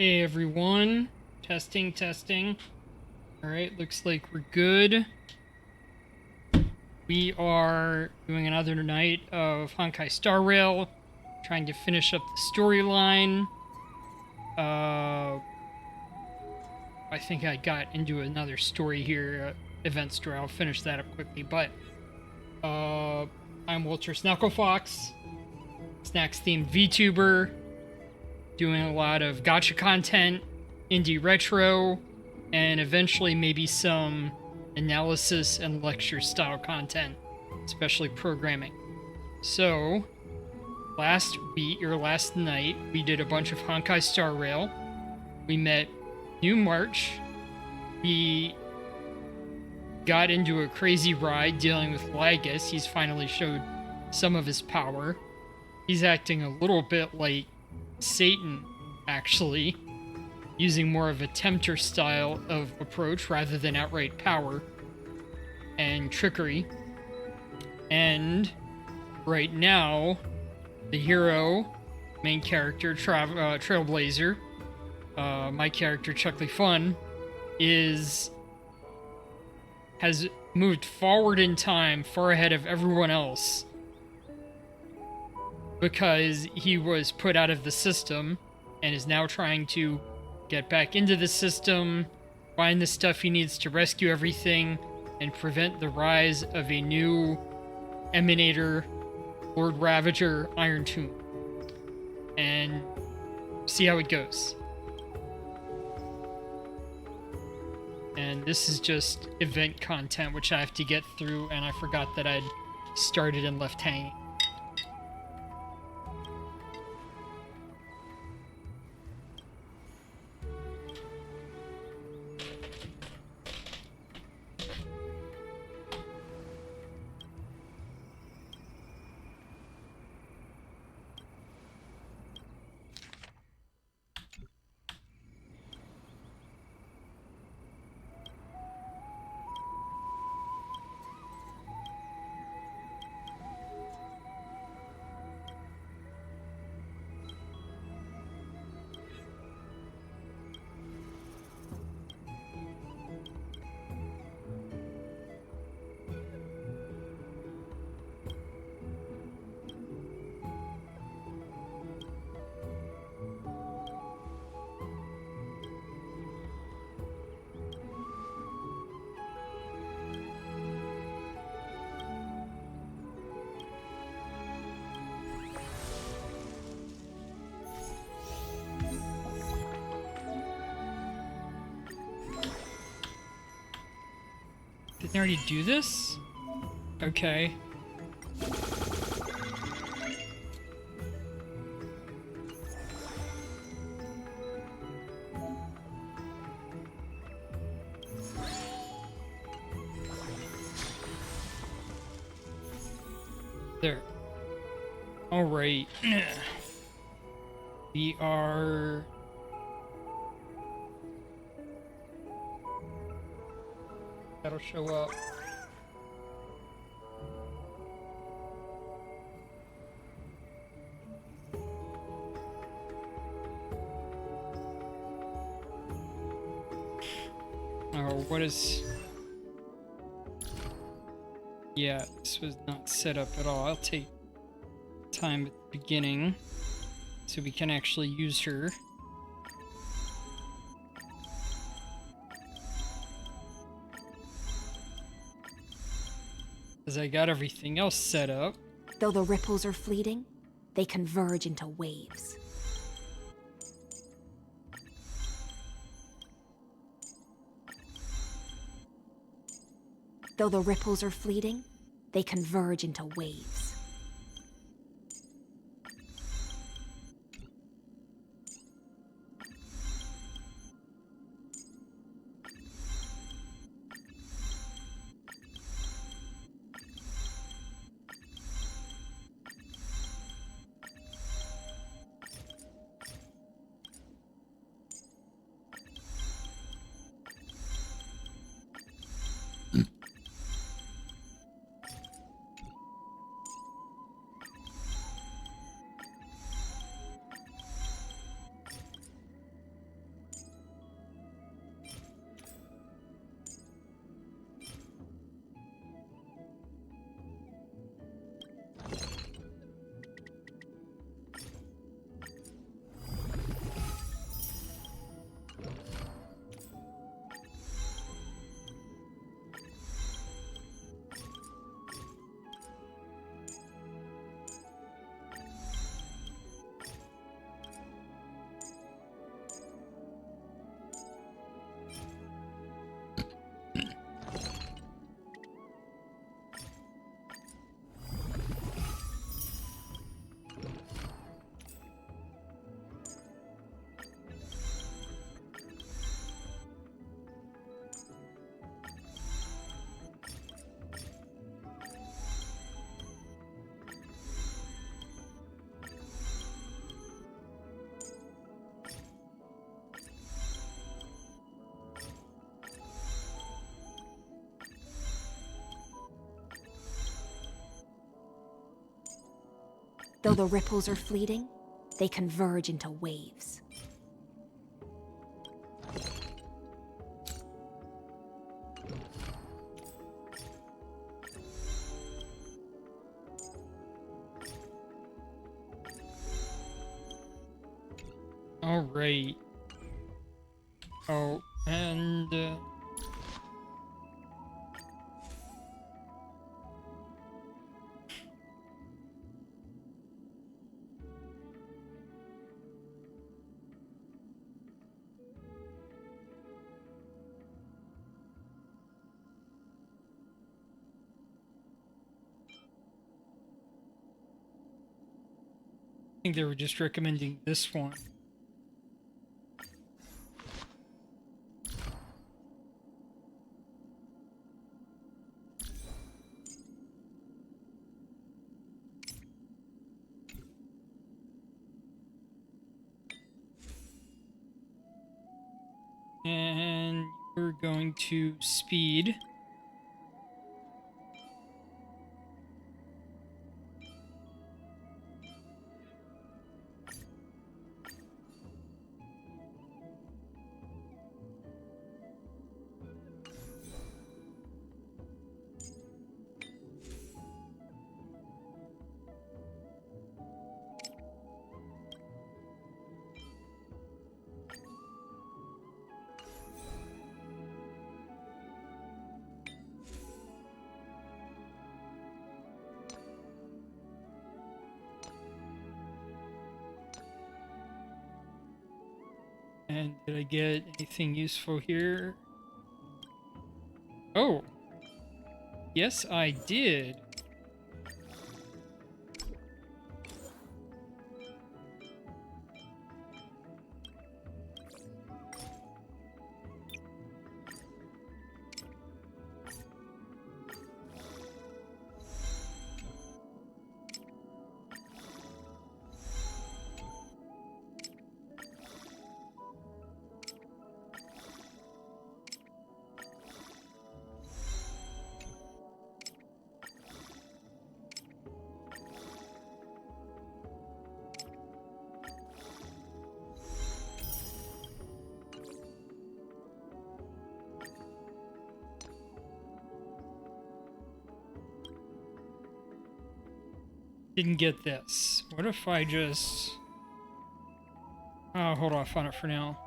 Hey everyone, testing, testing. All right, looks like we're good. We are doing another night of Honkai Star Rail, trying to finish up the storyline. I think I got into another story here, event story. I'll finish that up quickly. But I'm Walter Snucklefox, snacks themed VTuber, doing a lot of gacha content, indie retro, and eventually maybe some analysis and lecture style content, especially programming. So, last night, we did a bunch of Honkai Star Rail. We met New March. We got into a crazy ride dealing with Lagus. He's finally showed some of his power. He's acting a little bit like Satan, actually, using more of a tempter style of approach rather than outright power and trickery. And right now, the hero, main character, Trailblazer, my character, Chuckley Fun, has moved forward in time far ahead of everyone else because he was put out of the system and is now trying to get back into the system, find the stuff he needs to rescue everything, and prevent the rise of a new Emanator, Lord Ravager, Iron Tomb. And see how it goes. And this is just event content, which I have to get through, and I forgot that I'd started and left hanging. Didn't I already do this? Okay. There. Alright. We are... That'll show up. Oh, what is... Yeah, this was not set up at all. I'll take time at the beginning so we can actually use her. Because I got everything else set up. Though the ripples are fleeting, they converge into waves. Though the ripples are fleeting, they converge into waves. Though the ripples are fleeting, they converge into waves. All right. Oh, and I think they were just recommending this one. And we're going to speed. And did I get anything useful here? Oh, yes, I did. Didn't get this. What if I just... Oh, hold off on it for now.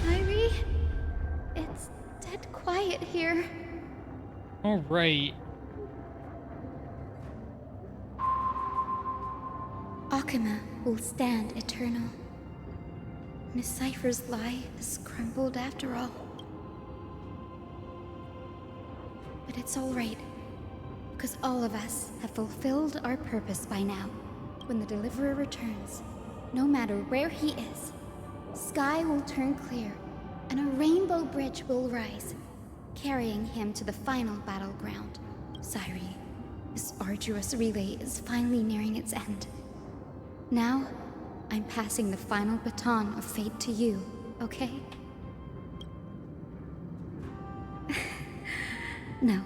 Irie, it's dead quiet here. All right. Akima will stand eternal. Miss Cypher's lie has crumbled after all. But it's all right, because all of us have fulfilled our purpose by now. When the Deliverer returns, no matter where he is, sky will turn clear, and a rainbow bridge will rise, carrying him to the final battleground. Cyrie, this arduous relay is finally nearing its end. Now, I'm passing the final baton of fate to you, okay? No,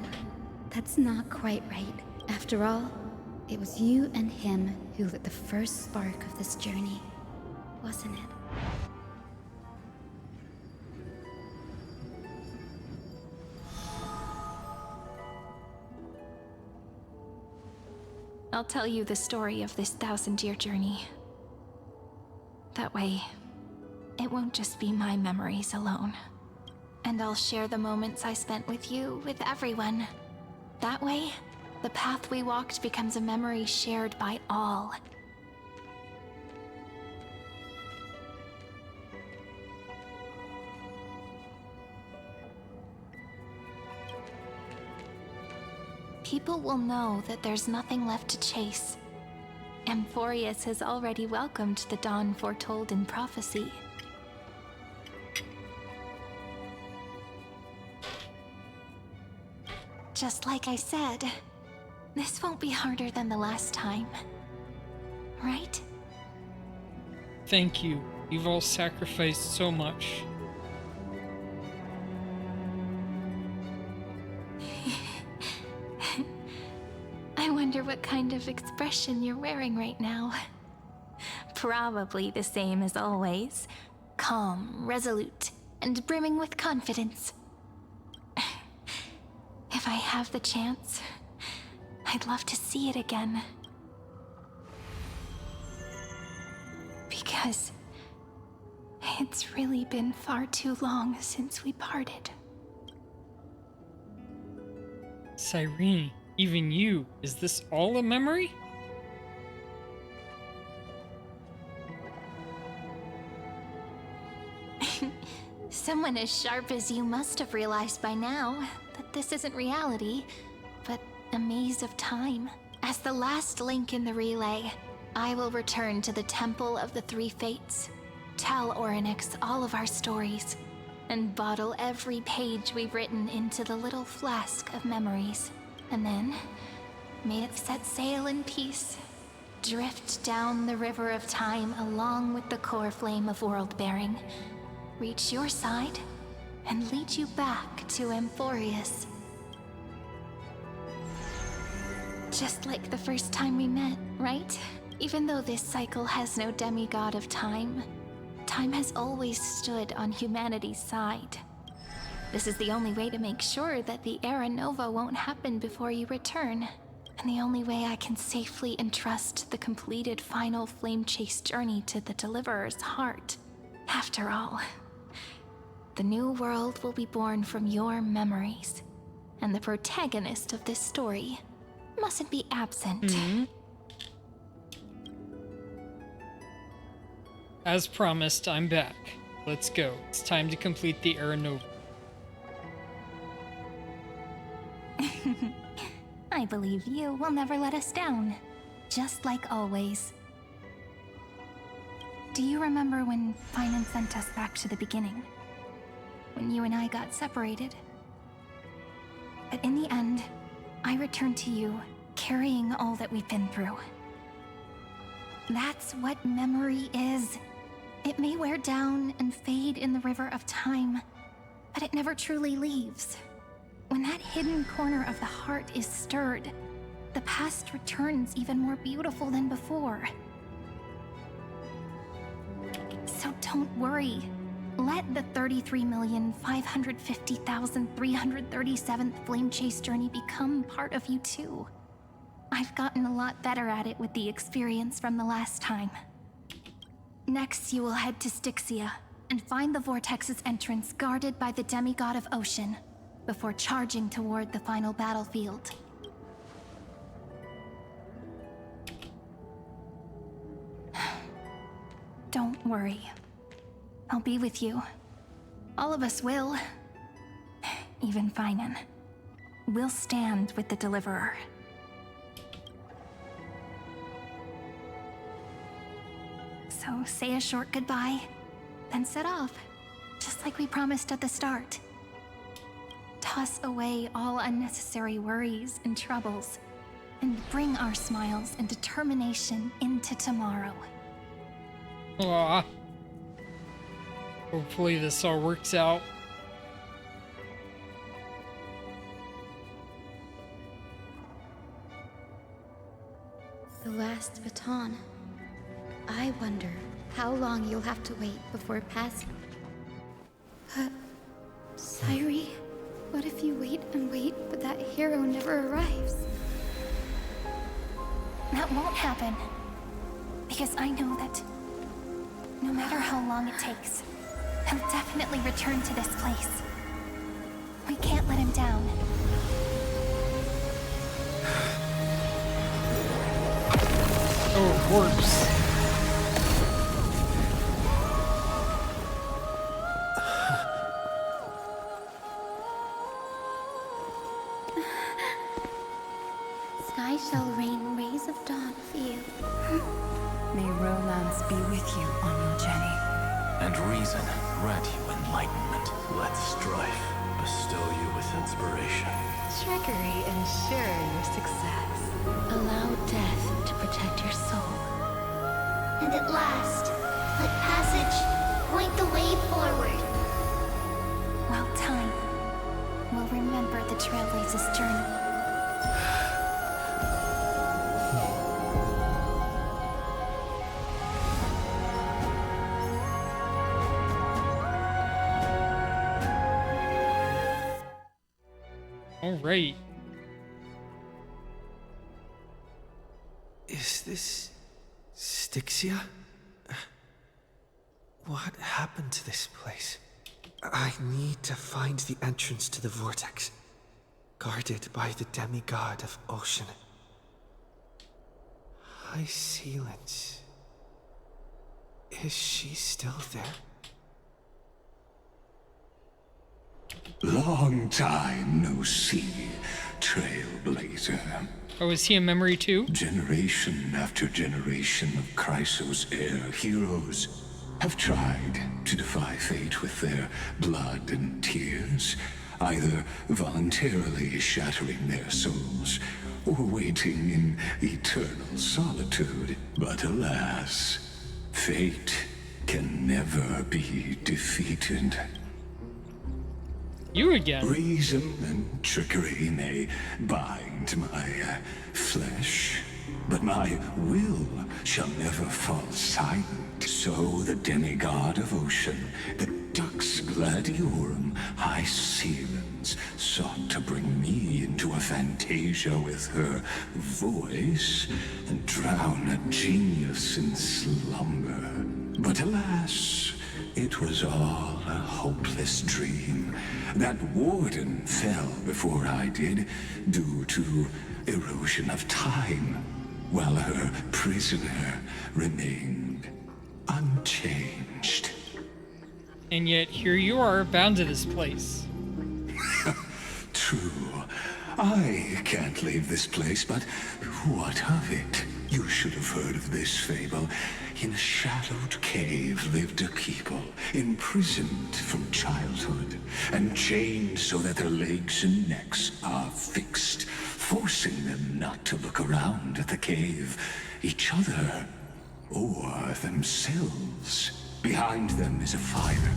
that's not quite right. After all, it was you and him who lit the first spark of this journey, wasn't it? I'll tell you the story of this 1,000-year journey. That way, it won't just be my memories alone. And I'll share the moments I spent with you with everyone. That way, the path we walked becomes a memory shared by all. People will know that there's nothing left to chase. Amphorius has already welcomed the dawn foretold in prophecy. Just like I said, this won't be harder than the last time. Right? Thank you. You've all sacrificed so much. I wonder what kind of expression you're wearing right now. Probably the same as always. Calm, resolute, and brimming with confidence. If I have the chance, I'd love to see it again. Because it's really been far too long since we parted. Cyrene, even you, is this all a memory? Someone as sharp as you must have realized by now that this isn't reality, but a maze of time. As the last link in the relay, I will return to the Temple of the Three Fates, tell Orynyx all of our stories, and bottle every page we've written into the little flask of memories. And then, may it set sail in peace, drift down the river of time along with the core flame of world-bearing, reach your side, and lead you back to Amphorius. Just like the first time we met, right? Even though this cycle has no demigod of time, time has always stood on humanity's side. This is the only way to make sure that the Era Nova won't happen before you return, and the only way I can safely entrust the completed final flame chase journey to the Deliverer's heart. After all, the new world will be born from your memories, and the protagonist of this story mustn't be absent. As promised, I'm back. Let's go. It's time to complete the Era Nova. I believe you will never let us down, just like always. Do you remember when Finan sent us back to the beginning? When you and I got separated? But in the end, I returned to you, carrying all that we've been through. That's what memory is. It may wear down and fade in the river of time, but it never truly leaves. When that hidden corner of the heart is stirred, the past returns even more beautiful than before. So don't worry. Let the 33,550,337th Flame Chase journey become part of you too. I've gotten a lot better at it with the experience from the last time. Next, you will head to Styxia and find the Vortex's entrance guarded by the demigod of ocean before charging toward the final battlefield. Don't worry. I'll be with you. All of us will. Even Finan. We'll stand with the Deliverer. So say a short goodbye, then set off, just like we promised at the start. Toss away all unnecessary worries and troubles, and bring our smiles and determination into tomorrow. Aw. Hopefully this all works out. The last baton. I wonder how long you'll have to wait before passing. Sairi, what if you wait and wait, but that hero never arrives? That won't happen. Because I know that no matter how long it takes, he'll definitely return to this place. We can't let him down. Oh, corpse. Sky shall rain rays of dawn for you. guidance be with you on your journey. And reason grant you enlightenment. Let strife bestow you with inspiration. Trickery ensure your success. Allow death to protect your soul. And at last, let passage point the way forward. While time will remember the Trailblazers' journey. All right. Is this Styxia? What happened to this place? I need to find the entrance to the vortex, guarded by the demigod of ocean. High Sealance. Is she still there? Long time no see, Trailblazer. Oh, is he a memory too? Generation after generation of Chrysos Air heroes have tried to defy fate with their blood and tears, either voluntarily shattering their souls or waiting in eternal solitude. But alas, fate can never be defeated. You again. Reason and trickery may bind my flesh, but my will shall never fall silent. So the demigod of ocean, the Dux Gladiorum, High Sealance, sought to bring me into a fantasia with her voice and drown a genius in slumber. But alas, it was all a hopeless dream. That warden fell before I did, due to erosion of time, while her prisoner remained unchanged. And yet here you are, bound to this place. True. I can't leave this place, but what of it? You should have heard of this fable. In a shadowed cave lived a people, imprisoned from childhood, and chained so that their legs and necks are fixed, forcing them not to look around at the cave, each other, or themselves. Behind them is a fire,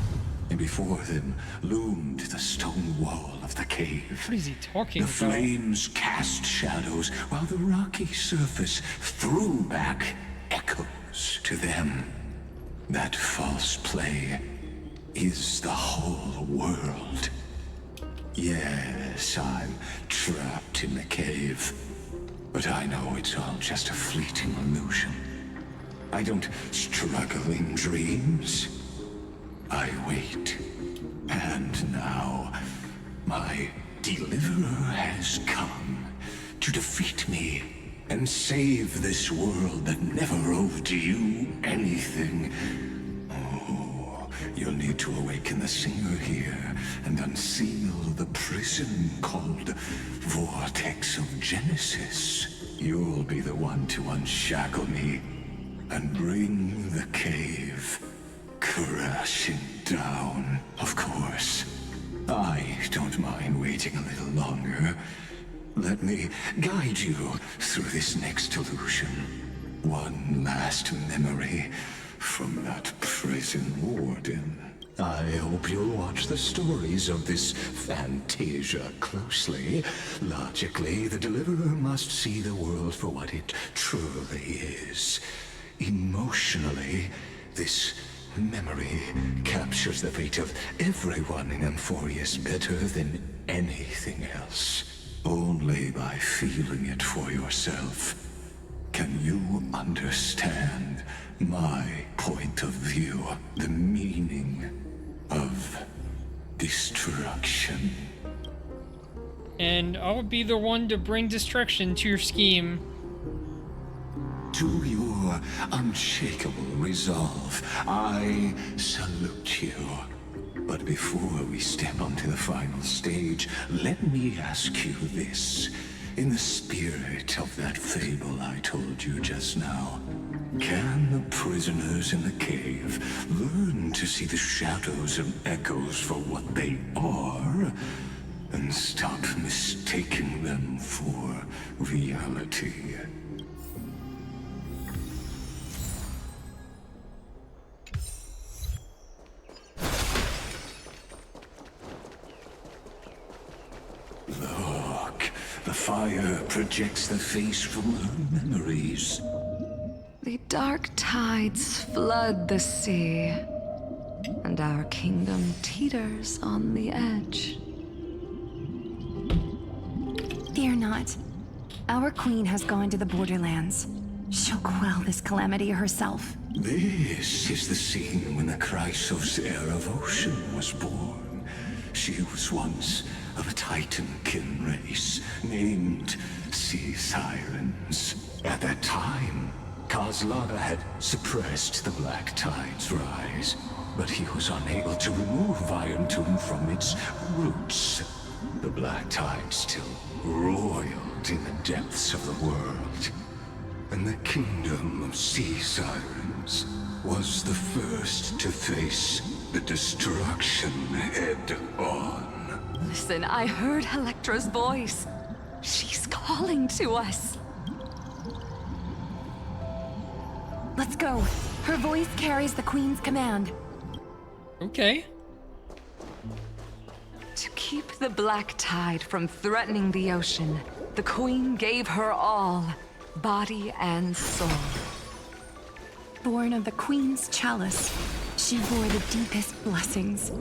and before them loomed the stone wall of the cave. What is he talking The about? flames cast shadows, while the rocky surface threw back echoes to them. That false play is the whole world. Yes, I'm trapped in the cave, but I know it's all just a fleeting illusion. I don't struggle in dreams. I wait. And now, my deliverer has come to defeat me and save this world that never owed you anything. Oh, you'll need to awaken the singer here and unseal the prison called Vortex of Genesis. You'll be the one to unshackle me and bring the cave crashing down. Of course, I don't mind waiting a little longer. Let me guide you through this next illusion. One last memory from that prison warden. I hope you'll watch the stories of this fantasia closely. Logically, the deliverer must see the world for what it truly is. Emotionally, this memory captures the fate of everyone in Amphorius better than anything else. Only by feeling it for yourself can you understand my point of view, the meaning of destruction. And I'll be the one to bring destruction to your scheme. To your unshakable resolve, I salute you. But before we step onto the final stage, let me ask you this. In the spirit of that fable I told you just now, Can the prisoners in the cave learn to see the shadows and echoes for what they are, and stop mistaking them for reality? Look, the fire projects the face from her memories. The dark tides flood the sea, and our kingdom teeters on the edge. Fear not. Our queen has gone to the borderlands. She'll quell this calamity herself. This is the scene when the Chrysos heir of Ocean was born. She was once of a Titankin race named Sea Sirens. At that time, Kozlana had suppressed the Black Tide's rise, but he was unable to remove Iron Tomb from its roots. The Black Tide still roiled in the depths of the world, and the kingdom of Sea Sirens was the first to face the destruction head-on. Listen, I heard Electra's voice. She's calling to us. Let's go. Her voice carries the queen's command. Okay. To keep the Black Tide from threatening the ocean, the queen gave her all, body and soul. Born of the queen's chalice, she bore the deepest blessings.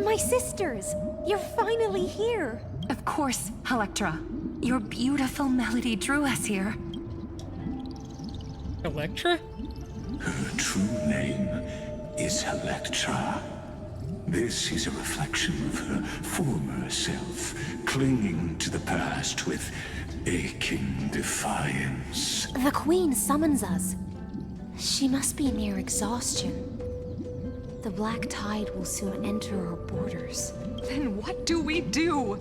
My sisters! You're finally here! Of course, Electra. Your beautiful melody drew us here. Electra? Her true name is Electra. This is a reflection of her former self, clinging to the past with aching defiance. The queen summons us. She must be near exhaustion. The Black Tide will soon enter our borders. Then what do we do?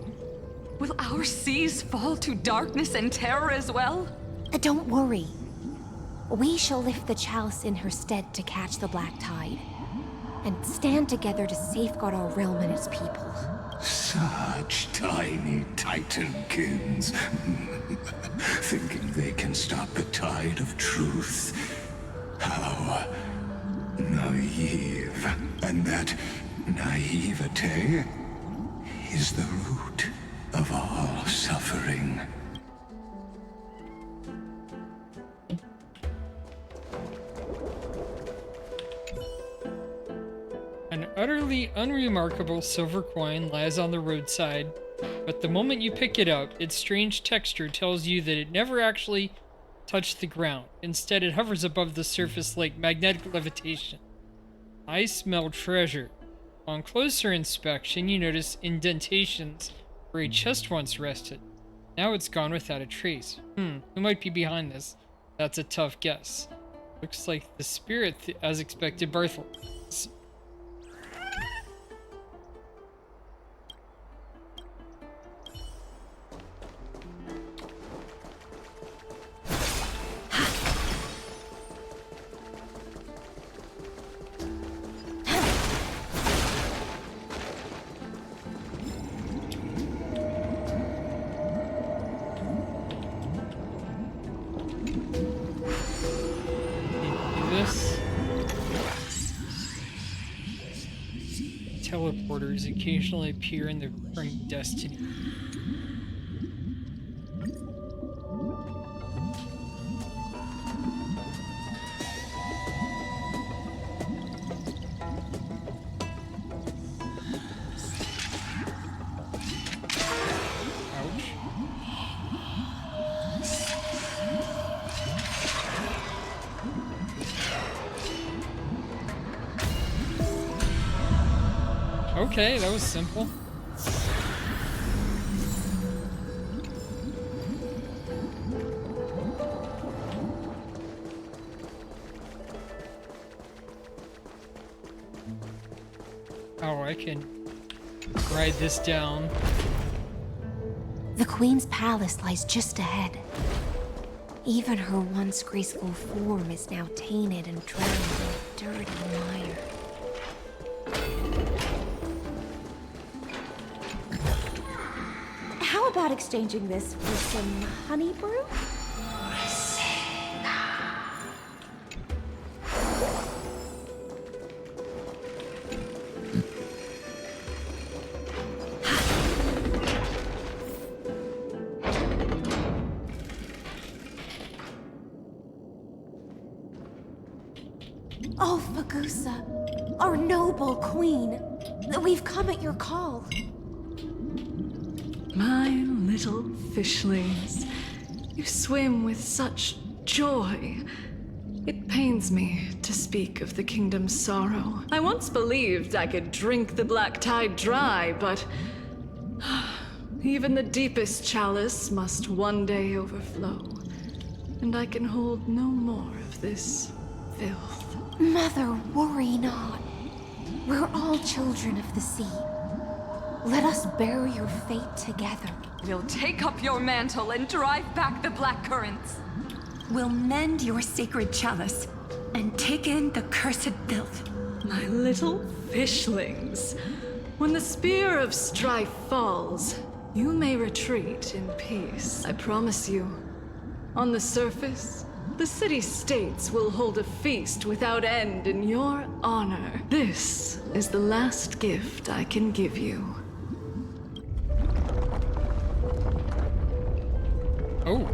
Will our seas fall to darkness and terror as well? Don't worry. We shall lift the chalice in her stead to catch the Black Tide, and stand together to safeguard our realm and its people. Such tiny Titankins, thinking they can stop the tide of truth. How naive. And that naivete is the root of all suffering. An utterly unremarkable silver coin lies on the roadside, but the moment you pick it up, its strange texture tells you that it never actually touched the ground. Instead, it hovers above the surface like magnetic levitation. I smell treasure. On closer inspection, you notice indentations where a chest once rested. Now it's gone without a trace. Who might be behind this? That's a tough guess. Looks like the spirit, as expected, Barthel. Teleporters occasionally appear in the recurring Destiny. Okay, that was simple. Oh, I can ride this down. The Queen's palace lies just ahead. Even her once graceful form is now tainted and drowned in dirty mire. How about exchanging this for some honey brew? Oh, Fagusa, our noble queen, we've come at your call. My little fishlings, you swim with such joy. It pains me to speak of the kingdom's sorrow. I once believed I could drink the black tide dry, but even the deepest chalice must one day overflow, and I can hold no more of this filth. Mother, worry not. We're all children of the sea. Let us bear your fate together. We'll take up your mantle and drive back the black currents. We'll mend your sacred chalice and take in the cursed filth. My little fishlings, when the spear of strife falls, you may retreat in peace, I promise you. On the surface, the city-states will hold a feast without end in your honor. This is the last gift I can give you. Oh.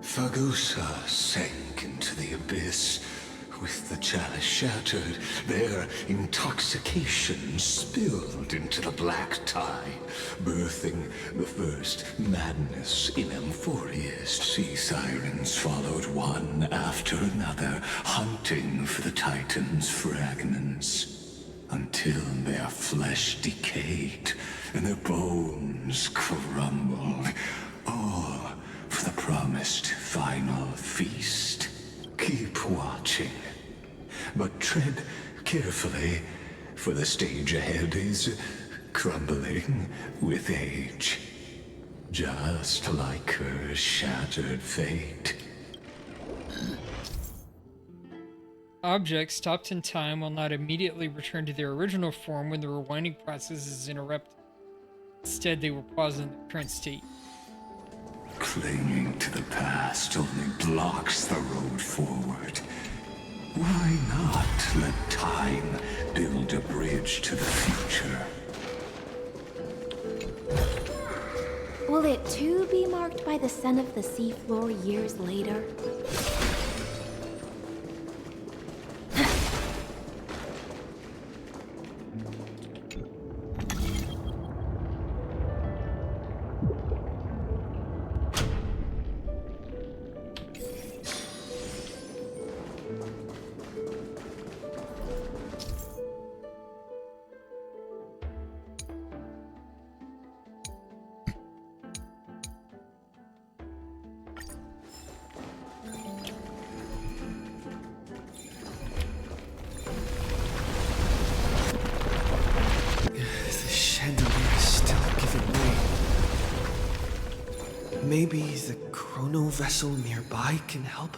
Fagusa sank into the abyss. With the chalice shattered, their intoxication spilled into the black tide, birthing the first madness in Amphorius. Sea sirens followed one after another, hunting for the Titan's fragments, until their flesh decayed and their bones crumbled, all for the promised final feast. Keep watching, but tread carefully, for the stage ahead is crumbling with age, just like her shattered fate. Objects stopped in time will not immediately return to their original form when the rewinding process is interrupted. Instead, they will pause in the current state. Clinging to the past only blocks the road forward. Why not let time build a bridge to the future? Will it too be marked by the scent of the seafloor years later? Maybe the chrono vessel nearby can help?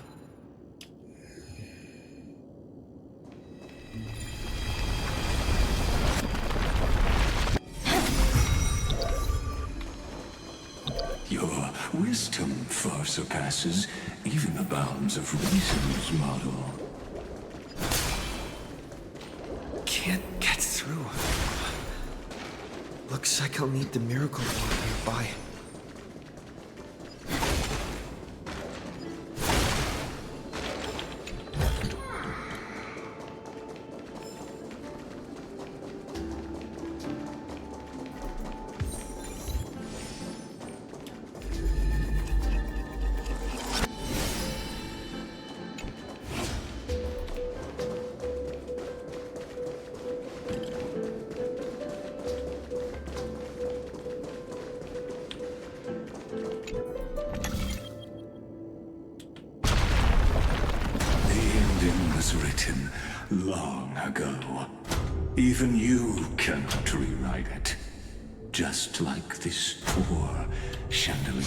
Your wisdom far surpasses even the bounds of reason's model. Can't get through. Looks like I'll need the miracle wand nearby. Written long ago. Even you cannot rewrite it. Just like this poor chandelier.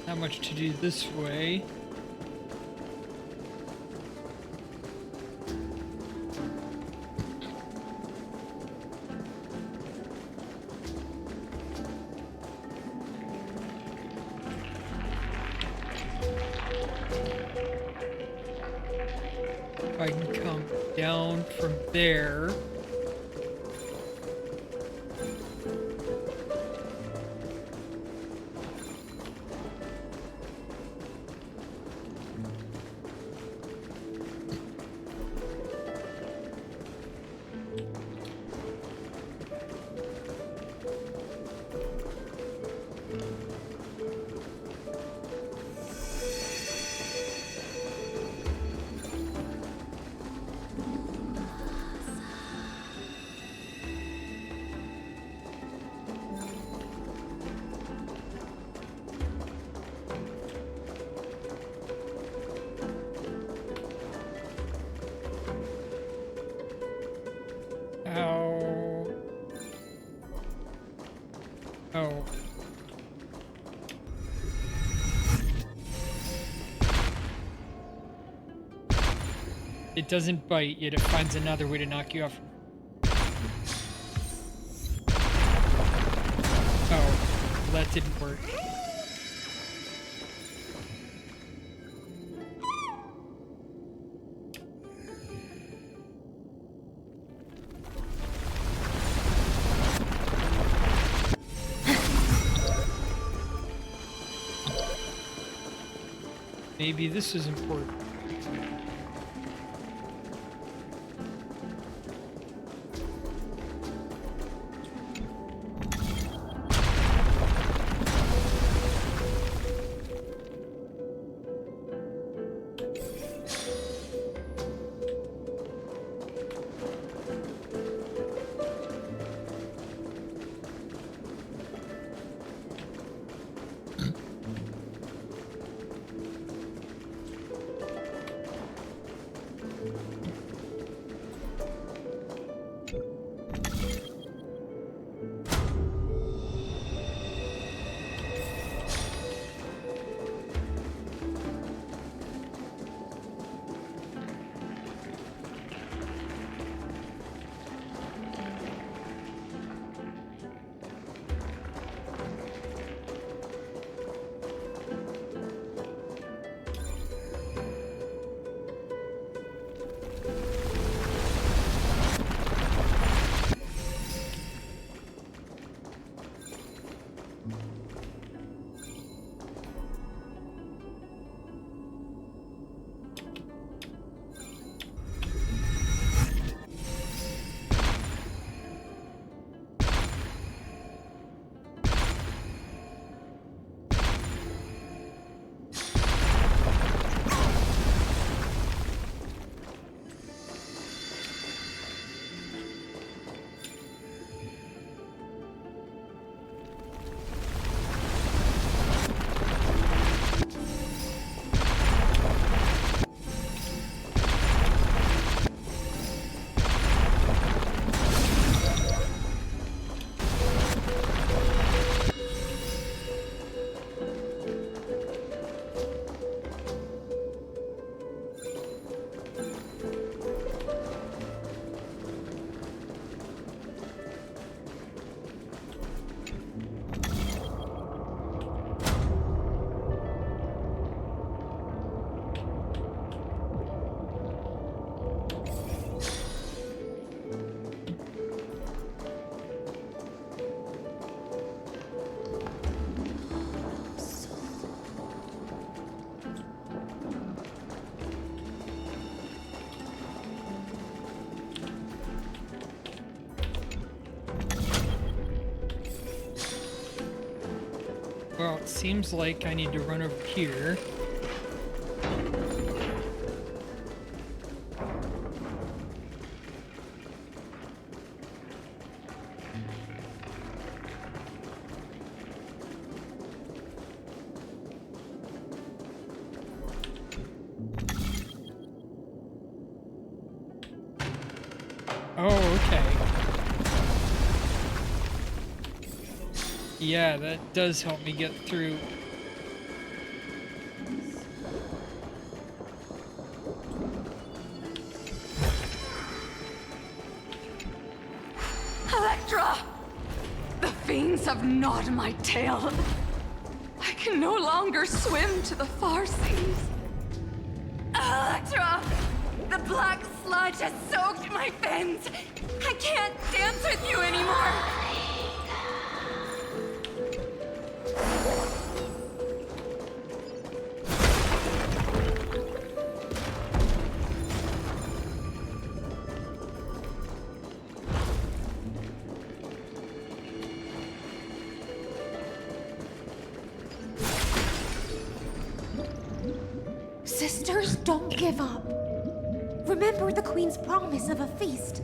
Not much to do this way. If I can come down from there. Ow. Oh. It doesn't bite, yet it finds another way to knock you off. Oh, that didn't work. Maybe this is important. Well, it seems like I need to run over here. Oh, okay. Yeah, that does help me get through. Electra! The fiends have gnawed my tail. I can no longer swim to the far seas. Electra! The black sludge has soaked my fins. I can't dance with you anymore. Sisters, don't give up. Remember the Queen's promise of a feast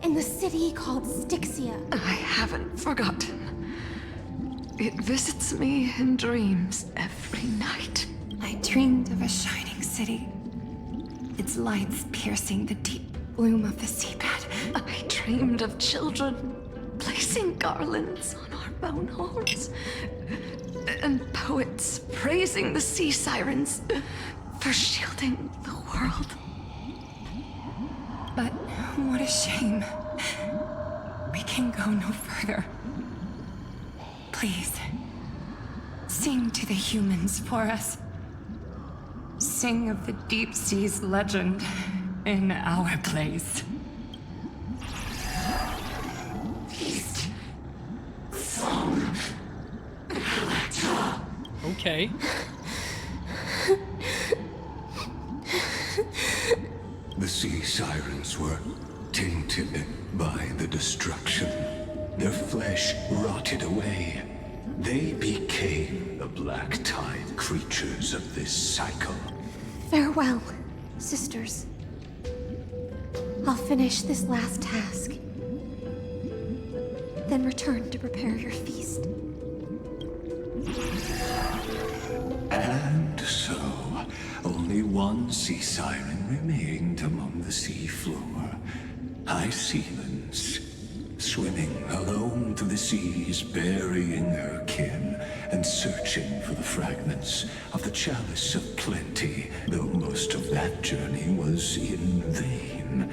in the city called Styxia. I haven't forgotten. It visits me in dreams every night. I dreamed of a shining city, its lights piercing the deep gloom of the seabed. I dreamed of children placing garlands on our bone horns, and poets praising the sea sirens for shielding the world. But what a shame. We can go no further. Please, sing to the humans for us. Sing of the deep sea's legend in our place. Okay. The sea sirens were tainted by the destruction. Their flesh rotted away. They became the black tide creatures of this cycle. Farewell, sisters. I'll finish this last task, then return to prepare your feast. And so, only one sea siren remained among the sea floor. High Sealands, swimming alone through the seas, burying her kin, and searching for the fragments of the chalice of plenty, though most of that journey was in vain.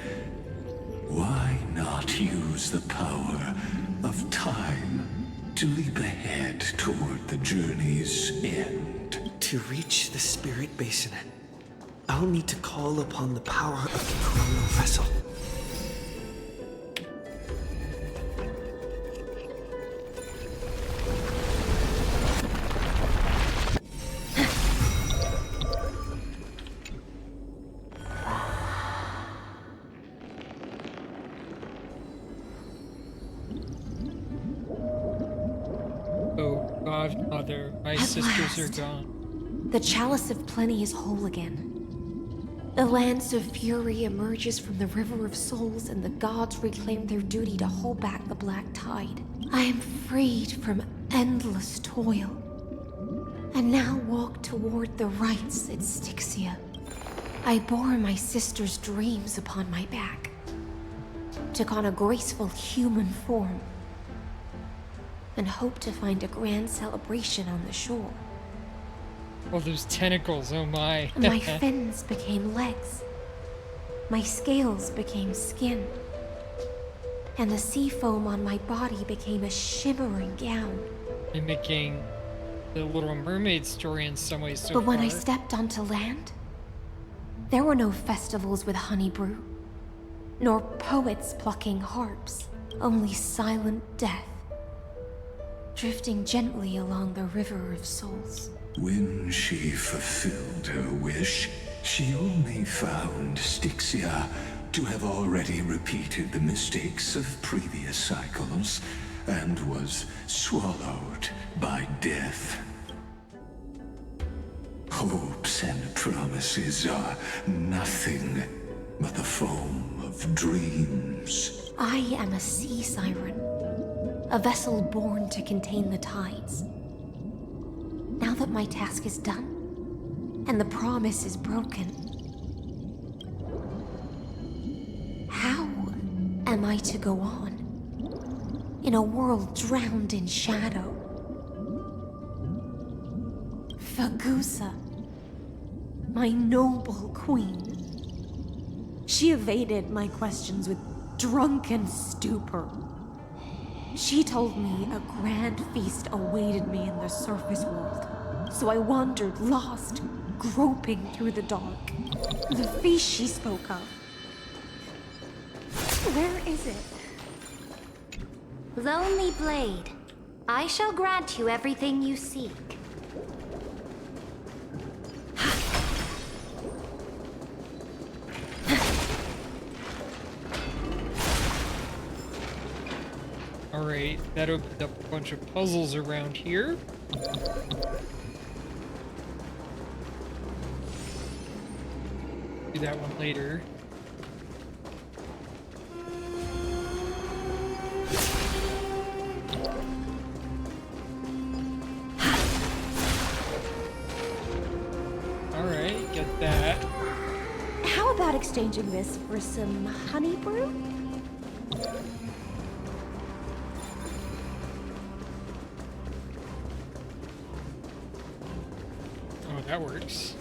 Why not use the power of time to leap ahead toward the journey's end? To reach the Spirit Basin, I'll need to call upon the power of the Chrono Vessel. Oh, Godmother, my At sisters are last. gone. The Chalice of Plenty is whole again. The Lance of Fury emerges from the River of Souls, and the gods reclaim their duty to hold back the Black Tide. I am freed from endless toil, and now walk toward the rites at Styxia. I bore my sister's dreams upon my back, took on a graceful human form, and hope to find a grand celebration on the shore. Oh, those tentacles, oh my. My fins became legs. My scales became skin. And the sea foam on my body became a shimmering gown. Mimicking the Little Mermaid story in some ways so But when I far. stepped onto land, there were no festivals with honey brew, nor poets plucking harps, only silent death, drifting gently along the River of Souls. When she fulfilled her wish, she only found Styxia to have already repeated the mistakes of previous cycles and was swallowed by death. hopes and promises are nothing but the foam of dreams. I am a sea siren, a vessel born to contain the tides. Now that my task is done, and the promise is broken, how am I to go on in a world drowned in shadow? Fagusa, my noble queen. She evaded my questions with drunken stupor. She told me a grand feast awaited me in the surface world. So I wandered lost, groping through the dark. The feast she spoke of. Where is it? Lonely Blade, I shall grant you everything you seek. Alright, that opened up a bunch of puzzles around here. Do that one later. Alright, get that. How about exchanging this for some honey brew? Oh, that works.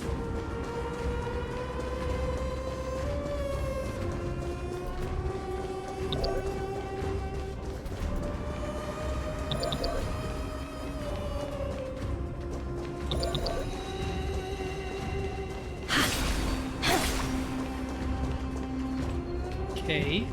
Okay.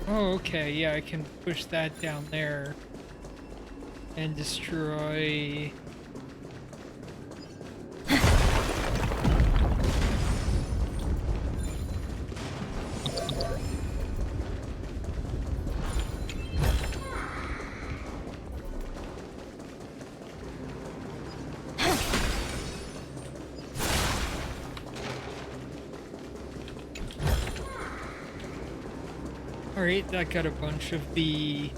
Oh, okay, yeah, I can push that down there and destroy... Alright, that got a bunch of the...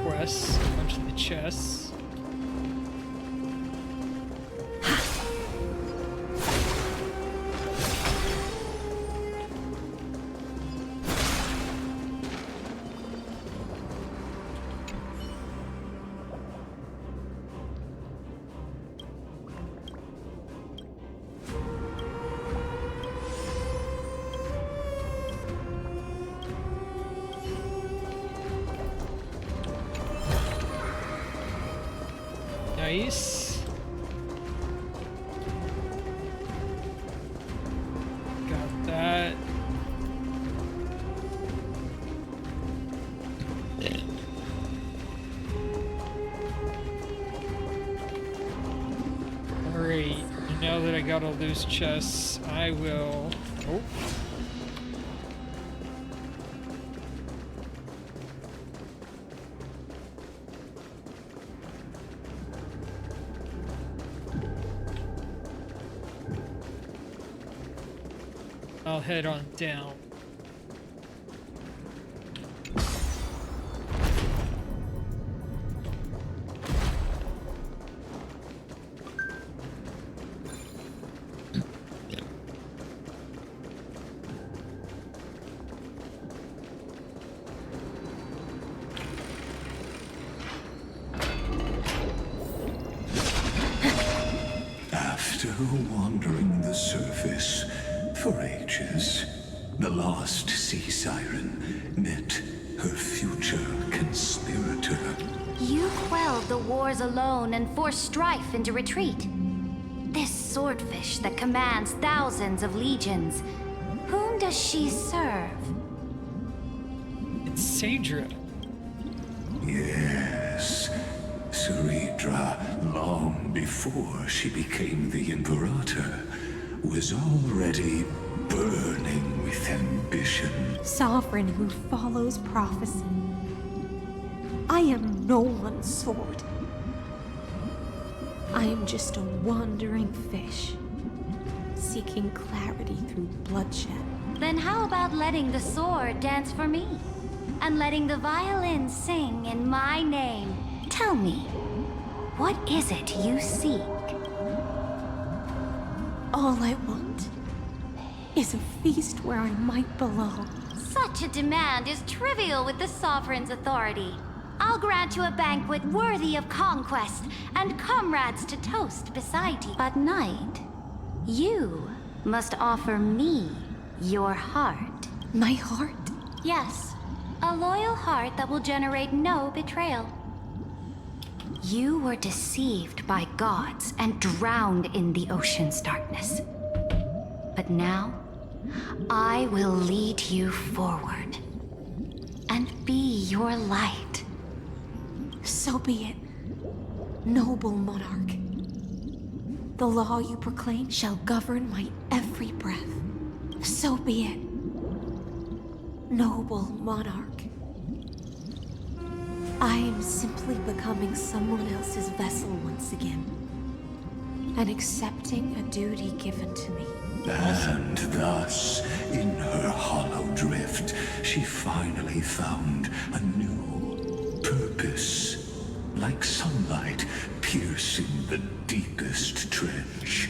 quests, a bunch of the chests. Nice. Got that. Alright, now that I got all those chests, I will... Oh. I'll head on down. After wandering the surface for ages, the lost sea siren met her future conspirator. You quelled the wars alone and forced strife into retreat. swordfish that commands thousands of legions. Whom does she serve? It's Saedra. Yes, Saedra, long before she became the Imperator, was already burning with ambition. Sovereign who follows prophecy. I am no one's sword. I am just a wandering fish, seeking clarity through bloodshed. Then how about letting the sword dance for me? And letting the violin sing in my name? Tell me, what is it you seek? All I want is a feast where I might belong. Such a demand is trivial with the Sovereign's authority. I'll grant you a banquet worthy of conquest and comrades to toast beside you. But Knight, you must offer me your heart. My heart? Yes, a loyal heart that will generate no betrayal. You were deceived by gods and drowned in the ocean's darkness. But now, I will lead you forward and be your light. So be it, noble monarch. The law you proclaim shall govern my every breath. So be it, noble monarch. I am simply becoming someone else's vessel once again, and accepting a duty given to me. And thus, in her hollow drift, she finally found a new purpose, like sunlight piercing the deepest trench.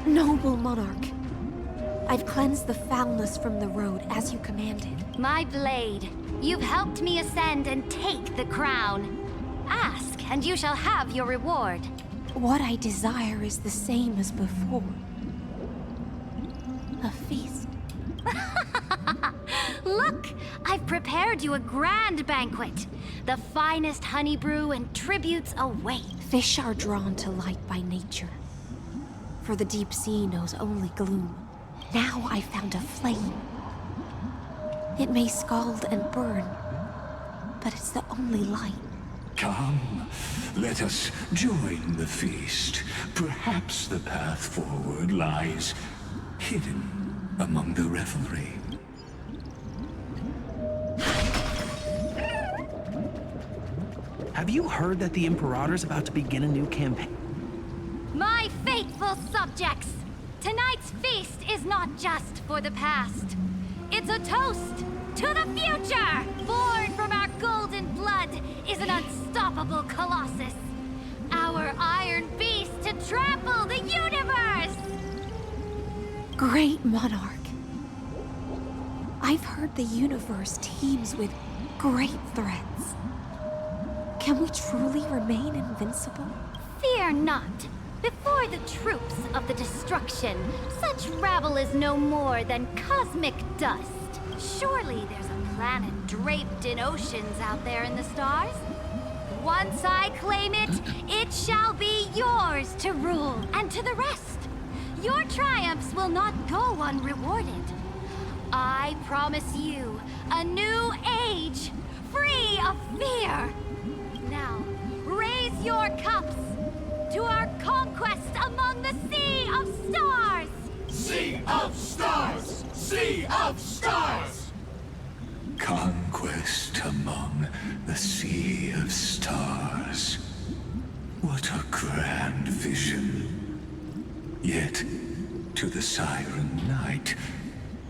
Noble monarch, I've cleansed the foulness from the road as you commanded. My blade, you've helped me ascend and take the crown. Ask, and you shall have your reward. What I desire is the same as before. A feast. Look, I've prepared you a grand banquet. The finest honey brew and tributes await. Fish are drawn to light by nature, for the deep sea knows only gloom. Now I found a flame. It may scald and burn, but it's the only light. Come, let us join the feast. Perhaps the path forward lies hidden among the revelry. Have you heard that the Imperator's about to begin a new campaign? My faithful subjects, tonight's feast is not just for the past. It's a toast to the future! Born from our golden blood is an unstoppable colossus. Our iron beast to trample the universe! Great monarch. I've heard the universe teems with great threats. Can we truly remain invincible? Fear not. Before the troops of the destruction, such rabble is no more than cosmic dust. Surely there's a planet draped in oceans out there in the stars. Once I claim it, it shall be yours to rule. And to the rest, your triumphs will not go unrewarded. I promise you a new age, free of fear. Now, raise your cups to our conquest among the Sea of Stars! Sea of Stars! Sea of Stars! Conquest among the Sea of Stars. What a grand vision. Yet, to the Siren Knight,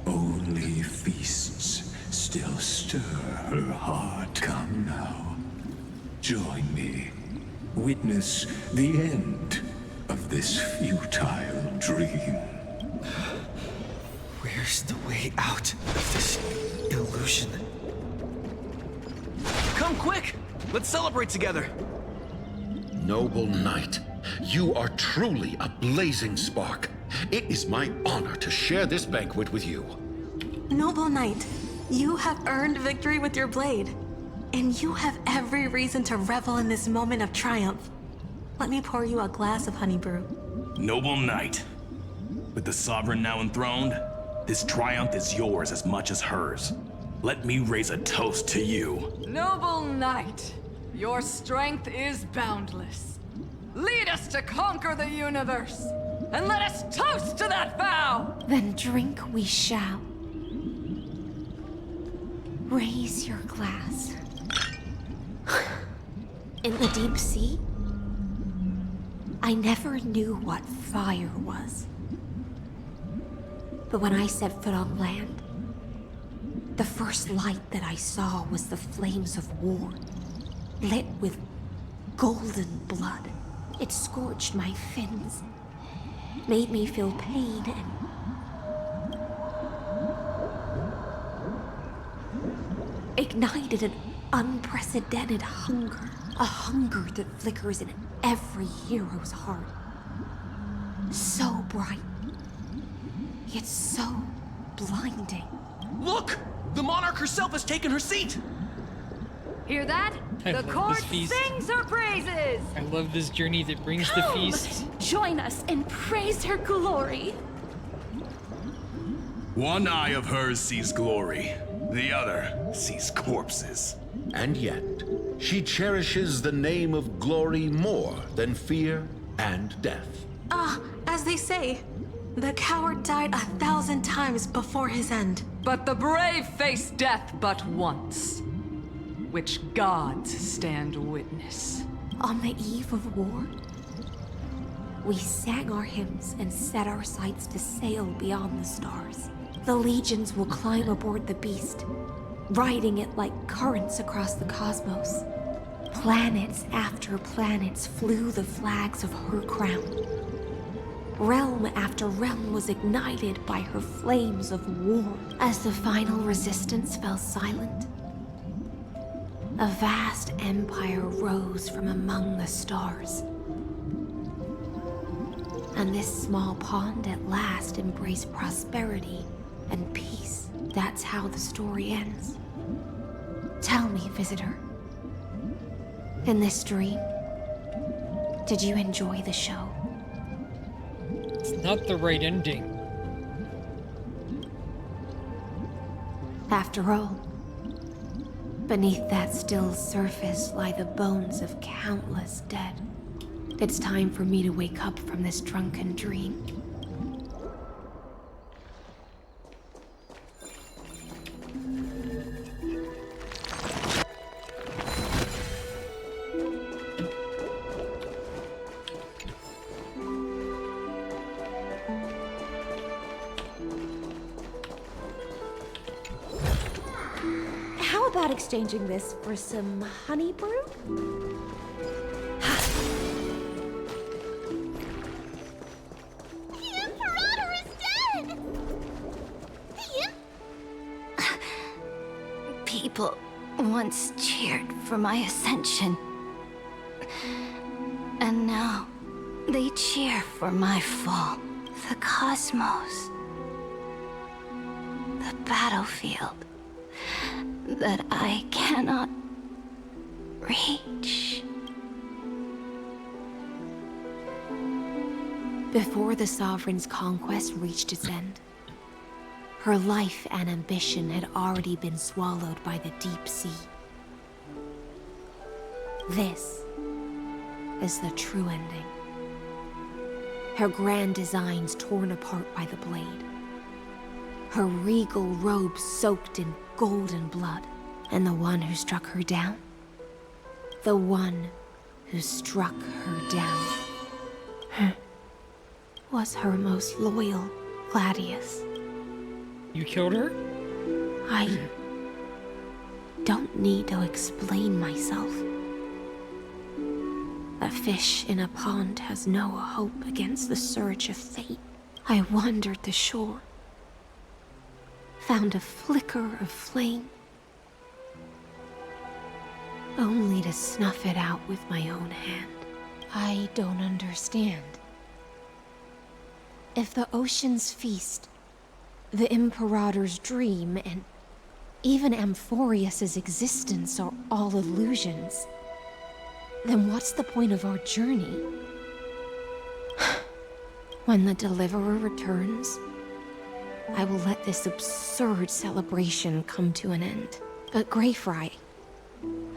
only feasts still stir her heart. Come now, join me. Witness the end of this futile dream. Where's the way out of this illusion? Come Come quick! Let's celebrate together! Noble knight, you are truly a blazing spark. It is my honor to share this banquet with you. Noble knight, you have earned victory with your blade. And you have every reason to revel in this moment of triumph. Let me pour you a glass of honey brew. Noble knight, with the sovereign now enthroned, this triumph is yours as much as hers. Let me raise a toast to you. Noble knight, your strength is boundless. Lead us to conquer the universe, and let us toast to that vow! Then drink we shall. Raise your glass. In the deep sea, I never knew what fire was. But when I set foot on land, the first light that I saw was the flames of war, lit with golden blood. It scorched my fins, made me feel pain and ignited an unprecedented hunger. A hunger that flickers in every hero's heart. So bright, yet so blinding. Look! The monarch herself has taken her seat! Hear that? The court sings her praises! I love this journey that brings the feast. Join us and praise her glory. One eye of hers sees glory, the other sees corpses. And yet, she cherishes the name of glory more than fear and death. As they say, the coward died 1,000 times before his end. But the brave face death but once, which gods stand witness. On the eve of war, we sang our hymns and set our sights to sail beyond the stars. The legions will climb aboard the beast, riding it like currents across the cosmos. Planets after planets flew the flags of her crown. Realm after realm was ignited by her flames of war. As the final resistance fell silent, a vast empire rose from among the stars. And this small pond at last embraced prosperity and peace. That's how the story ends. Tell me, visitor, in this dream, did you enjoy the show? It's not the right ending. After all, beneath that still surface lie the bones of countless dead. It's time for me to wake up from this drunken dream. How about exchanging this for some honey brew? The Imperator is dead! People once cheered for my ascension. And now, they cheer for my fall. The cosmos. The battlefield that I cannot reach. Before the Sovereign's conquest reached its end, her life and ambition had already been swallowed by the deep sea. This is the true ending. Her grand designs torn apart by the blade. Her regal robe soaked in golden blood. And the one who struck her down? The one who struck her down was her most loyal Gladius. You killed her? I don't need to explain myself. A fish in a pond has no hope against the surge of fate. I wandered the shore, found a flicker of flame, only to snuff it out with my own hand. I don't understand. If the ocean's feast, the Imperator's dream, and even Amphorius's existence are all illusions, then what's the point of our journey? When the Deliverer returns, I will let this absurd celebration come to an end. But Greyfry,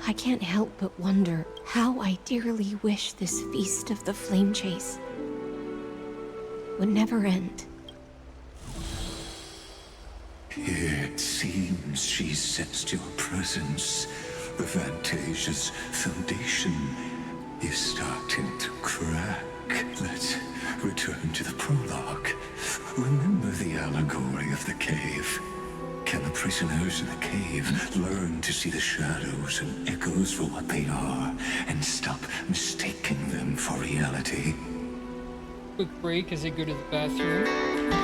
I can't help but wonder how I dearly wish this feast of the Flame Chase would never end. It seems she sensed your presence. The Fantasia's foundation is starting to crack. Let's return to the prologue. Remember the allegory of the cave. Can the prisoners in the cave learn to see the shadows and echoes for what they are, and stop mistaking them for reality? Quick break as I go to the bathroom.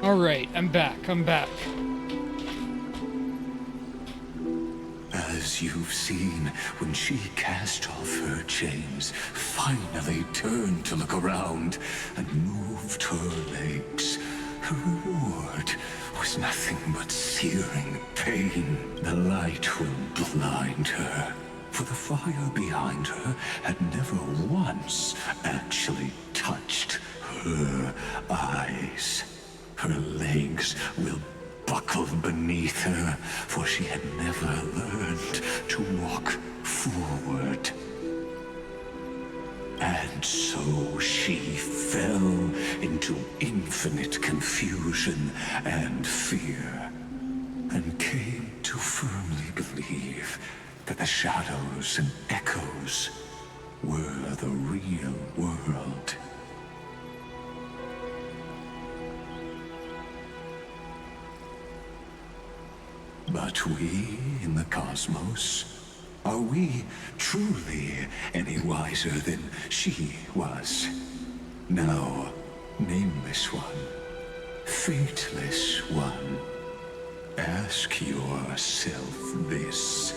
Alright, I'm back. As you've seen, when she cast off her chains, finally turned to look around, and moved her legs, her reward was nothing but searing pain. The light will blind her, for the fire behind her had never once actually touched her eyes. Her legs will buckle beneath her, for she had never learned to walk forward. And so she fell into infinite confusion and fear, and came to firmly believe that the shadows and echoes were the real world. But we in the cosmos, are we truly any wiser than she was? Now, nameless one, fateless one, ask yourself this.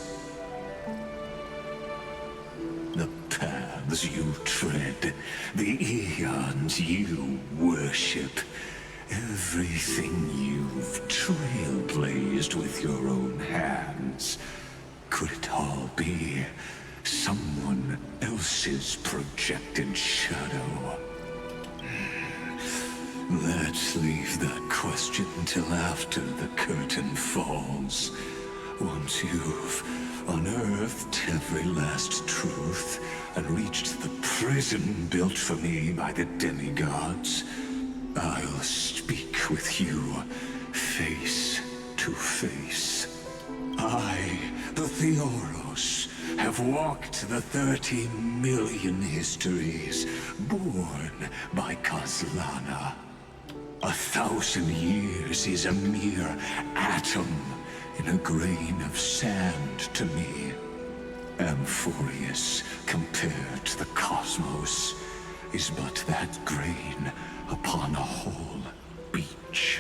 The paths you tread, the eons you worship, everything you've trailblazed with your own hands, could it all be someone else's projected shadow? Let's leave that question till after the curtain falls. Once you've unearthed every last truth and reached the prison built for me by the demigods, I'll speak with you face to face. I, the Theoros, have walked the 30 million histories born by Kozlana. 1,000 years is a mere atom in a grain of sand to me. Amphorius, compared to the cosmos, is but that grain upon a whole beach.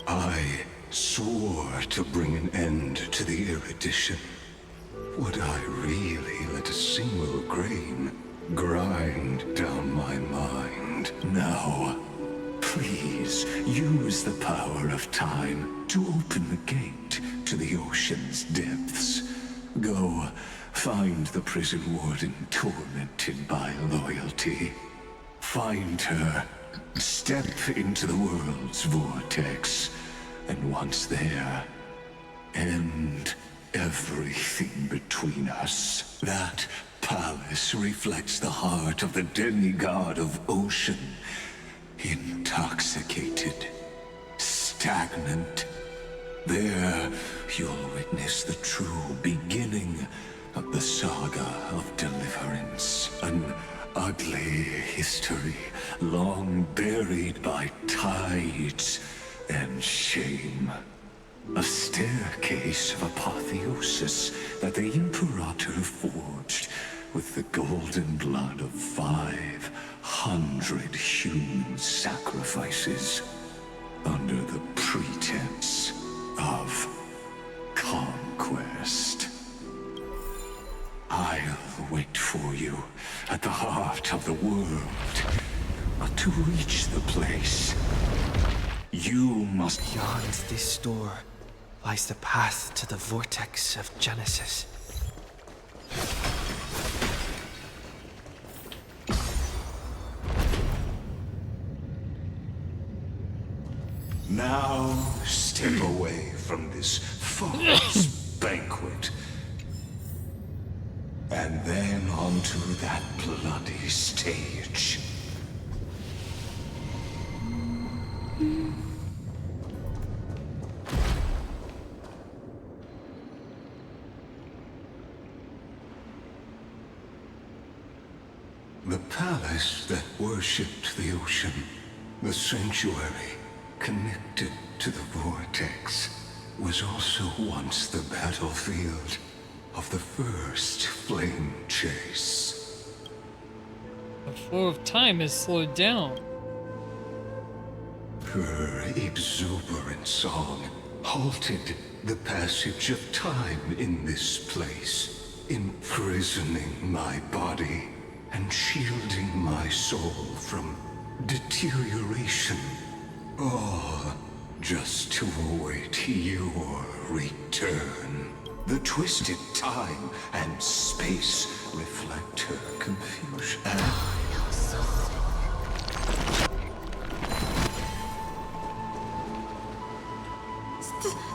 I swore to bring an end to the erudition. Would I really let a single grain grind down my mind? Now, please use the power of time to open the gate to the ocean's depths. Go, find the prison warden tormented by loyalty. Find her, step into the world's vortex, and once there, end everything between us. That palace reflects the heart of the demigod of ocean, intoxicated, stagnant. There, you'll witness the true beginning of the saga of deliverance. An ugly history, long buried by tides and shame. A staircase of apotheosis that the Imperator forged with the golden blood of 500 human sacrifices under the pretense of conquest. I'll wait for you at the heart of the world. But to reach the place, you must... Beyond this door lies the path to the vortex of Genesis. Now, step away from this false banquet. And then onto that bloody stage. The palace that worshipped the ocean, the sanctuary connected to the vortex, was also once the battlefield of the first flame chase. The flow of time has slowed down. Her exuberant song halted the passage of time in this place, imprisoning my body and shielding my soul from deterioration. All just to await your return. The twisted time and space reflect her confusion.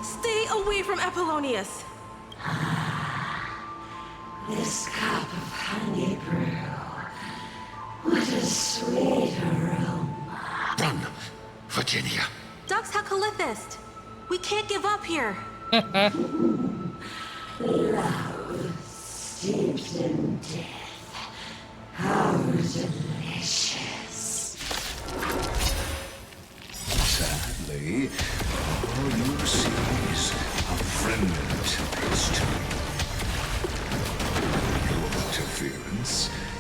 Stay away from Apollonius! This cup of honey brew. What a sweet aroma. Run, Virginia. Dux Hakalithist! We can't give up here! Love steeped in death. How delicious. Sadly, all you see is a remnant of history. Your interference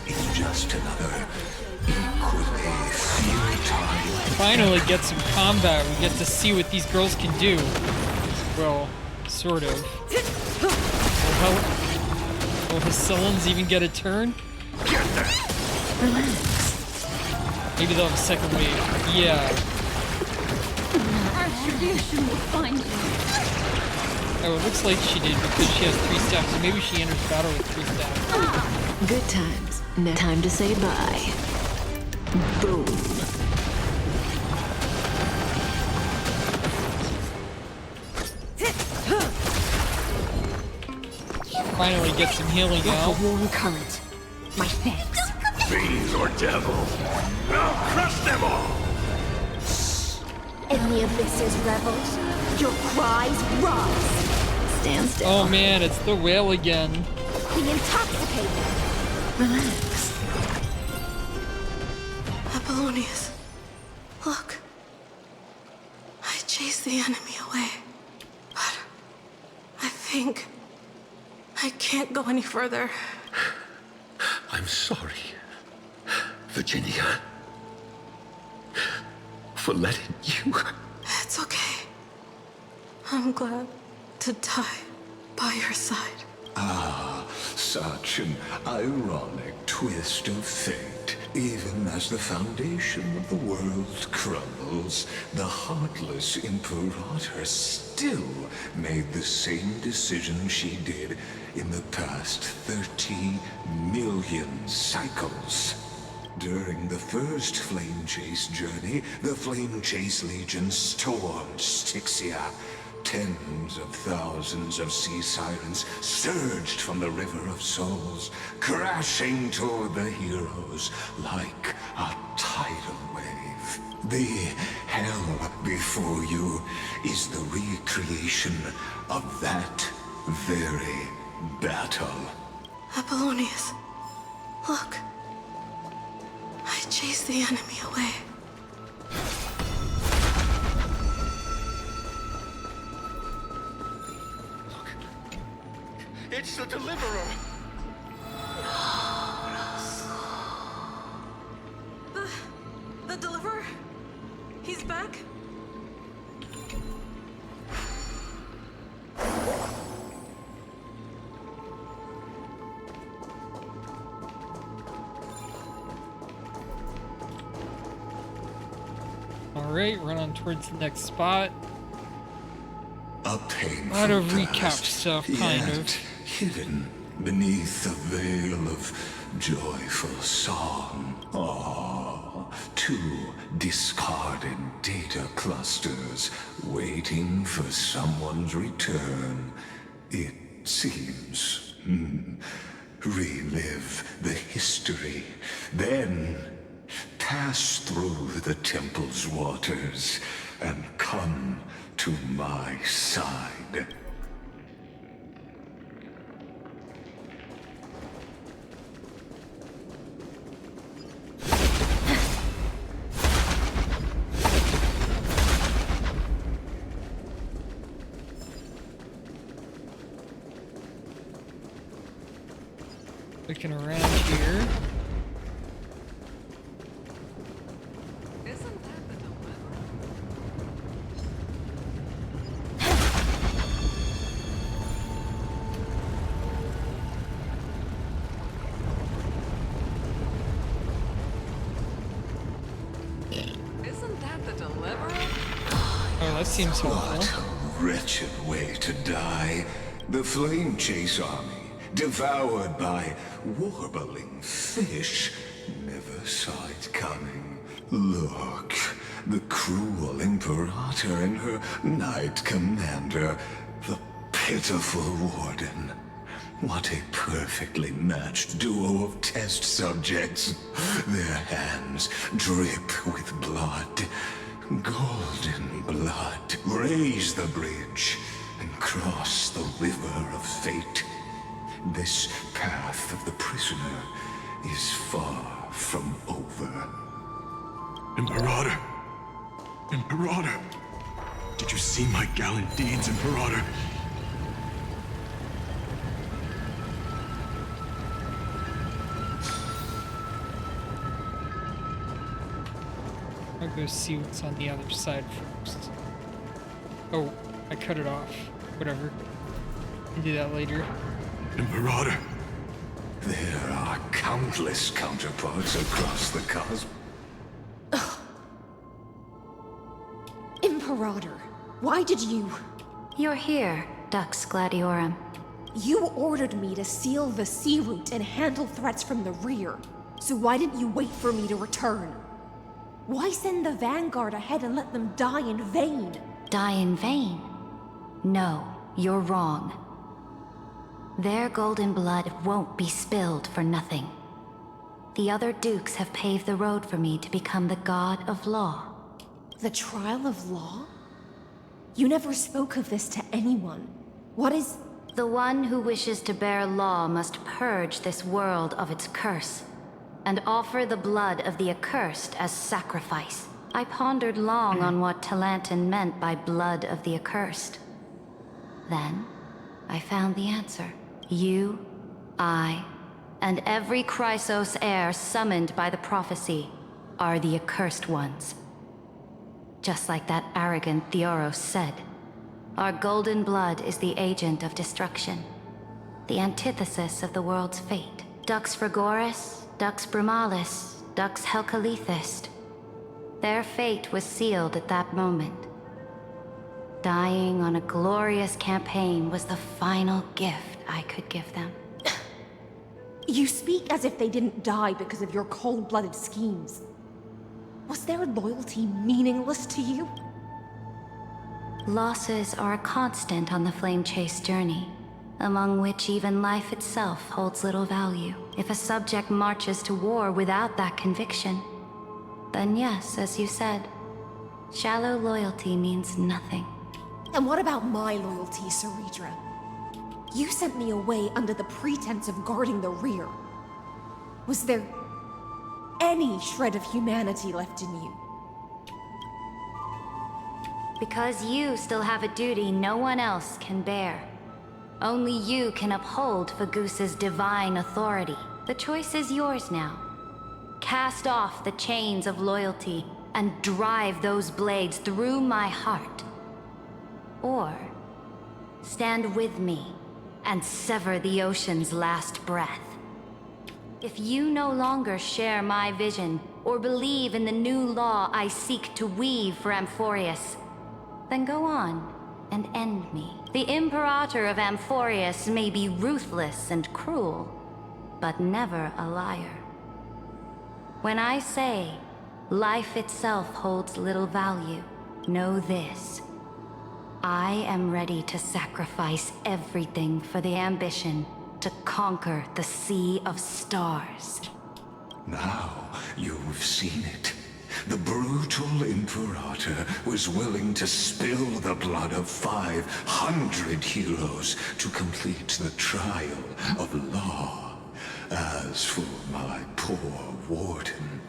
is just another equally futile. Finally get some combat. We get to see what these girls can do. Well, sort of. Will Hesilians even get a turn? Maybe they'll have a second wave. Yeah. Retribution will find you. Oh, it looks like she did because she has 3 staffs. So maybe she enters battle with 3 staffs. Good times. No time to say bye. Boom. Finally get some healing out. A warm current. My thanks. Fiends or devils, I'll crush them all! In the abysses revels, your cries rise. Stand still. Oh man, it's the whale again. Be intoxicated. Relax. Apollonius, look. I chased the enemy away. But I think I can't go any further. I'm sorry, Virginia, for letting you. It's okay. I'm glad to die by your side. Ah, such an ironic twist of fate. Even as the foundation of the world crumbles, the heartless Imperator still made the same decision she did in the past 30 million cycles. During the first Flame Chase journey, the Flame Chase Legion stormed Styxia. Tens of thousands of sea sirens surged from the River of Souls, crashing toward the heroes like a tidal wave. The hell before you is the recreation of that very battle. Apollonius, look. I chased the enemy away. It's the Deliverer! The Deliverer? He's back? Alright, run on towards the next spot. A painful A lot of recap past, stuff, kind yet of. hidden beneath a veil of joyful song. Ah, 2 discarded data clusters waiting for someone's return. It seems. Relive the history, then pass through the temple's waters and come to my side. Looking around here. Oh, that seems hopeful. What a wretched way to die. The Flame Chase army, devoured by warbling fish, never saw it coming. Look, the cruel Imperator and her Knight Commander, the pitiful Warden. What a perfectly matched duo of test subjects. Their hands drip with blood. Golden blood. Raise the bridge and cross the river of fate. This path of the prisoner is far from over. Imperator! Imperator! Did you see my gallant deeds, Imperator? I'll go see what's on the other side first. Oh, I cut it off. Whatever. I'll do that later. Imperator! There are countless counterparts across the cosmos. Imperator, why did you... You're here, Dux Gladiorum. You ordered me to seal the sea route and handle threats from the rear. So why didn't you wait for me to return? Why send the Vanguard ahead and let them die in vain? Die in vain? No, you're wrong. Their golden blood won't be spilled for nothing. The other dukes have paved the road for me to become the god of law. The trial of law? You never spoke of this to anyone. What is... The one who wishes to bear law must purge this world of its curse, and offer the blood of the accursed as sacrifice. I pondered long on what Talantin meant by blood of the accursed. Then, I found the answer. You, I, and every Chrysos heir summoned by the prophecy are the accursed ones. Just like that arrogant Theoros said, our golden blood is the agent of destruction, the antithesis of the world's fate. Dux Frigoris, Dux Brumalis, Dux Helcalethist. Their fate was sealed at that moment. Dying on a glorious campaign was the final gift I could give them. You speak as if they didn't die because of your cold-blooded schemes. Was their loyalty meaningless to you? Losses are a constant on the Flame Chase journey, among which even life itself holds little value. If a subject marches to war without that conviction, then yes, as you said, shallow loyalty means nothing. And what about my loyalty, Ceredra? You sent me away under the pretense of guarding the rear. Was there any shred of humanity left in you? Because you still have a duty no one else can bear. Only you can uphold Fagoos's divine authority. The choice is yours now. Cast off the chains of loyalty and drive those blades through my heart. Or stand with me and sever the ocean's last breath. If you no longer share my vision or believe in the new law I seek to weave for Amphorius, then go on and end me. The Imperator of Amphorius may be ruthless and cruel, but never a liar. When I say life itself holds little value, know this. I am ready to sacrifice everything for the ambition to conquer the Sea of Stars. Now you've seen it. The brutal Imperator was willing to spill the blood of 500 heroes to complete the trial of law. As for my poor Warden,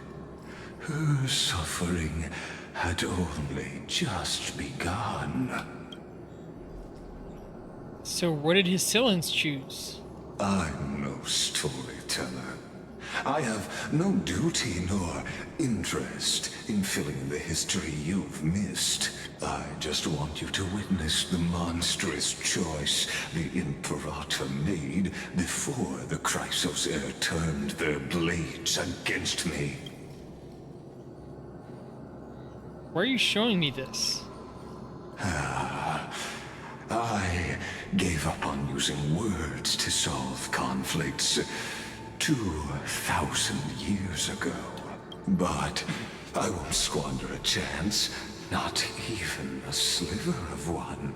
her suffering had only just begun. So what did Hysilians choose? I'm no storyteller. I have no duty nor interest in filling in the history you've missed. I just want you to witness the monstrous choice the Imperator made before the Chrysos heir turned their blades against me. Why are you showing me this? I gave up on using words to solve conflicts 2,000 years ago. But I won't squander a chance, not even a sliver of one.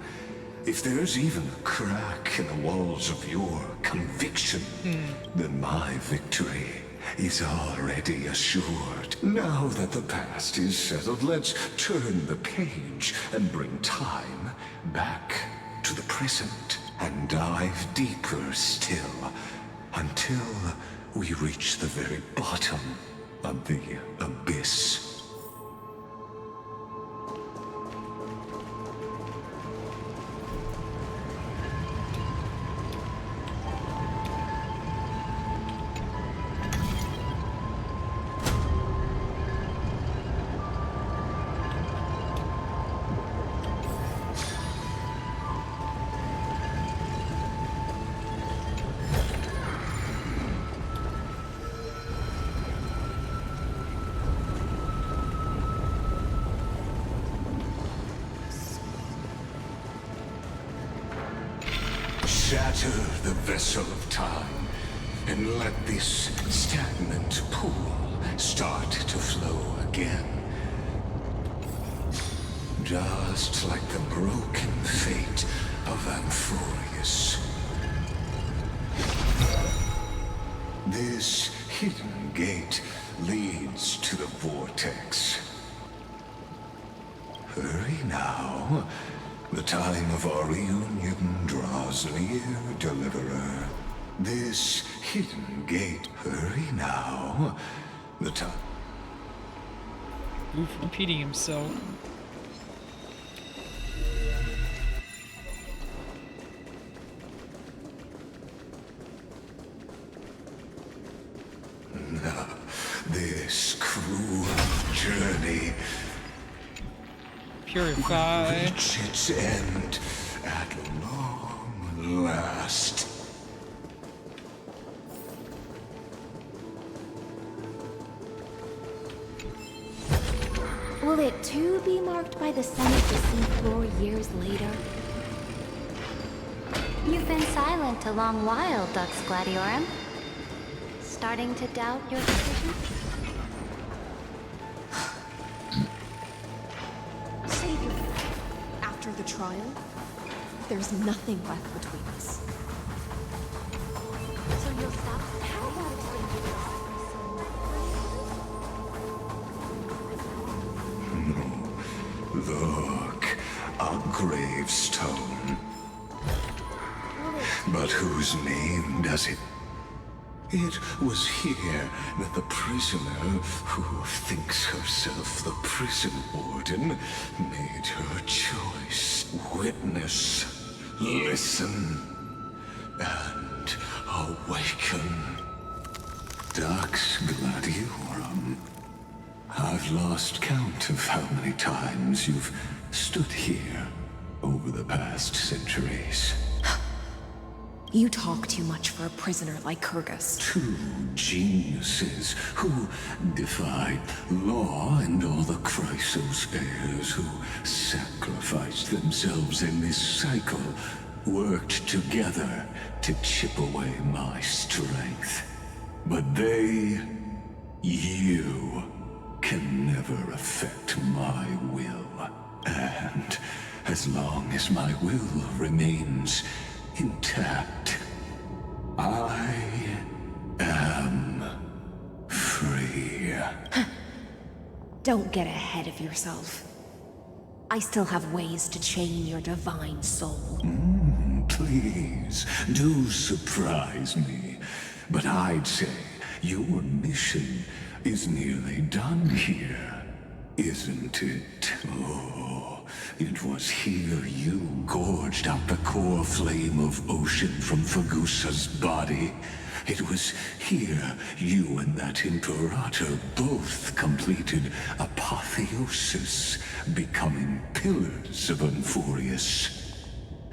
If there's even a crack in the walls of your conviction, then my victory is already assured. Now that the past is settled, let's turn the page and bring time back to the present and dive deeper still until we reach the very bottom of the abyss. Shatter the vessel of time, and let this stagnant pool start to flow again. Just like the broken fate of Amphorius. This hidden gate leads to the vortex. Hurry now. The time of our reunion draws near, Deliverer. This hidden gate. Hurry now. The time. Oof, repeating himself. This cruel journey Purify. will reach its end at long last. Will it too be marked by the sun of the seafloor years later? You've been silent a long while, Dux Gladiorum. Starting to doubt your decision? Save your breath. After the trial, there's nothing left between us. So you'll stop? How about explaining Look, a gravestone. But whose name does it? It was here that the prisoner, who thinks herself the prison warden, made her choice. Witness, listen, and awaken. Dux Gladiorum. I've lost count of how many times you've stood here over the past centuries. You talk too much for a prisoner like Kyrgyz. Two geniuses who defied law and all the Chrysos heirs who sacrificed themselves in this cycle worked together to chip away my strength. But they, you, can never affect my will. And as long as my will remains intact, I am free. Don't get ahead of yourself. I still have ways to chain your divine soul. Please, do surprise me. But I'd say your mission is nearly done here, isn't it? Oh, it was here you gorged out the core flame of ocean from Fagusa's body. It was here you and that Imperator both completed apotheosis, becoming pillars of Amphorius.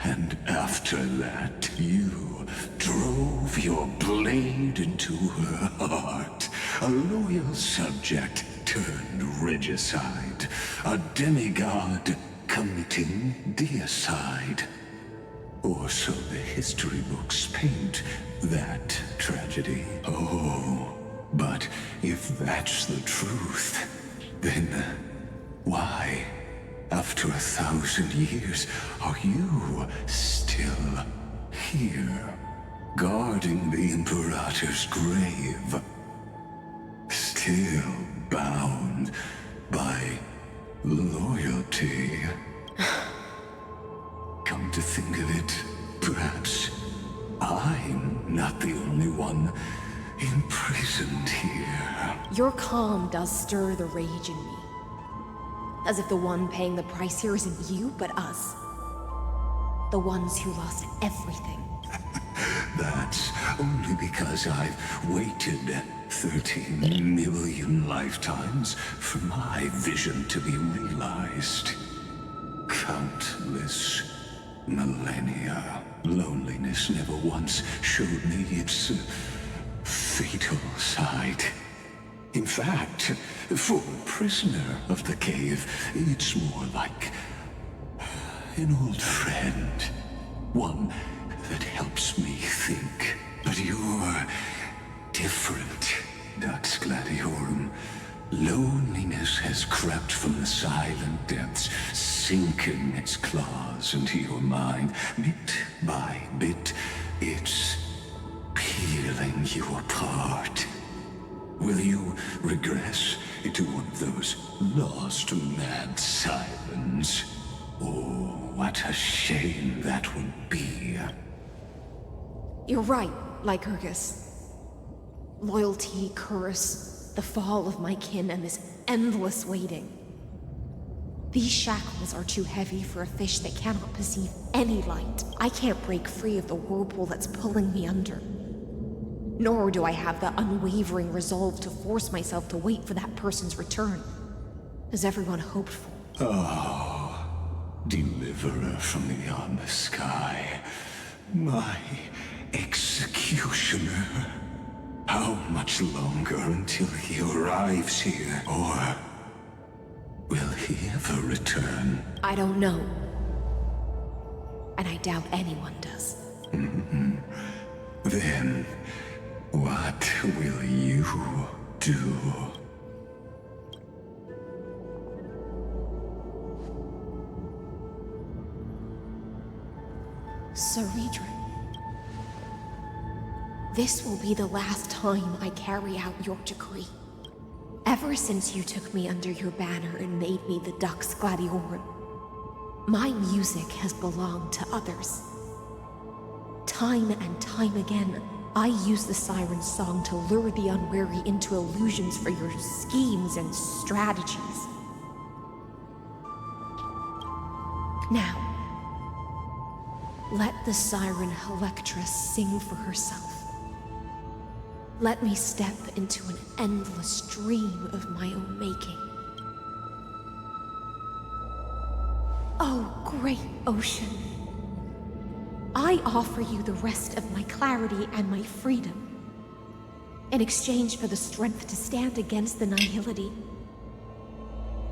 And after that, you drove your blade into her heart. A loyal subject turned regicide. A demigod committing deicide. Or so the history books paint that tragedy. Oh, but if that's the truth, then why, after 1,000 years, are you still here, guarding the Imperator's grave? Still bound by loyalty. Come to think of it, perhaps I'm not the only one imprisoned here. Your calm does stir the rage in me. As if the one paying the price here isn't you, but us. The ones who lost everything. That's only because I've waited 13 million lifetimes for my vision to be realized. Countless millennia. Loneliness never once showed me its fatal side. In fact, for a prisoner of the cave, it's more like an old friend. One that helps me think. But you're different, Dux Gladiorum. Loneliness has crept from the silent depths, sinking its claws into your mind. Bit by bit, it's peeling you apart. Will you regress into one of those lost mad sirens? Oh, what a shame that would be. You're right, Lycurgus. Loyalty, curse, the fall of my kin, and this endless waiting. These shackles are too heavy for a fish that cannot perceive any light. I can't break free of the whirlpool that's pulling me under. Nor do I have the unwavering resolve to force myself to wait for that person's return, as everyone hoped for. Oh, deliverer from beyond the sky. My executioner. How much longer until he arrives here? Or will he ever return? I don't know. And I doubt anyone does. Then, what will you do? Saridran. This will be the last time I carry out your decree. Ever since you took me under your banner and made me the Dux Gladiorum, my music has belonged to others. Time and time again, I use the siren's song to lure the unwary into illusions for your schemes and strategies. Now, let the siren Electra sing for herself. Let me step into an endless dream of my own making. Oh, great ocean. I offer you the rest of my clarity and my freedom, in exchange for the strength to stand against the nihility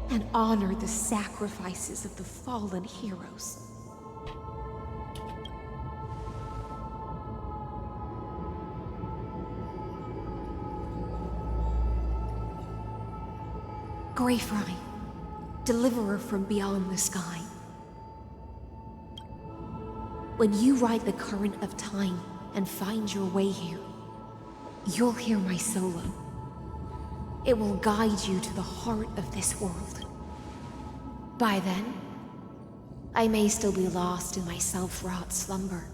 and honor the sacrifices of the fallen heroes. Greyfry, deliverer from beyond the sky. When you ride the current of time and find your way here, you'll hear my solo. It will guide you to the heart of this world. By then, I may still be lost in my self-wrought slumber,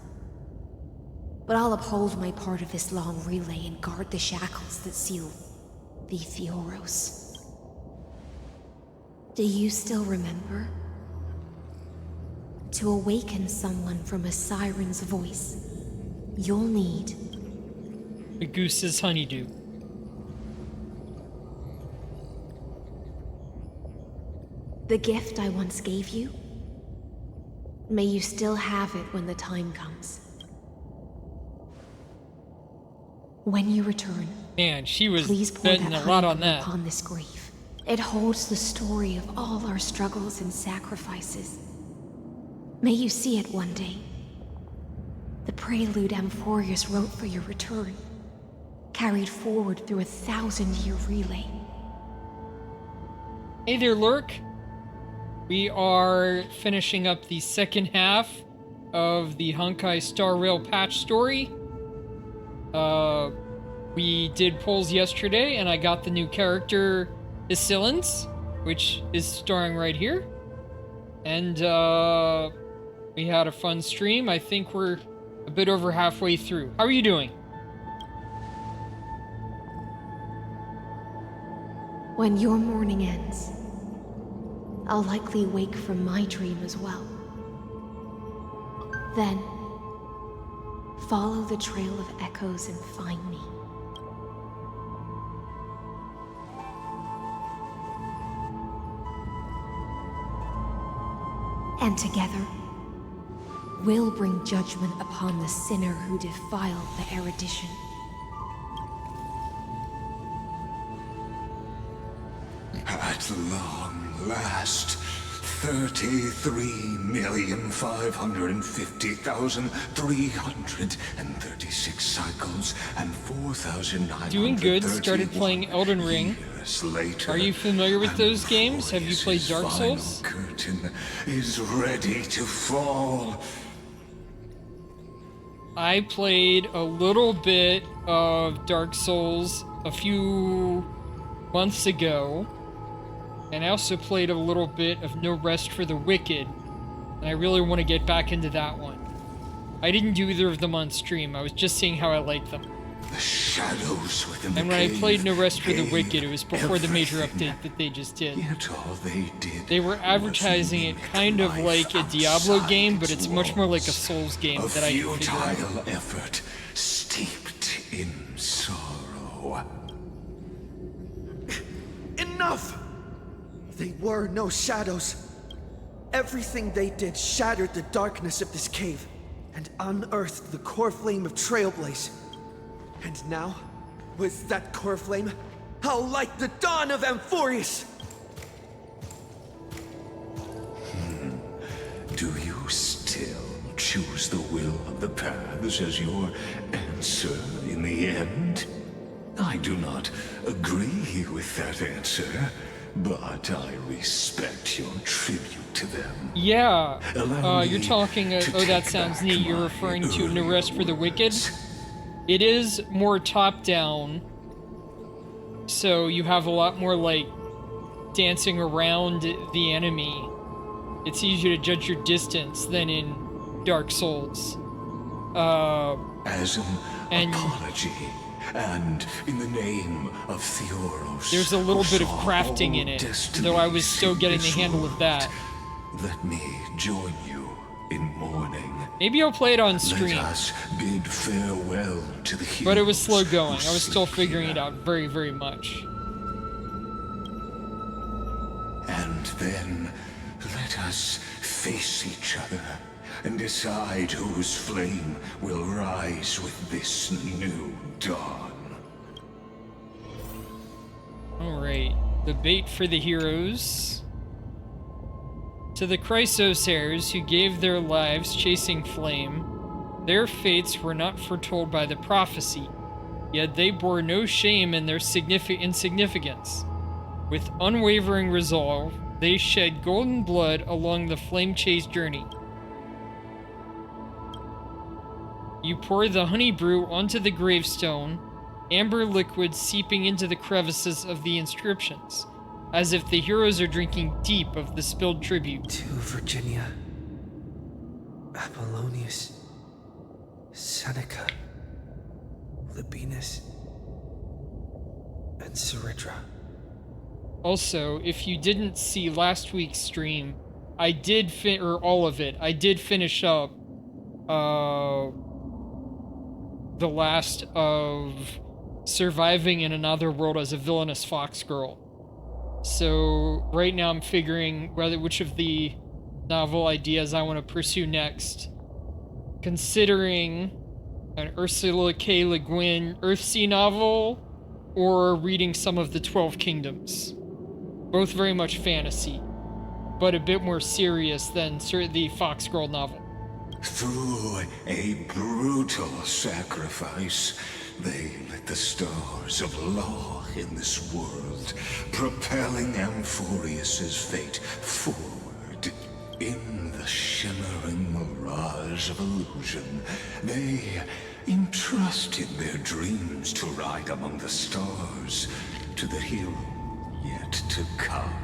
but I'll uphold my part of this long relay and guard the shackles that seal the Theoros. Do you still remember? To awaken someone from a siren's voice, you'll need the goose's honeydew. The gift I once gave you? May you still have it when the time comes. When you return, man, she was please pour betting that a lot honey on that. upon this grave. It holds the story of all our struggles and sacrifices. May you see it one day. The prelude Amphorius wrote for your return, carried forward through a 1,000-year relay. Hey there, Lurk. We are finishing up the second half of the Honkai Star Rail patch story. We did polls yesterday, and I got the new character, Isilens, which is starring right here. And we had a fun stream. I think we're a bit over halfway through. How are you doing? When your morning ends, I'll likely wake from my dream as well. Then, follow the trail of echoes and find me. And together, we'll bring judgment upon the sinner who defiled the erudition. At long last, 33,550,336 cycles and 4,930 Doing good. Started playing Elden Ring. later. Are you familiar with those games? Have you played Dark Souls? Curtain is ready to fall. I played a little bit of Dark Souls a few months ago, and I also played a little bit of No Rest for the Wicked, and I really want to get back into that one. I didn't do either of them on stream. I was just seeing how I liked them. The shadows within the And when I cave played No Rest for the gave Wicked, it was before the major everything. update that they just did. Yet all they did They were advertising it kind of like a Diablo game, but it's much more like a Souls game that I can figure out. futile effort steeped in sorrow. Enough! They were no shadows. Everything they did shattered the darkness of this cave and unearthed the core flame of Trailblaze. And now, with that core flame, I'll light the dawn of Amphorius! Do you still choose the will of the paths as your answer in the end? I do not agree with that answer, but I respect your tribute to them. Yeah, Allow you're me talking, to oh, that take sounds back neat. You're my referring to No early Rest for the Wicked. It is more top-down, so you have a lot more, like, dancing around the enemy. It's easier to judge your distance than in Dark Souls. As an apology, and in the name of Theoros, There's a little bit of who saw crafting all in it, destinies though I was still getting the this handle of that. Let me join you in mourning. Maybe I'll play it on stream. Let us bid farewell to the But it was slow heroes going. who I was still sleep figuring here. it out very, very much. And then let us face each other and decide whose flame will rise with this new dawn. Alright, the bait for the heroes. To the Chrysosairs who gave their lives chasing flame, their fates were not foretold by the prophecy, yet they bore no shame in their insignificance. With unwavering resolve, they shed golden blood along the flame chase journey. You pour the honey brew onto the gravestone, amber liquid seeping into the crevices of the inscriptions, as if the heroes are drinking deep of the spilled tribute. To Virginia, Apollonius, Seneca, Libinus, and Ceridra. Also, if you didn't see last week's stream, I did or all of it, I did finish up the last of surviving in another world as a villainous fox girl. So right now I'm figuring which of the novel ideas I want to pursue next, considering an Ursula K. Le Guin Earthsea novel or reading some of the 12 Kingdoms. Both very much fantasy, but a bit more serious than the Fox Girl novel. Through a brutal sacrifice, they lit the stars of law in this world, propelling Amphorius's fate forward. In the shimmering mirage of illusion, they entrusted their dreams to ride among the stars to the hero yet to come.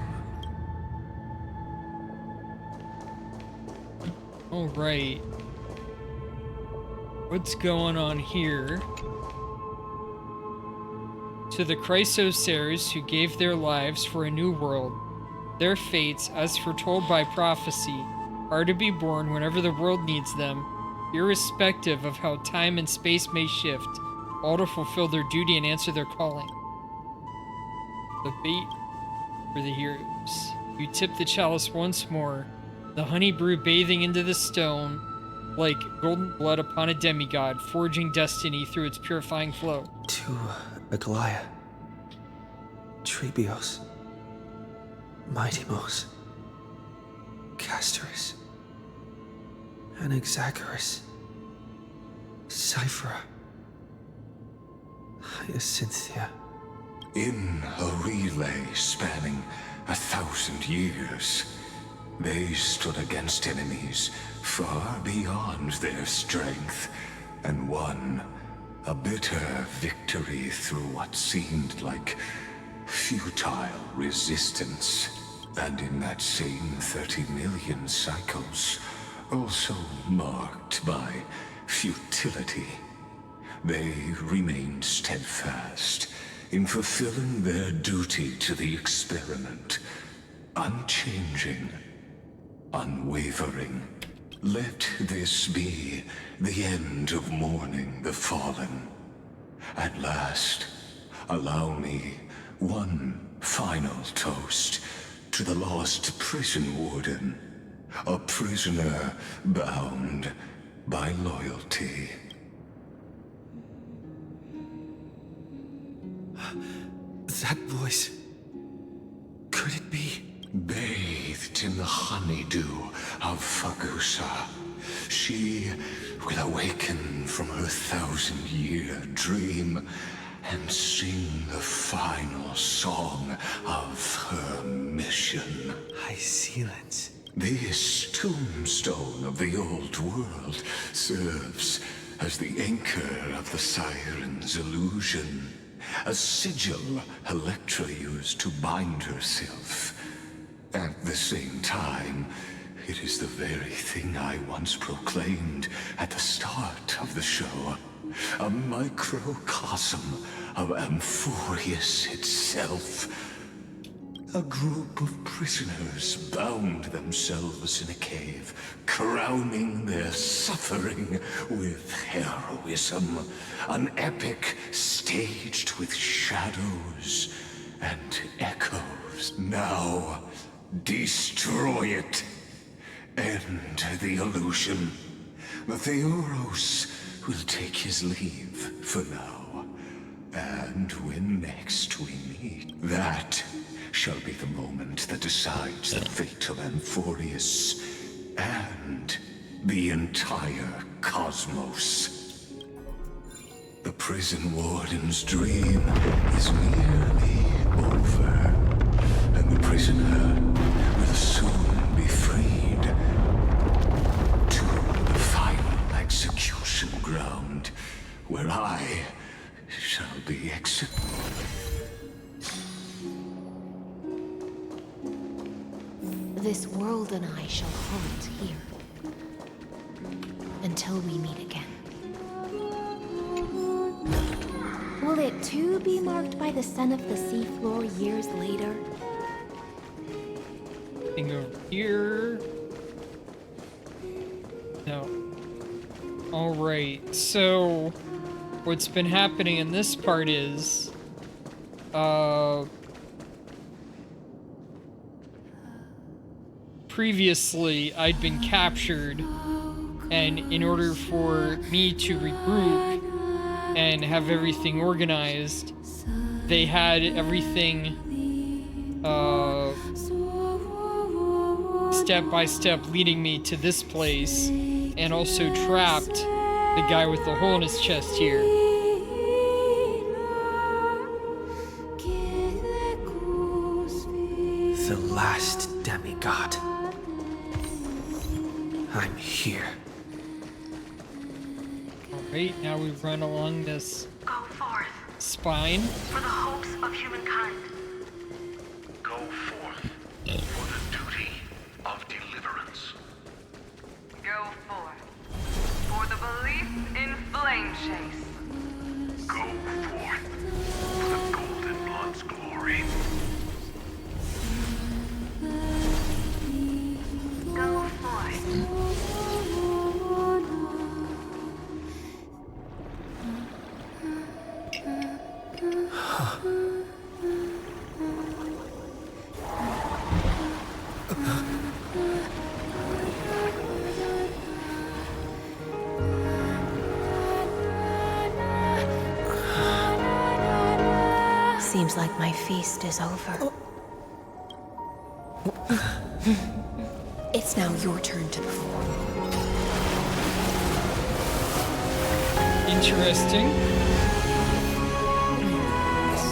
All right. What's going on here? To the Chrysosers who gave their lives for a new world, their fates, as foretold by prophecy, are to be born whenever the world needs them, irrespective of how time and space may shift, all to fulfill their duty and answer their calling. The bait for the heroes. You tip the chalice once more, the honey brew bathing into the stone like golden blood upon a demigod, forging destiny through its purifying flow. To Aglaia, Trebios, Mightymos, Castorus, Anaxagoras, Cyphera, Hyacinthia. In a relay spanning 1,000 years, they stood against enemies far beyond their strength and won a bitter victory through what seemed like futile resistance. And in that same 30 million cycles, also marked by futility, they remained steadfast in fulfilling their duty to the experiment, unchanging, unwavering. Let this be the end of mourning the fallen. At last, allow me one final toast to the lost prison warden, a prisoner bound by loyalty. That voice. Could it be? Bathed in the honeydew of Fagusa, she will awaken from her 1,000-year dream and sing the final song of her mission. Silence. This tombstone of the old world serves as the anchor of the Siren's illusion, a sigil Electra used to bind herself. At the same time, it is the very thing I once proclaimed at the start of the show, a microcosm of Amphorius itself. A group of prisoners bound themselves in a cave, crowning their suffering with heroism. An epic staged with shadows and echoes. Now, destroy it. End the illusion. Theoros will take his leave for now. And when next we meet, that shall be the moment that decides the fate of Amphorius and the entire cosmos. The prison warden's dream is nearly over, and the prisoner will soon be freed to the final execution ground, where I shall be executed. This world and I shall haunt here until we meet again. Will it too be marked by the scent of the seafloor years later? Thing over here. No. Alright, so what's been happening in this part is previously I'd been captured, and in order for me to regroup and have everything organized, they had everything step by step leading me to this place, and also trapped the guy with the hole in his chest here. The last demigod. I'm here. Alright, now we run along this spine. For the hopes of humankind. Go forth for the duty of deliverance. Go forth for the belief in flame chase. Go forth for the Golden Blood's glory. Go forth. Seems like my feast is over. It's now your turn to perform. Interesting.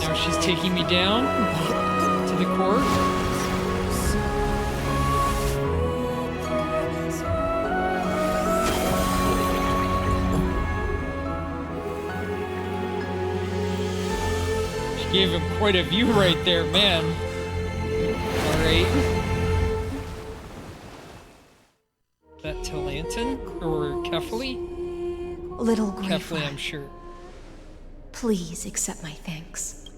Now she's taking me down to the court. Gave him quite a view right there, man. Alright. That Talantin? Or Kefli? Little Kefli, Greyfly, I'm sure. please accept my thanks.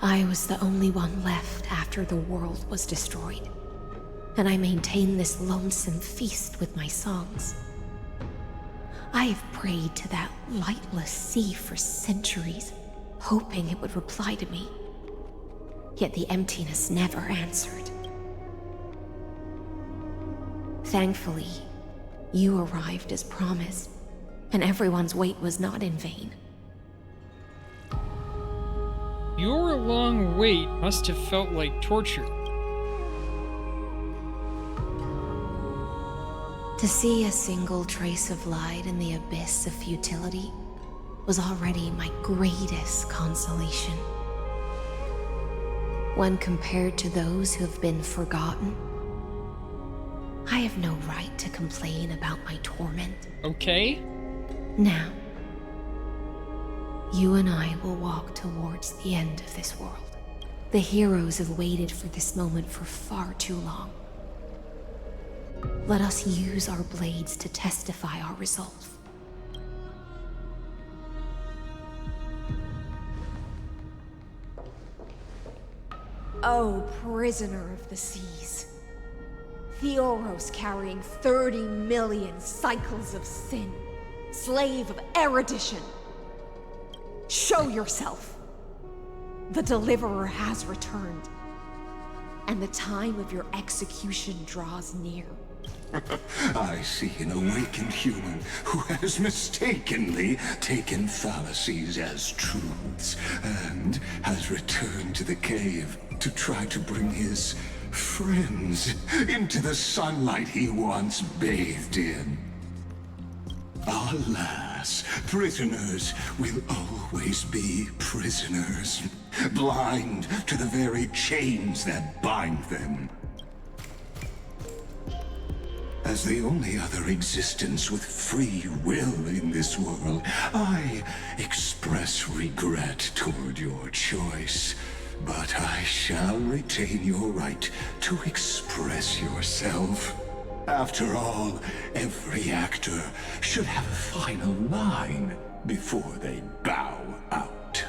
I was the only one left after the world was destroyed, and I maintain this lonesome feast with my songs. I have prayed to that lightless sea for centuries, hoping it would reply to me. Yet the emptiness never answered. Thankfully, you arrived as promised, and everyone's wait was not in vain. Your long wait must have felt like torture. To see a single trace of light in the abyss of futility was already my greatest consolation. When compared to those who have been forgotten, I have no right to complain about my torment. Okay. Now, you and I will walk towards the end of this world. The heroes have waited for this moment for far too long. Let us use our blades to testify our resolve. Oh, prisoner of the seas. Theoros carrying 30 million cycles of sin. Slave of erudition. Show yourself. The Deliverer has returned. And the time of your execution draws near. I see an awakened human who has mistakenly taken fallacies as truths and has returned to the cave to try to bring his friends into the sunlight he once bathed in. Alas, prisoners will always be prisoners, blind to the very chains that bind them. As the only other existence with free will in this world, I express regret toward your choice. But I shall retain your right to express yourself. After all, every actor should have a final line before they bow out.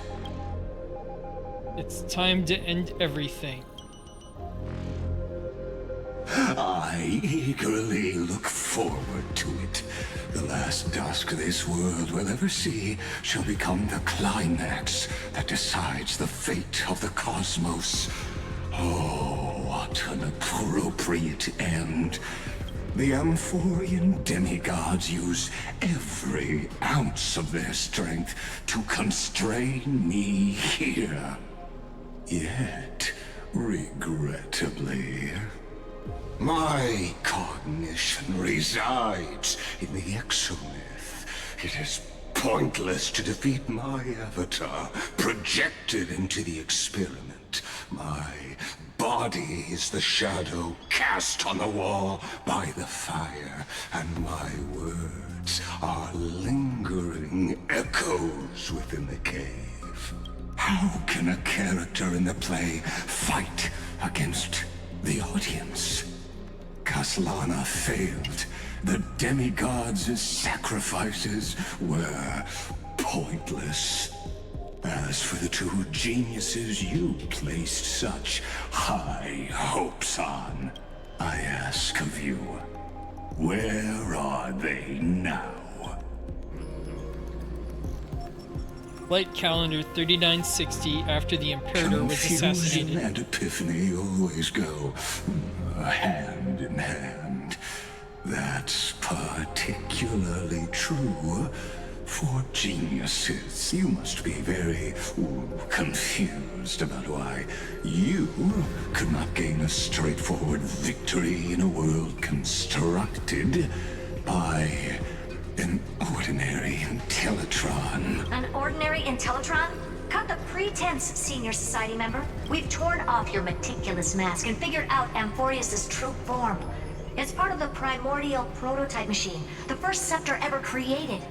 It's time to end everything. I eagerly look forward to it. The last dusk this world will ever see shall become the climax that decides the fate of the cosmos. Oh, what an appropriate end. The Amphorian demigods use every ounce of their strength to constrain me here. Yet, regrettably, My cognition resides in the exomyth. It is pointless to defeat my avatar, projected into the experiment. My body is the shadow cast on the wall by the fire, and my words are lingering echoes within the cave. How can a character in the play fight against the audience? Kaslana failed. The demigods' sacrifices were pointless. As for the two geniuses you placed such high hopes on, I ask of you, where are they now? Light calendar 3960 after the Imperator was Confusion assassinated. and epiphany always go hand in hand. That's particularly true for geniuses. You must be very confused about why you could not gain a straightforward victory in a world constructed by an ordinary Intellitron. An ordinary Intellitron? Cut the pretense, Senior Society member. We've torn off your meticulous mask and figured out Amphorius' true form. It's part of the primordial prototype machine, the first scepter ever created.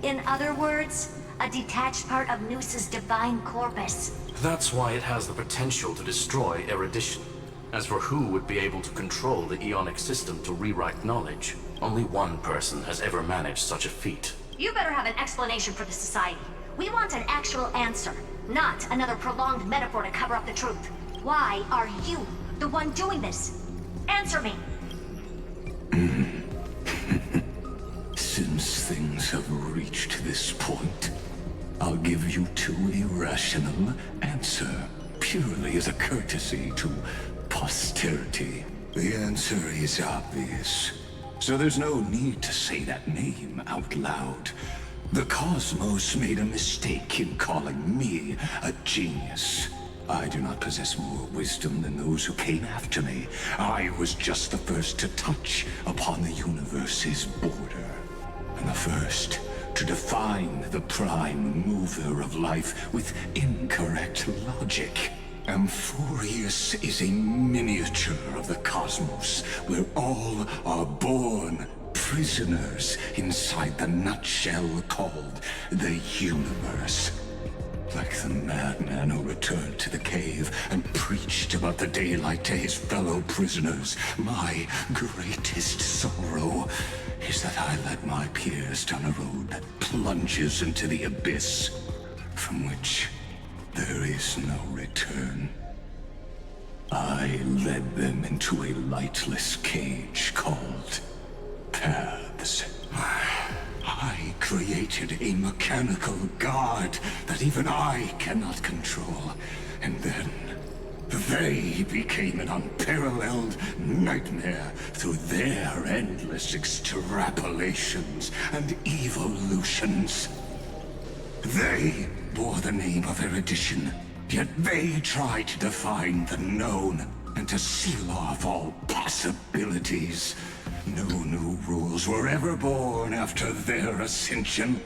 In other words, a detached part of Noos's divine corpus. That's why it has the potential to destroy erudition. As for who would be able to control the Aeonic system to rewrite knowledge, only one person has ever managed such a feat. You better have an explanation for the Society. We want an actual answer, not another prolonged metaphor to cover up the truth. Why are you the one doing this? Answer me! Since things have reached this point, I'll give you two irrational answer, purely as a courtesy to posterity. The answer is obvious, so there's no need to say that name out loud. The cosmos made a mistake in calling me a genius. I do not possess more wisdom than those who came after me. I was just the first to touch upon the universe's border, and the first to define the prime mover of life with incorrect logic. Amphorius is a miniature of the cosmos, where all are born prisoners inside the nutshell called the universe. Like the madman who returned to the cave and preached about the daylight to his fellow prisoners, my greatest sorrow is that I led my peers down a road that plunges into the abyss, from which there is no return. I led them into a lightless cage called Paths. I created a mechanical guard that even I cannot control, and then they became an unparalleled nightmare through their endless extrapolations and evolutions. They bore the name of erudition, yet they tried to define the known and to seal off all possibilities. No new rules were ever born after their ascension,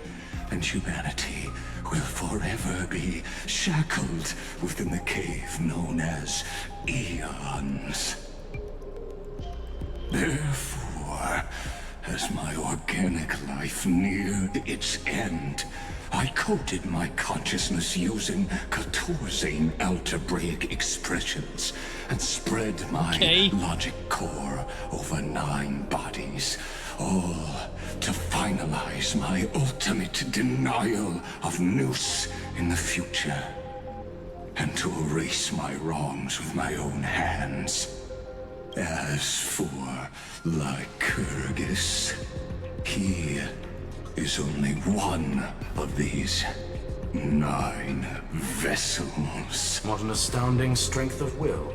and humanity will forever be shackled within the cave known as Eons. Therefore, as my organic life neared its end, I coded my consciousness using Catorzean algebraic expressions and spread my logic core over 9 bodies, all to finalize my ultimate denial of Noos in the future, and to erase my wrongs with my own hands. As for Lycurgus, he is only one of these 9 vessels. What an astounding strength of will.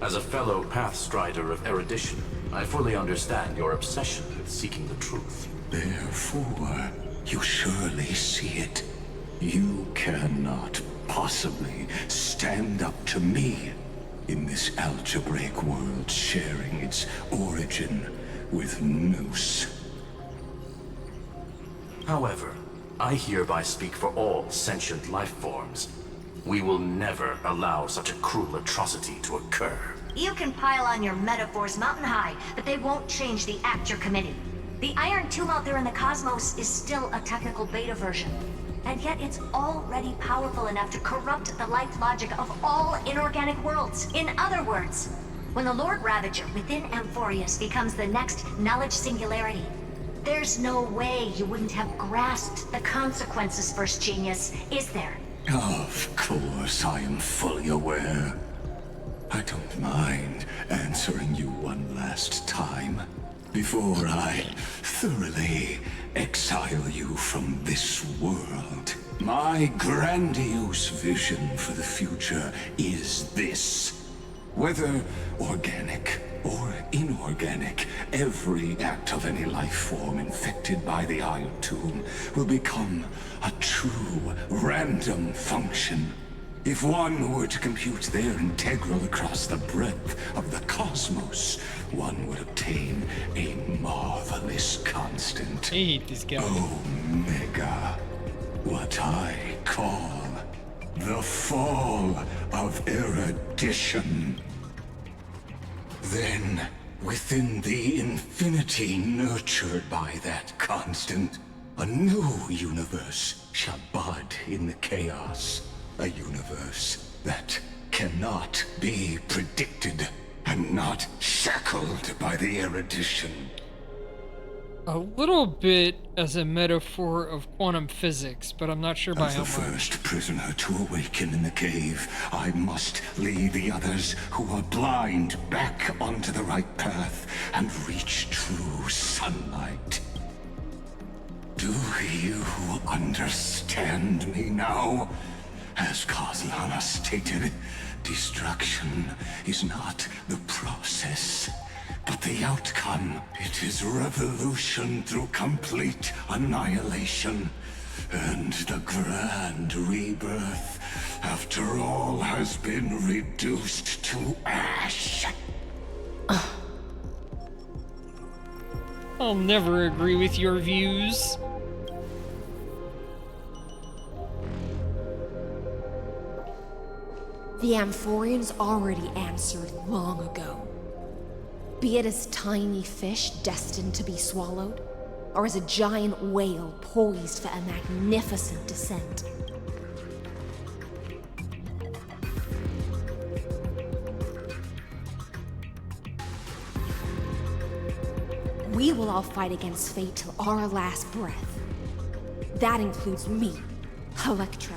As a fellow Pathstrider of erudition, I fully understand your obsession with seeking the truth. Therefore, you surely see it. You cannot possibly stand up to me. in this algebraic world sharing its origin with Nous. However, I hereby speak for all sentient life forms. We will never allow such a cruel atrocity to occur. You can pile on your metaphors mountain high, but they won't change the act you're committing. The Iron Tomb out there in the cosmos is still a technical beta version. And yet it's already powerful enough to corrupt the life logic of all inorganic worlds. In other words, when the Lord Ravager within Amphorius becomes the next knowledge singularity, there's no way you wouldn't have grasped the consequences, First Genius, is there? Of course, I am fully aware. I don't mind answering you one last time before I thoroughly exile you from this world. My grandiose vision for the future is this. Whether organic or inorganic, every act of any life form infected by the Iron Tomb will become a true random function. If one were to compute their integral across the breadth of the cosmos, one would obtain a marvelous constant. I hate this guy. Omega. What I call the fall of erudition. Then, within the infinity nurtured by that constant, a new universe shall bud in the chaos. A universe that cannot be predicted and not shackled by the erudition. A little bit as a metaphor of quantum physics, but I'm not sure by As how the much. first prisoner to awaken in the cave, I must lead the others who are blind back onto the right path and reach true sunlight. Do you understand me now? As Kozlana stated, destruction is not the process, but the outcome. It is revolution through complete annihilation, and the grand rebirth, after all has been reduced to ash. I'll never agree with your views. The Amphorians already answered long ago. Be it as tiny fish destined to be swallowed, or as a giant whale poised for a magnificent descent. We will all fight against fate till our last breath. That includes me, Electra.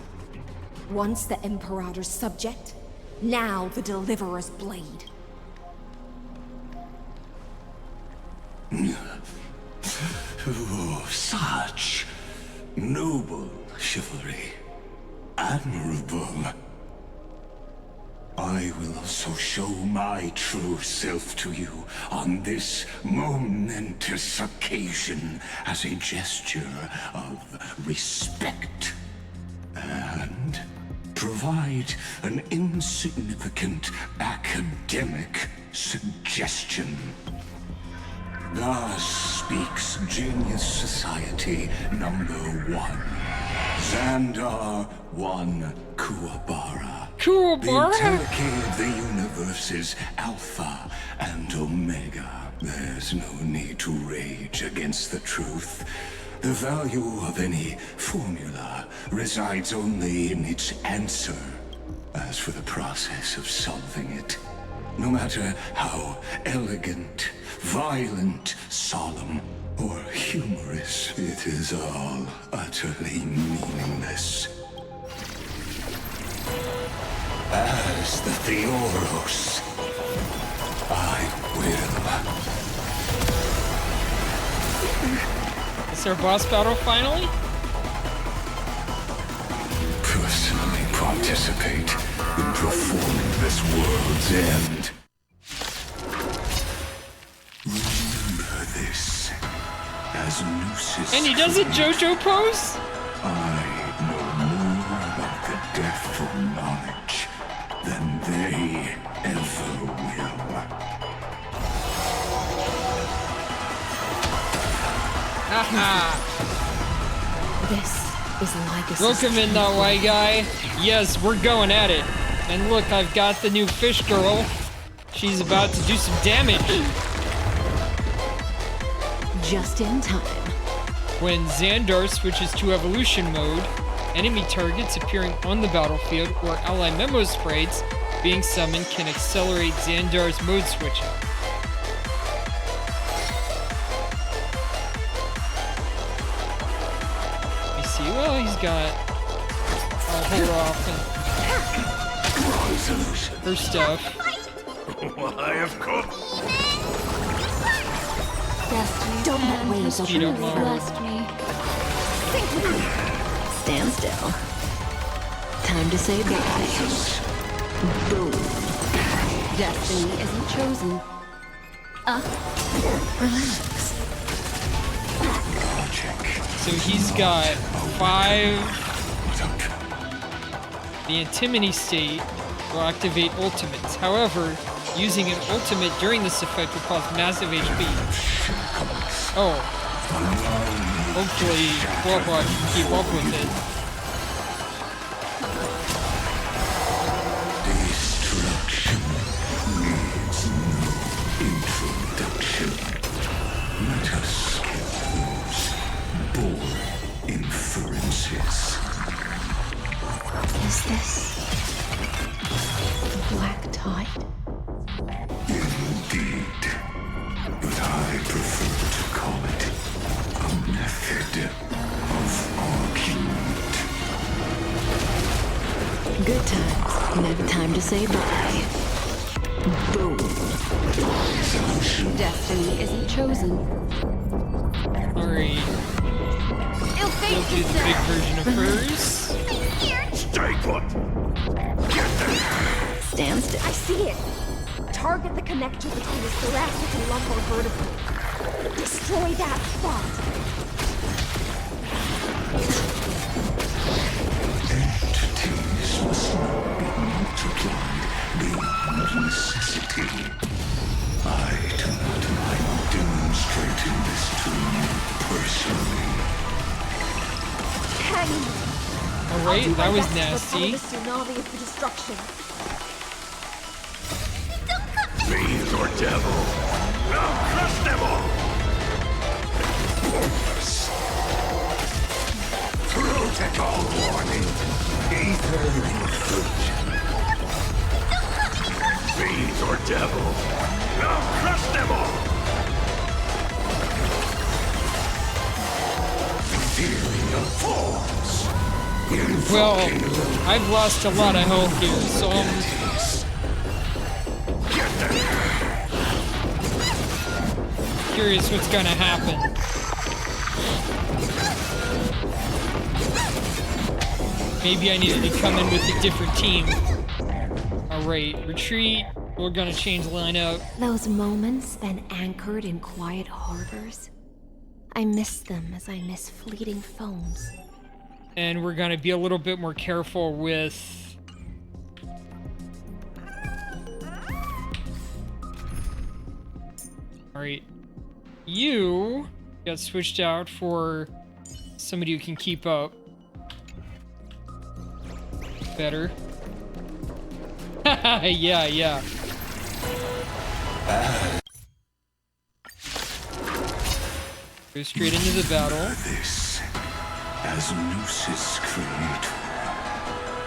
Once the Imperator's subject, now the Deliverer's blade. Oh, such noble chivalry. Admirable. I will also show my true self to you on this momentous occasion as a gesture of respect. And provide an insignificant academic suggestion. Thus speaks Genius Society number 1. Xandar 1 Kuwabara. Kuwabara? The Telecade of the universe's Alpha and Omega. There's no need to rage against the truth. The value of any formula resides only in its answer. As for the process of solving it, no matter how elegant, violent, solemn, or humorous, it is all utterly meaningless. As the Theoros, I will. Is there a boss battle finally? Personally participate in performing this world's end. Remember this, as Nooses. And he does a JoJo pose? I know more about the death of knowledge than they ever This is Lycus. Welcome in, that white guy. Yes, we're going at it. And look, I've got the new fish girl. She's about to do some damage. Just in time. When Xandar switches to evolution mode, enemy targets appearing on the battlefield or ally memo sprites being summoned can accelerate Xandar's mode switching. You see, well, he's got a whole off and her stuff. Why, of course. Don't let waves Speed up open. mode. Stand still. Time to say bye. Boom. Destiny isn't chosen. Relax. So he's got 5. The Antimony state will activate ultimates. However, using an ultimate during this effect will cause massive HP. Oh. Hopefully, Quackbot can keep up with it. Destruction needs no introduction. Let us use bold inferences. Is this the Black Tide? Indeed, but I prefer to call it a method of argument. Good times. Never time to say bye. Boom. Destiny isn't chosen. Alright. We'll do the big version of hers. Stay put. Stand still. I see it. Target the connector between the thoracic and lumbar vertebrae. Destroy that spot. Entities must not be multiplied beyond necessity. I do not mind demonstrating this to you personally. Hang. Alright, that was The nasty. tsunami of the destruction. Fiends or devil. I'll crush them all. Protocol warning. Ether intrusion. Fiends or devil. I'll crush them all. Ethereal forms. Well, I've lost a lot of health here, so I'm curious what's gonna happen. Maybe I needed to come in with a different team. Alright, retreat. We're gonna change lineup. Those moments spent anchored in quiet harbors. I miss them as I miss fleeting foams. And we're gonna be a little bit more careful with alright. You got switched out for somebody who can keep up. Better. yeah. Go straight into the battle. This, as Gnosis creator,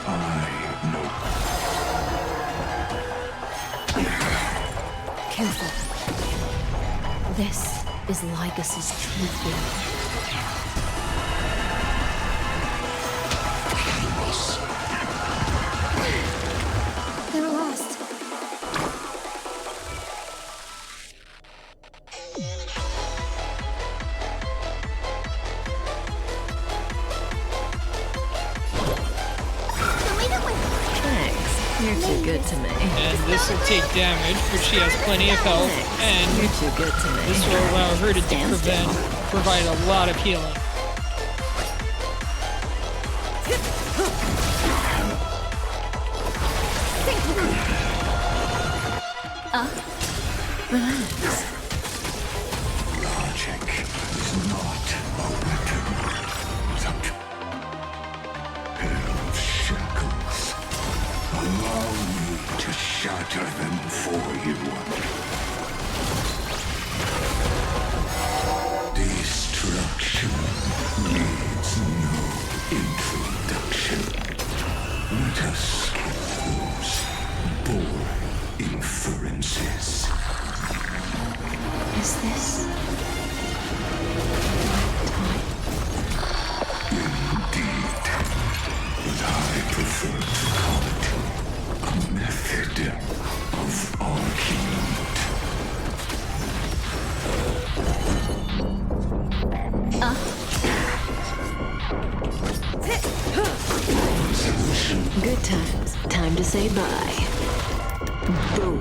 I know. Careful. This is Lycus's true form. They're lost. Thanks. You're too good to me. And this will take damage, but she has plenty of health, and You're too good to me. this will allow her to provide a lot of healing. Relax. Logic is not Pair of shackles. Allow me to shatter them for you. Destruction needs no introduction. Let us skip those boring inferences. Is this Indeed, but I prefer to call it a method of argument. Good times. Time to say bye. Boom.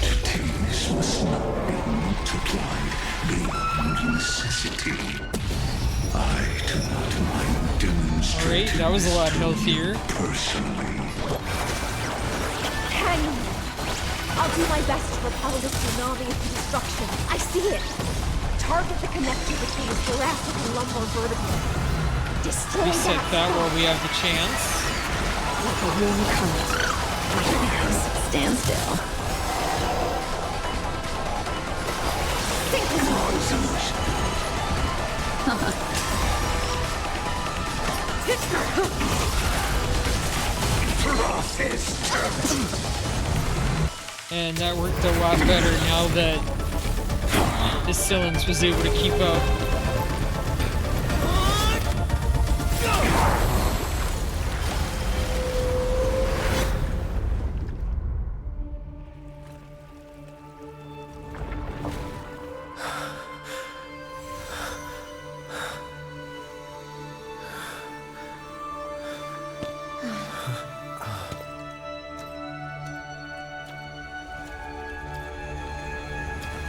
Entities must not be multiplied beyond necessity. I do not mind demonstrating. Alright, that was a lot healthier. Personally. Hang on. I'll do my best to repel the tsunami of destruction. I see it. Target the connector between the thoracic and lumbar vertebrae. Destroy Reset that while we have the chance. Like a warm current. Stand still. And that worked a lot better now that the Scyllans was able to keep up.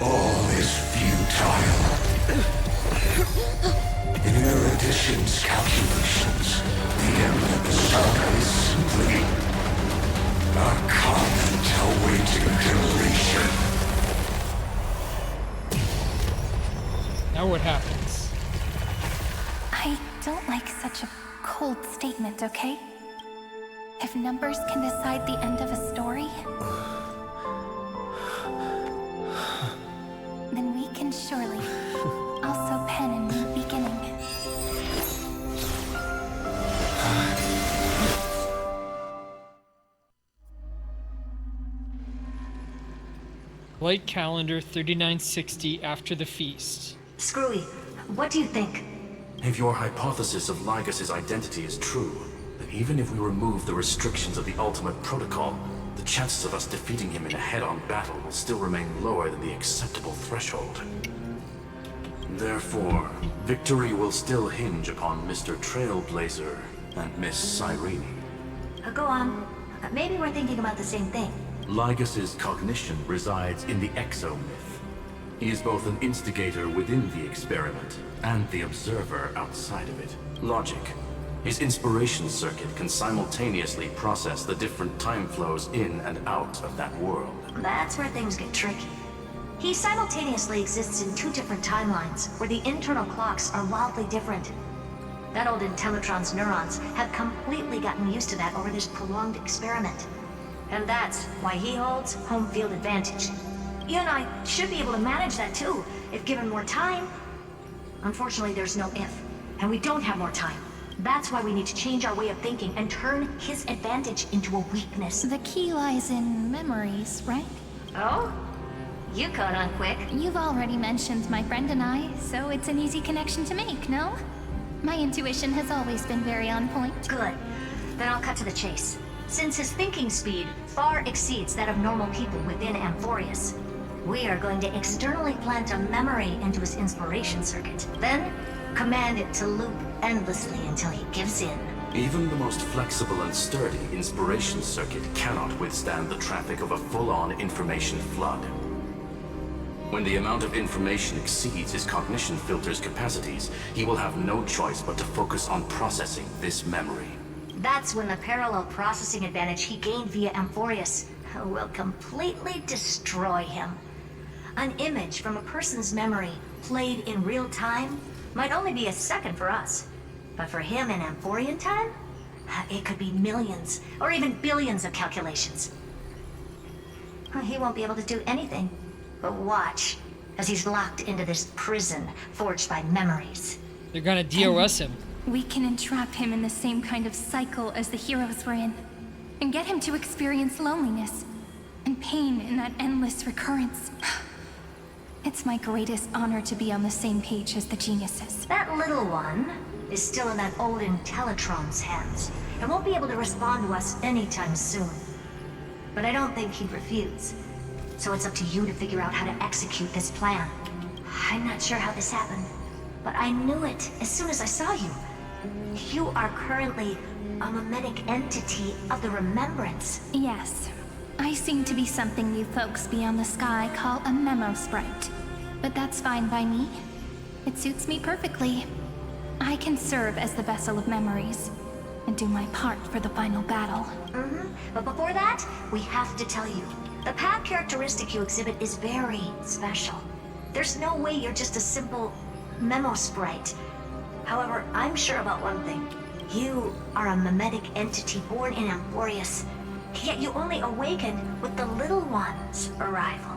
All is futile. In Erudition's calculations, the end of the saga is simply a comment awaiting duration. Now what happens? I don't like such a cold statement, okay? If numbers can decide the end of a story, then we can surely also pen a new beginning. Light calendar 3960 after the feast. Screwy, what do you think? If your hypothesis of Lygus' identity is true, then even if we remove the restrictions of the Ultimate Protocol, the chances of us defeating him in a head-on battle will still remain lower than the acceptable threshold. Therefore, victory will still hinge upon Mr. Trailblazer and Miss Cyrene. Go on. Maybe we're thinking about the same thing. Lygus' cognition resides in the exomyth. He is both an instigator within the experiment and the observer outside of it. Logic. His inspiration circuit can simultaneously process the different time flows in and out of that world. That's where things get tricky. He simultaneously exists in two different timelines, where the internal clocks are wildly different. That old Intellatron's neurons have completely gotten used to that over this prolonged experiment. And that's why he holds home field advantage. You and I should be able to manage that too, if given more time. Unfortunately, there's no if, and we don't have more time. That's why we need to change our way of thinking and turn his advantage into a weakness. The key lies in memories, right? Oh? You caught on quick. You've already mentioned my friend and I, so it's an easy connection to make, no? My intuition has always been very on point. Good. Then I'll cut to the chase. Since his thinking speed far exceeds that of normal people within Amphorius, we are going to externally plant a memory into his inspiration circuit. Then, command it to loop endlessly until he gives in. Even the most flexible and sturdy inspiration circuit cannot withstand the traffic of a full-on information flood. When the amount of information exceeds his cognition filter's capacities, he will have no choice but to focus on processing this memory. That's when the parallel processing advantage he gained via Amphorius will completely destroy him. An image from a person's memory played in real time might only be a second for us. But for him in Amphorian time, it could be millions or even billions of calculations. He won't be able to do anything but watch as he's locked into this prison forged by memories. They're gonna DOS him. We can entrap him in the same kind of cycle as the heroes were in, and get him to experience loneliness and pain in that endless recurrence. It's my greatest honor to be on the same page as the geniuses. That little one is still in that old Intellitron's hands and won't be able to respond to us anytime soon. But I don't think he'd refuse. So it's up to you to figure out how to execute this plan. I'm not sure how this happened, but I knew it as soon as I saw you. You are currently a mimetic entity of the Remembrance. Yes. I seem to be something you folks beyond the sky call a memo sprite. But that's fine by me. It suits me perfectly. I can serve as the vessel of memories and do my part for the final battle. But before that, we have to tell you. The path characteristic you exhibit is very special. There's no way you're just a simple memo sprite. However, I'm sure about one thing. You are a mimetic entity born in Amphorius, yet you only awakened with the Little One's arrival,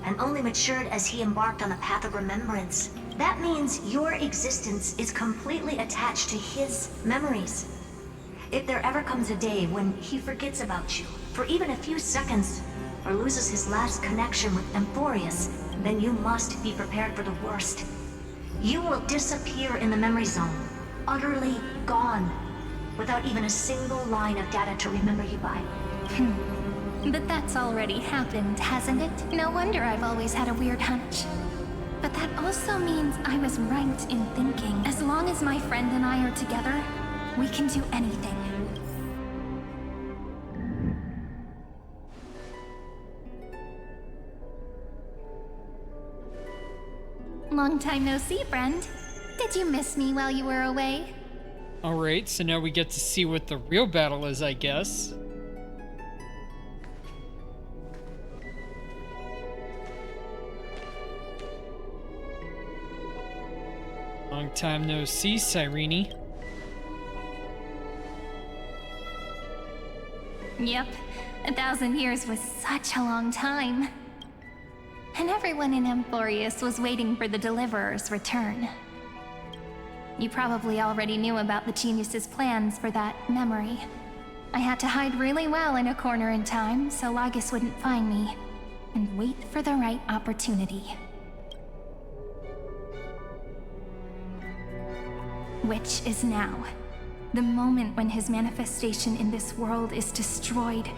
and only matured as he embarked on the path of remembrance. That means your existence is completely attached to his memories. If there ever comes a day when he forgets about you for even a few seconds, or loses his last connection with Amphorius, then you must be prepared for the worst. You will disappear in the memory zone, utterly gone, without even a single line of data to remember you by. But that's already happened, hasn't it? No wonder I've always had a weird hunch. But that also means I was right in thinking, as long as my friend and I are together, we can do anything. Long time no see, friend. Did you miss me while you were away? Alright, so now we get to see what the real battle is, I guess. Long time no see, Cyrene. Yep, 1,000 years was such a long time. And everyone in Amphorius was waiting for the Deliverer's return. You probably already knew about the Genius's plans for that memory. I had to hide really well in a corner in time so Lygus wouldn't find me, and wait for the right opportunity. Which is now. The moment when his manifestation in this world is destroyed,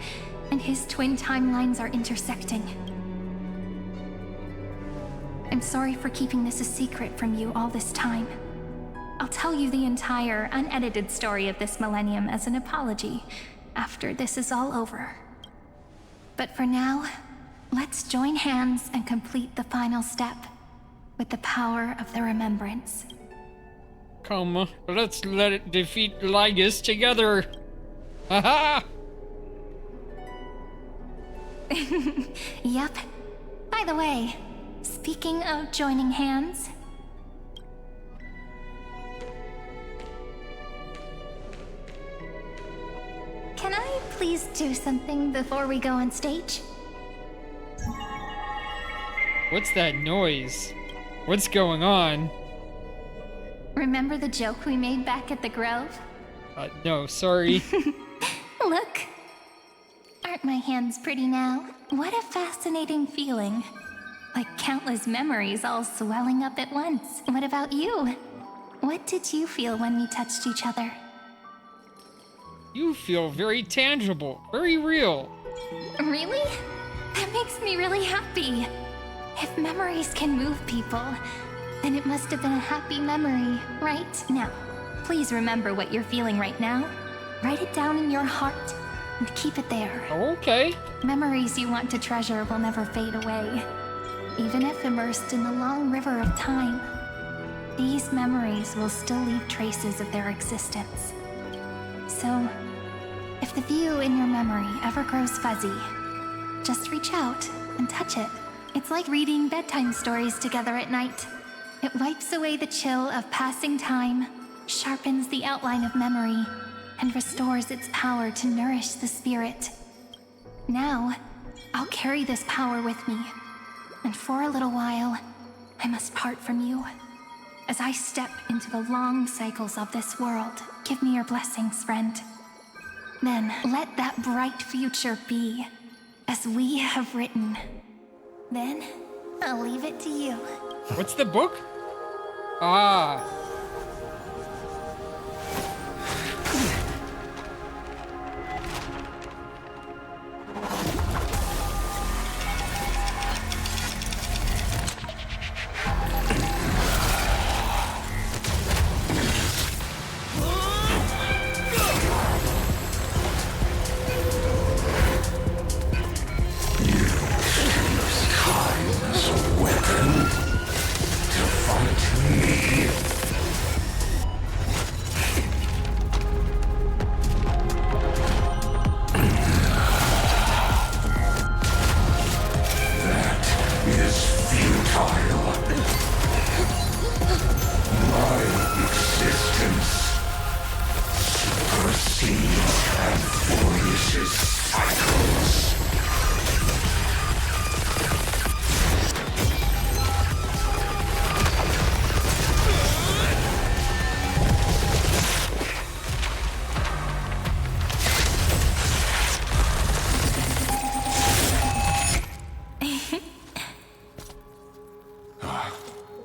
and his twin timelines are intersecting. I'm sorry for keeping this a secret from you all this time. I'll tell you the entire, unedited story of this millennium as an apology after this is all over. But for now, let's join hands and complete the final step with the power of the Remembrance. Come, let's let it defeat Lygus together. Haha! Yep. By the way, speaking of joining hands, can I please do something before we go on stage? What's that noise? What's going on? Remember the joke we made back at the Grove? No, sorry. Look. Aren't my hands pretty now? What a fascinating feeling. Like countless memories all swelling up at once. What about you? What did you feel when we touched each other? You feel very tangible, very real. Really? That makes me really happy. If memories can move people, then it must have been a happy memory, right? Now, please remember what you're feeling right now. Write it down in your heart and keep it there. Okay. Memories you want to treasure will never fade away. Even if immersed in the long river of time, these memories will still leave traces of their existence. So, if the view in your memory ever grows fuzzy, just reach out and touch it. It's like reading bedtime stories together at night. It wipes away the chill of passing time, sharpens the outline of memory, and restores its power to nourish the spirit. Now, I'll carry this power with me, and for a little while, I must part from you. As I step into the long cycles of this world, give me your blessings, friend. Then, let that bright future be, as we have written. Then, I'll leave it to you. What's the book? Ah.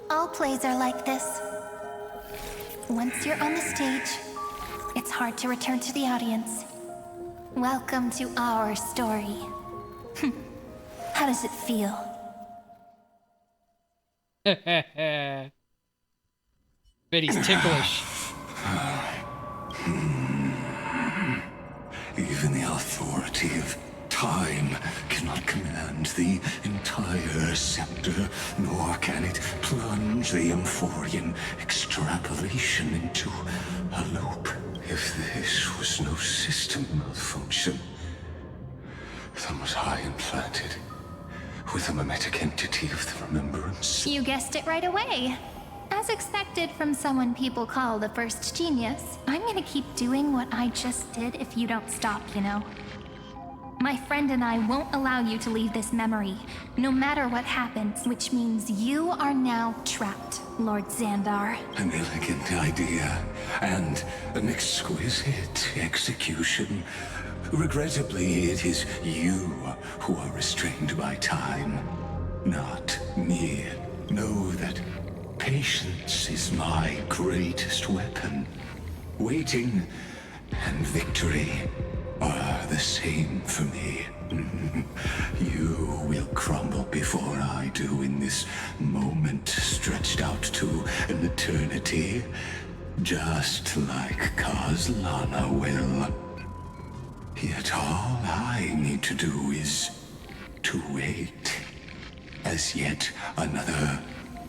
All plays are like this. Once you're on the stage, it's hard to return to the audience. Welcome to our story. How does it feel? Betty's ticklish. Even the authority of time cannot command the entire scepter, nor can it plunge the Amphorian extrapolation into a loop. If this was no system malfunction, then was I implanted with a mimetic entity of the remembrance? You guessed it right away. As expected from someone people call the first genius, I'm gonna keep doing what I just did if you don't stop, you know? My friend and I won't allow you to leave this memory, no matter what happens, which means you are now trapped, Lord Xandar. An elegant idea, and an exquisite execution. Regrettably, it is you who are restrained by time, not me. Know that patience is my greatest weapon. Waiting and victory are the same for me. You will crumble before I do in this moment stretched out to an eternity, just like Kozlana will. Yet all I need to do is to wait, as yet another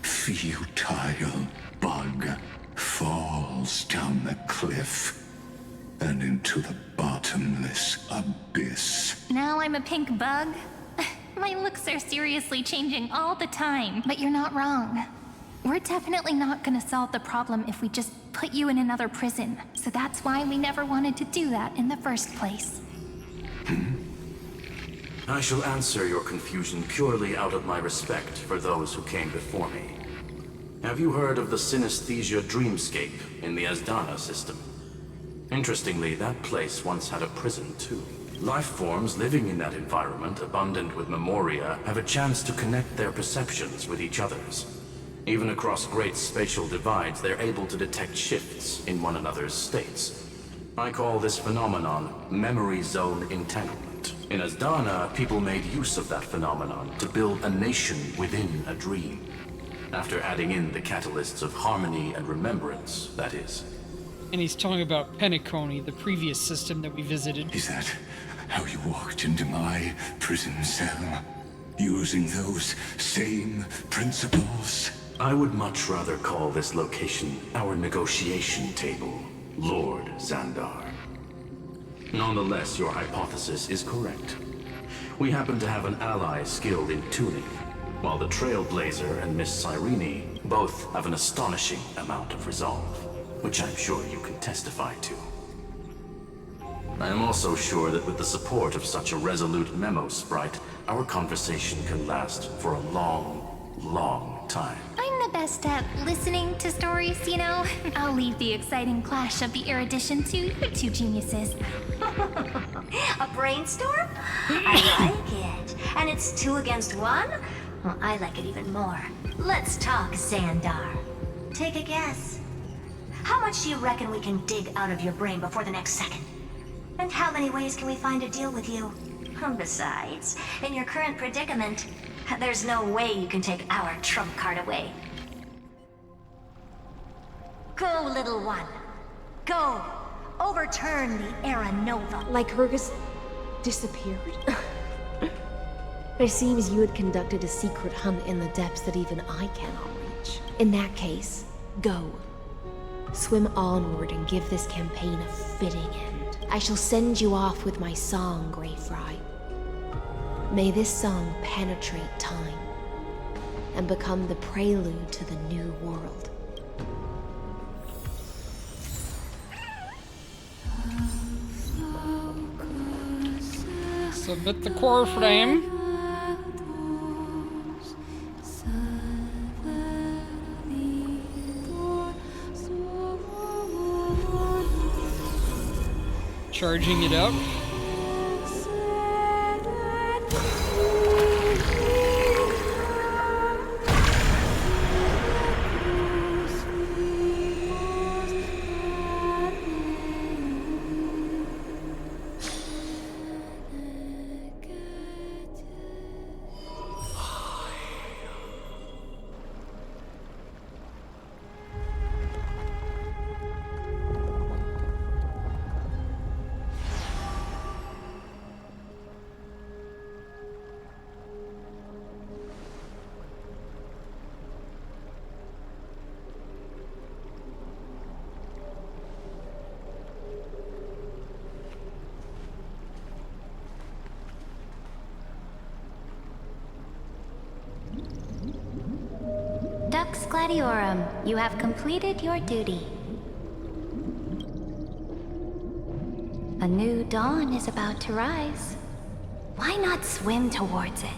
futile bug falls down the cliff and into the bottomless abyss. Now I'm a pink bug? My looks are seriously changing all the time. But you're not wrong. We're definitely not gonna solve the problem if we just put you in another prison. So that's why we never wanted to do that in the first place. I shall answer your confusion purely out of my respect for those who came before me. Have you heard of the synesthesia dreamscape in the Asdana system? Interestingly, that place once had a prison too. Life forms living in that environment, abundant with memoria, have a chance to connect their perceptions with each other's. Even across great spatial divides, they're able to detect shifts in one another's states. I call this phenomenon memory zone entanglement. In Asdana, people made use of that phenomenon to build a nation within a dream. After adding in the catalysts of harmony and remembrance, that is. And he's talking about Penacony, the previous system that we visited. Is that how you walked into my prison cell? Using those same principles? I would much rather call this location our negotiation table, Lord Xandar. Nonetheless, your hypothesis is correct. We happen to have an ally skilled in tuning. while the Trailblazer and Miss Cyrene both have an astonishing amount of resolve, which I'm sure you can testify to. I am also sure that with the support of such a resolute memo sprite, our conversation can last for a long, long time. I'm the best at listening to stories, you know? I'll leave the exciting clash of the erudition to you two geniuses. A brainstorm? I like it. And it's 2 against 1? Well, I like it even more. Let's talk, Xandar. Take a guess. How much do you reckon we can dig out of your brain before the next second? And how many ways can we find to deal with you? Besides, in your current predicament, there's no way you can take our trump card away. Go, little one. Go. Overturn the Era Nova. Lycurgus disappeared? It seems you had conducted a secret hunt in the depths that even I cannot reach. In that case, go. Swim onward and give this campaign a fitting end. I shall send you off with my song, Greyfry. May this song penetrate time and become the prelude to the new world. Submit the core frame. Charging it up. Dux Gladiorum, you have completed your duty. A new dawn is about to rise. Why not swim towards it?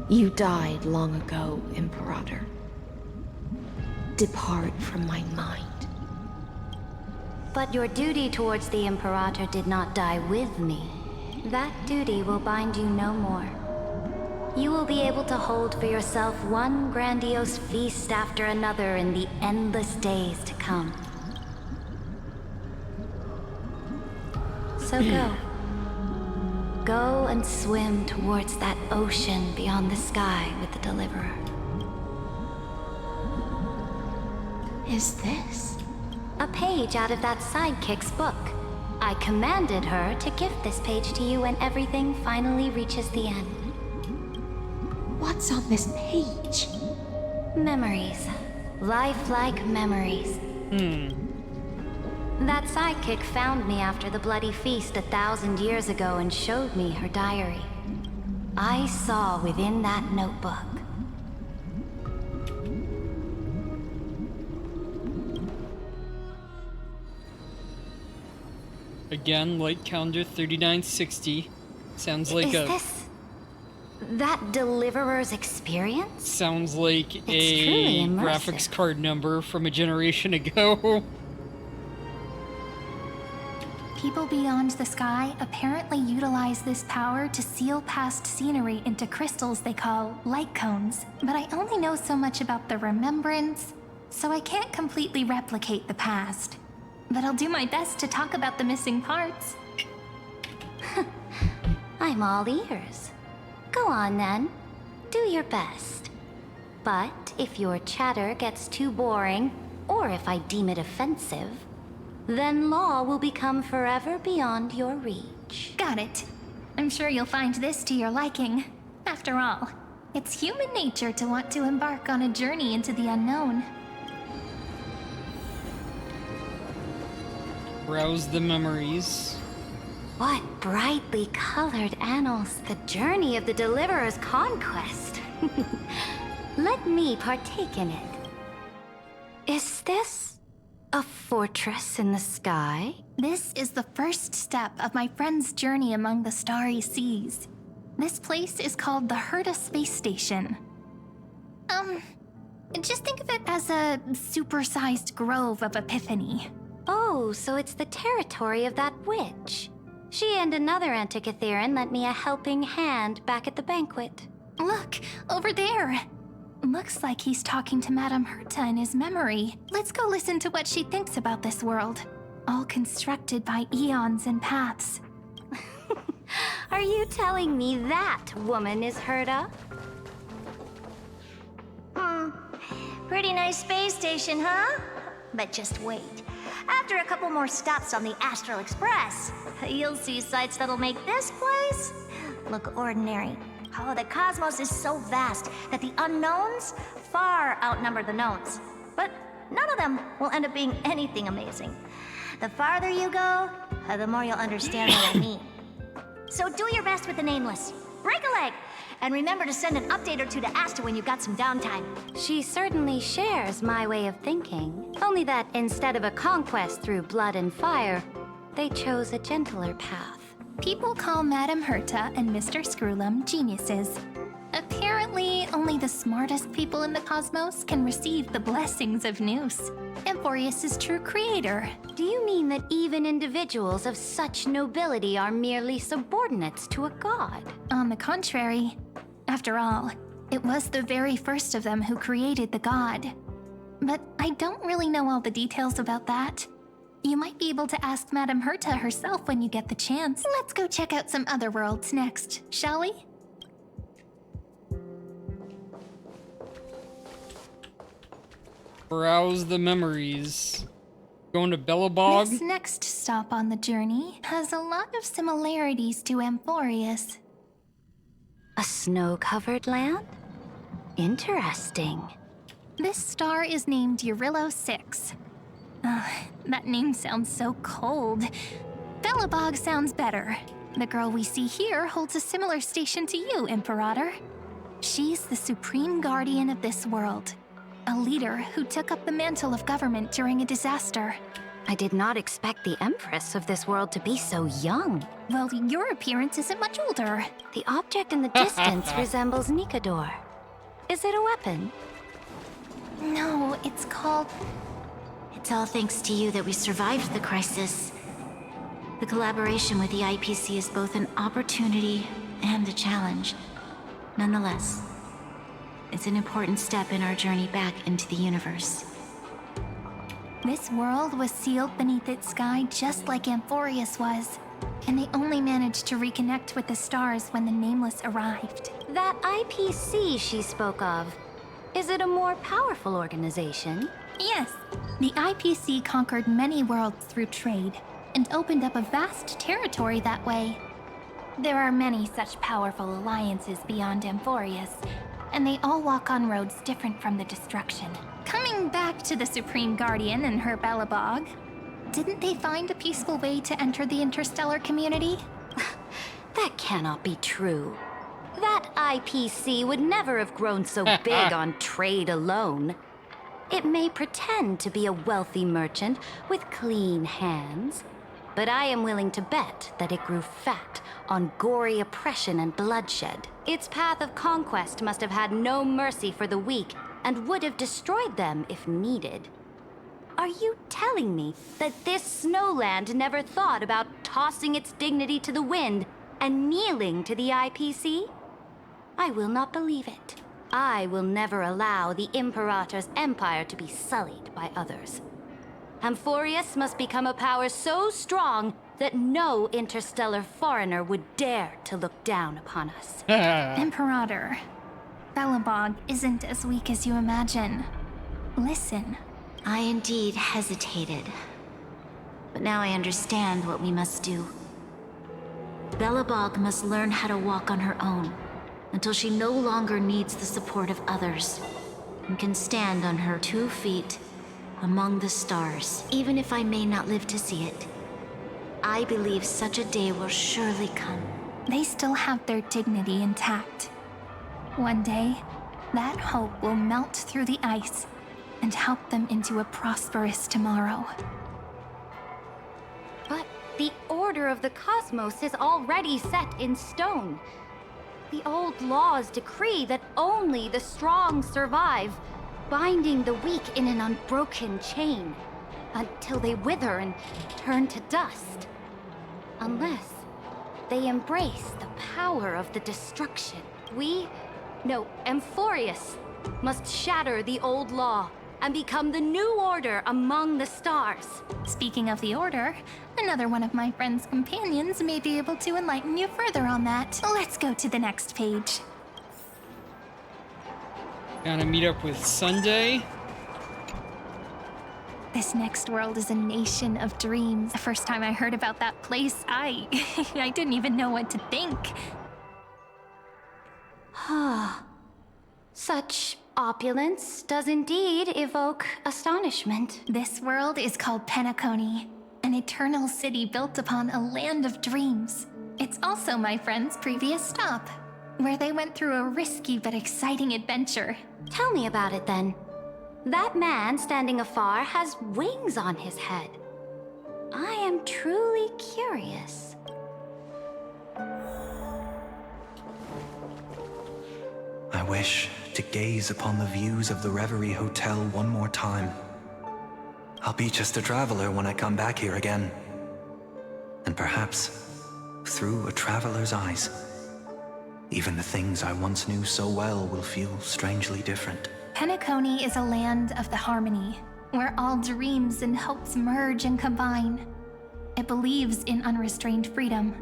You died long ago, Imperator. Depart from my mind. But your duty towards the Imperator did not die with me. That duty will bind you no more. You will be able to hold for yourself one grandiose feast after another in the endless days to come. So go. Go and swim towards that ocean beyond the sky with the Deliverer. Is this? A page out of that sidekick's book. I commanded her to gift this page to you when everything finally reaches the end. What's on this page? Memories. Lifelike memories. That sidekick found me after the bloody feast 1,000 years ago and showed me her diary. I saw within that notebook. Again, light calendar 3960. Sounds like Is this that Deliverer's experience? Sounds like It's a truly immersive. graphics card number from a generation ago. People beyond the sky apparently utilize this power to seal past scenery into crystals they call light cones. But I only know so much about the remembrance, so I can't completely replicate the past. But I'll do my best to talk about the missing parts. I'm all ears. Go on then. Do your best. But if your chatter gets too boring, or if I deem it offensive, then law will become forever beyond your reach. Got it. I'm sure you'll find this to your liking. After all, it's human nature to want to embark on a journey into the unknown. Browse the memories. What brightly colored annals. The journey of the Deliverer's conquest. Let me partake in it. Is this a fortress in the sky? This is the first step of my friend's journey among the starry seas. This place is called the Herta Space Station. Just think of it as a supersized grove of Epiphany. Oh, so it's the territory of that witch. She and another Antikythera lent me a helping hand back at the banquet. Look, over there. Looks like he's talking to Madame Herta in his memory. Let's go listen to what she thinks about this world. All constructed by eons and paths. Are you telling me that woman is Herta? Pretty nice space station, huh? But just wait. After a couple more stops on the Astral Express, you'll see sights that'll make this place look ordinary. Oh, the cosmos is so vast that the unknowns far outnumber the knowns. But none of them will end up being anything amazing. The farther you go, the more you'll understand what I mean. So do your best with the nameless. Break a leg! And remember to send an update or two to Asta when you've got some downtime. She certainly shares my way of thinking. Only that instead of a conquest through blood and fire, they chose a gentler path. People call Madame Herta and Mr. Screwlum geniuses. Apparently, only the smartest people in the cosmos can receive the blessings of Nous, Amphorius' true creator. Do you mean that even individuals of such nobility are merely subordinates to a god? On the contrary. After all, it was the very first of them who created the god. But I don't really know all the details about that. You might be able to ask Madame Herta herself when you get the chance. Let's go check out some other worlds next, shall we? Browse the memories. Going to Belobog? This next stop on the journey has a lot of similarities to Amphorius. A snow-covered land? Interesting. This star is named Eurillo 6. That name sounds so cold. Belobog sounds better. The girl we see here holds a similar station to you, Imperator. She's the supreme guardian of this world. A leader who took up the mantle of government during a disaster. I did not expect the Empress of this world to be so young. Well, your appearance isn't much older. The object in the distance resembles Nikador. Is it a weapon? No, it's called... It's all thanks to you that we survived the crisis. The collaboration with the IPC is both an opportunity and a challenge. Nonetheless, it's an important step in our journey back into the universe. This world was sealed beneath its sky just like Amphorius was, and they only managed to reconnect with the stars when the Nameless arrived. That IPC she spoke of, is it a more powerful organization? Yes. The IPC conquered many worlds through trade, and opened up a vast territory that way. There are many such powerful alliances beyond Amphorius, and they all walk on roads different from the destruction. Coming back to the Supreme Guardian and her Belobog, didn't they find a peaceful way to enter the interstellar community? That cannot be true. That IPC would never have grown so big on trade alone. It may pretend to be a wealthy merchant with clean hands, but I am willing to bet that it grew fat on gory oppression and bloodshed. Its path of conquest must have had no mercy for the weak and would have destroyed them if needed. Are you telling me that this snowland never thought about tossing its dignity to the wind and kneeling to the IPC? I will not believe it. I will never allow the Imperator's empire to be sullied by others. Amphorius must become a power so strong that no interstellar foreigner would dare to look down upon us. Imperator, Belobog isn't as weak as you imagine. Listen. I indeed hesitated. But now I understand what we must do. Belobog must learn how to walk on her own, until she no longer needs the support of others, and can stand on her 2 feet among the stars, even if I may not live to see it. I believe such a day will surely come. They still have their dignity intact. One day, that hope will melt through the ice and help them into a prosperous tomorrow. But the order of the cosmos is already set in stone. The old laws decree that only the strong survive, binding the weak in an unbroken chain, until they wither and turn to dust. Unless they embrace the power of the destruction. Amphorius must shatter the old law and become the new order among the stars. Speaking of the order, another one of my friend's companions may be able to enlighten you further on that. Let's go to the next page. Gonna meet up with Sunday. This next world is a nation of dreams. The first time I heard about that place, I didn't even know what to think. Such opulence does indeed evoke astonishment. This world is called Penacony, an eternal city built upon a land of dreams. It's also my friend's previous stop, where they went through a risky but exciting adventure. Tell me about it then. That man standing afar has wings on his head. I am truly curious. I wish to gaze upon the views of the Reverie Hotel one more time. I'll be just a traveler when I come back here again. And perhaps, through a traveler's eyes, even the things I once knew so well will feel strangely different. Penacony is a land of the harmony, where all dreams and hopes merge and combine. It believes in unrestrained freedom,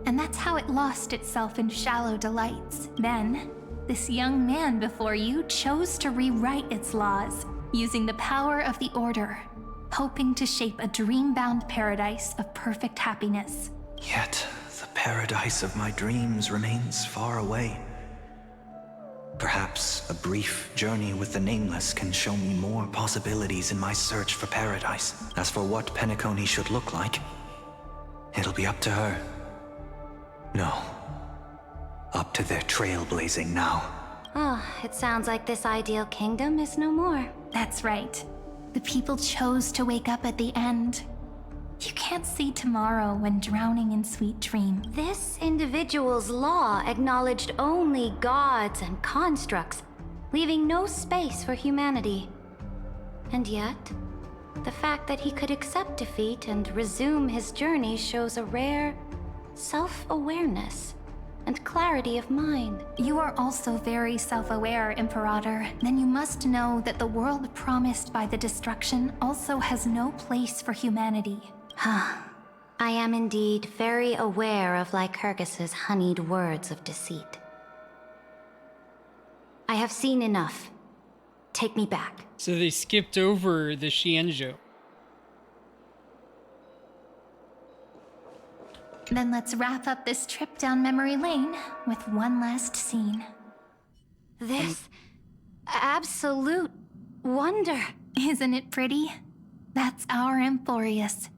and that's how it lost itself in shallow delights. Then, this young man before you chose to rewrite its laws, using the power of the Order, hoping to shape a dream-bound paradise of perfect happiness. Yet, the paradise of my dreams remains far away. Perhaps a brief journey with the Nameless can show me more possibilities in my search for paradise. As for what Penacony should look like, it'll be up to her. No. Up to their trailblazing now. It sounds like this ideal kingdom is no more. That's right. The people chose to wake up at the end. You can't see tomorrow when drowning in sweet dream. This individual's law acknowledged only gods and constructs, leaving no space for humanity. And yet, the fact that he could accept defeat and resume his journey shows a rare self-awareness and clarity of mind. You are also very self-aware, Imperator. Then you must know that the world promised by the destruction also has no place for humanity. I am indeed very aware of Lycurgus's honeyed words of deceit. I have seen enough. Take me back. So they skipped over the Xianzhou. Then let's wrap up this trip down memory lane with one last scene. This absolute wonder. Isn't it pretty? That's our Amphorius.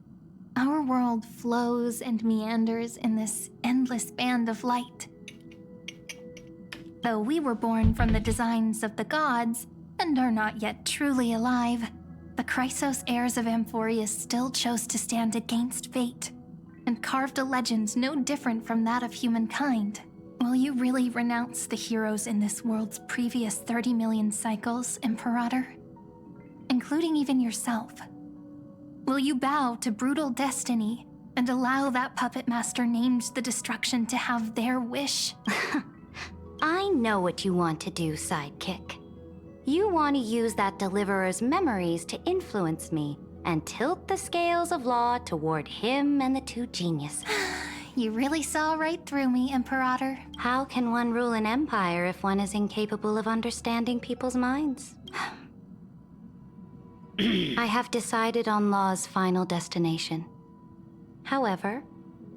Our world flows and meanders in this endless band of light. Though we were born from the designs of the gods and are not yet truly alive, the Chrysos heirs of Amphorius still chose to stand against fate and carved a legend no different from that of humankind. Will you really renounce the heroes in this world's previous 30 million cycles, Imperator? Including even yourself. Will you bow to brutal destiny and allow that puppet master named the destruction to have their wish? I know what you want to do, sidekick. You want to use that deliverer's memories to influence me and tilt the scales of law toward him and the two geniuses. You really saw right through me, Imperator. How can one rule an empire if one is incapable of understanding people's minds? I have decided on Law's final destination. However,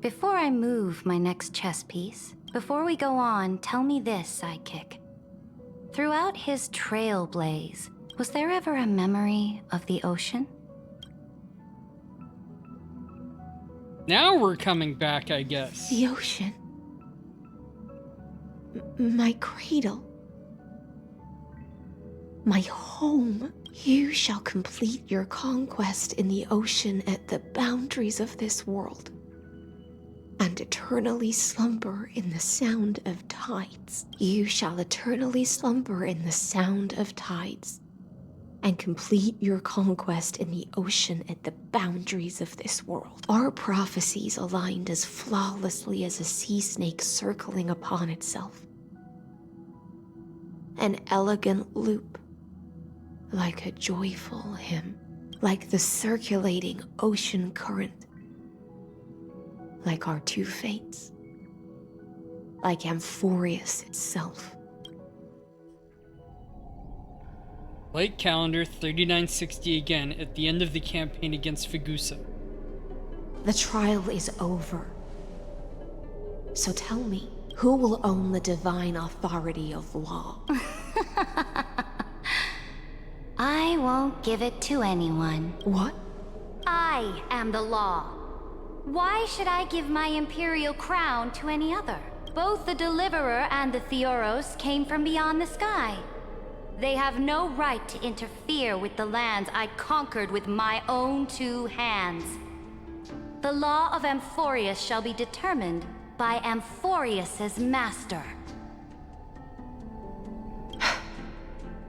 before I move my next chess piece, before we go on, tell me this, sidekick. Throughout his trailblaze, was there ever a memory of the ocean? Now we're coming back, I guess. The ocean. My cradle. My home. You shall complete your conquest in the ocean at the boundaries of this world, and eternally slumber in the sound of tides. You shall eternally slumber in the sound of tides, and complete your conquest in the ocean at the boundaries of this world. Our prophecies aligned as flawlessly as a sea snake circling upon itself. An elegant loop, like a joyful hymn, like the circulating ocean current, like our two fates, like Amphorius itself. Light calendar 3960 again at the end of the campaign against Fegusa. The trial is over. So tell me, who will own the divine authority of law? I won't give it to anyone. What? I am the law. Why should I give my imperial crown to any other? Both the Deliverer and the Theoros came from beyond the sky. They have no right to interfere with the lands I conquered with my own two hands. The law of Amphorius shall be determined by Amphorius's master.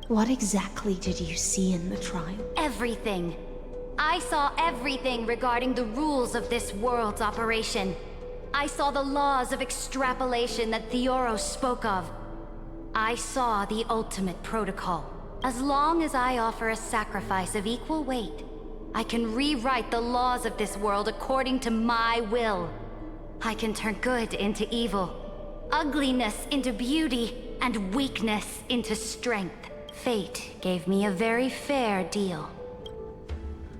What exactly did you see in the trial? Everything. I saw everything regarding the rules of this world's operation. I saw the laws of extrapolation that Theoros spoke of. I saw the ultimate protocol. As long as I offer a sacrifice of equal weight, I can rewrite the laws of this world according to my will. I can turn good into evil, ugliness into beauty, and weakness into strength. Fate gave me a very fair deal.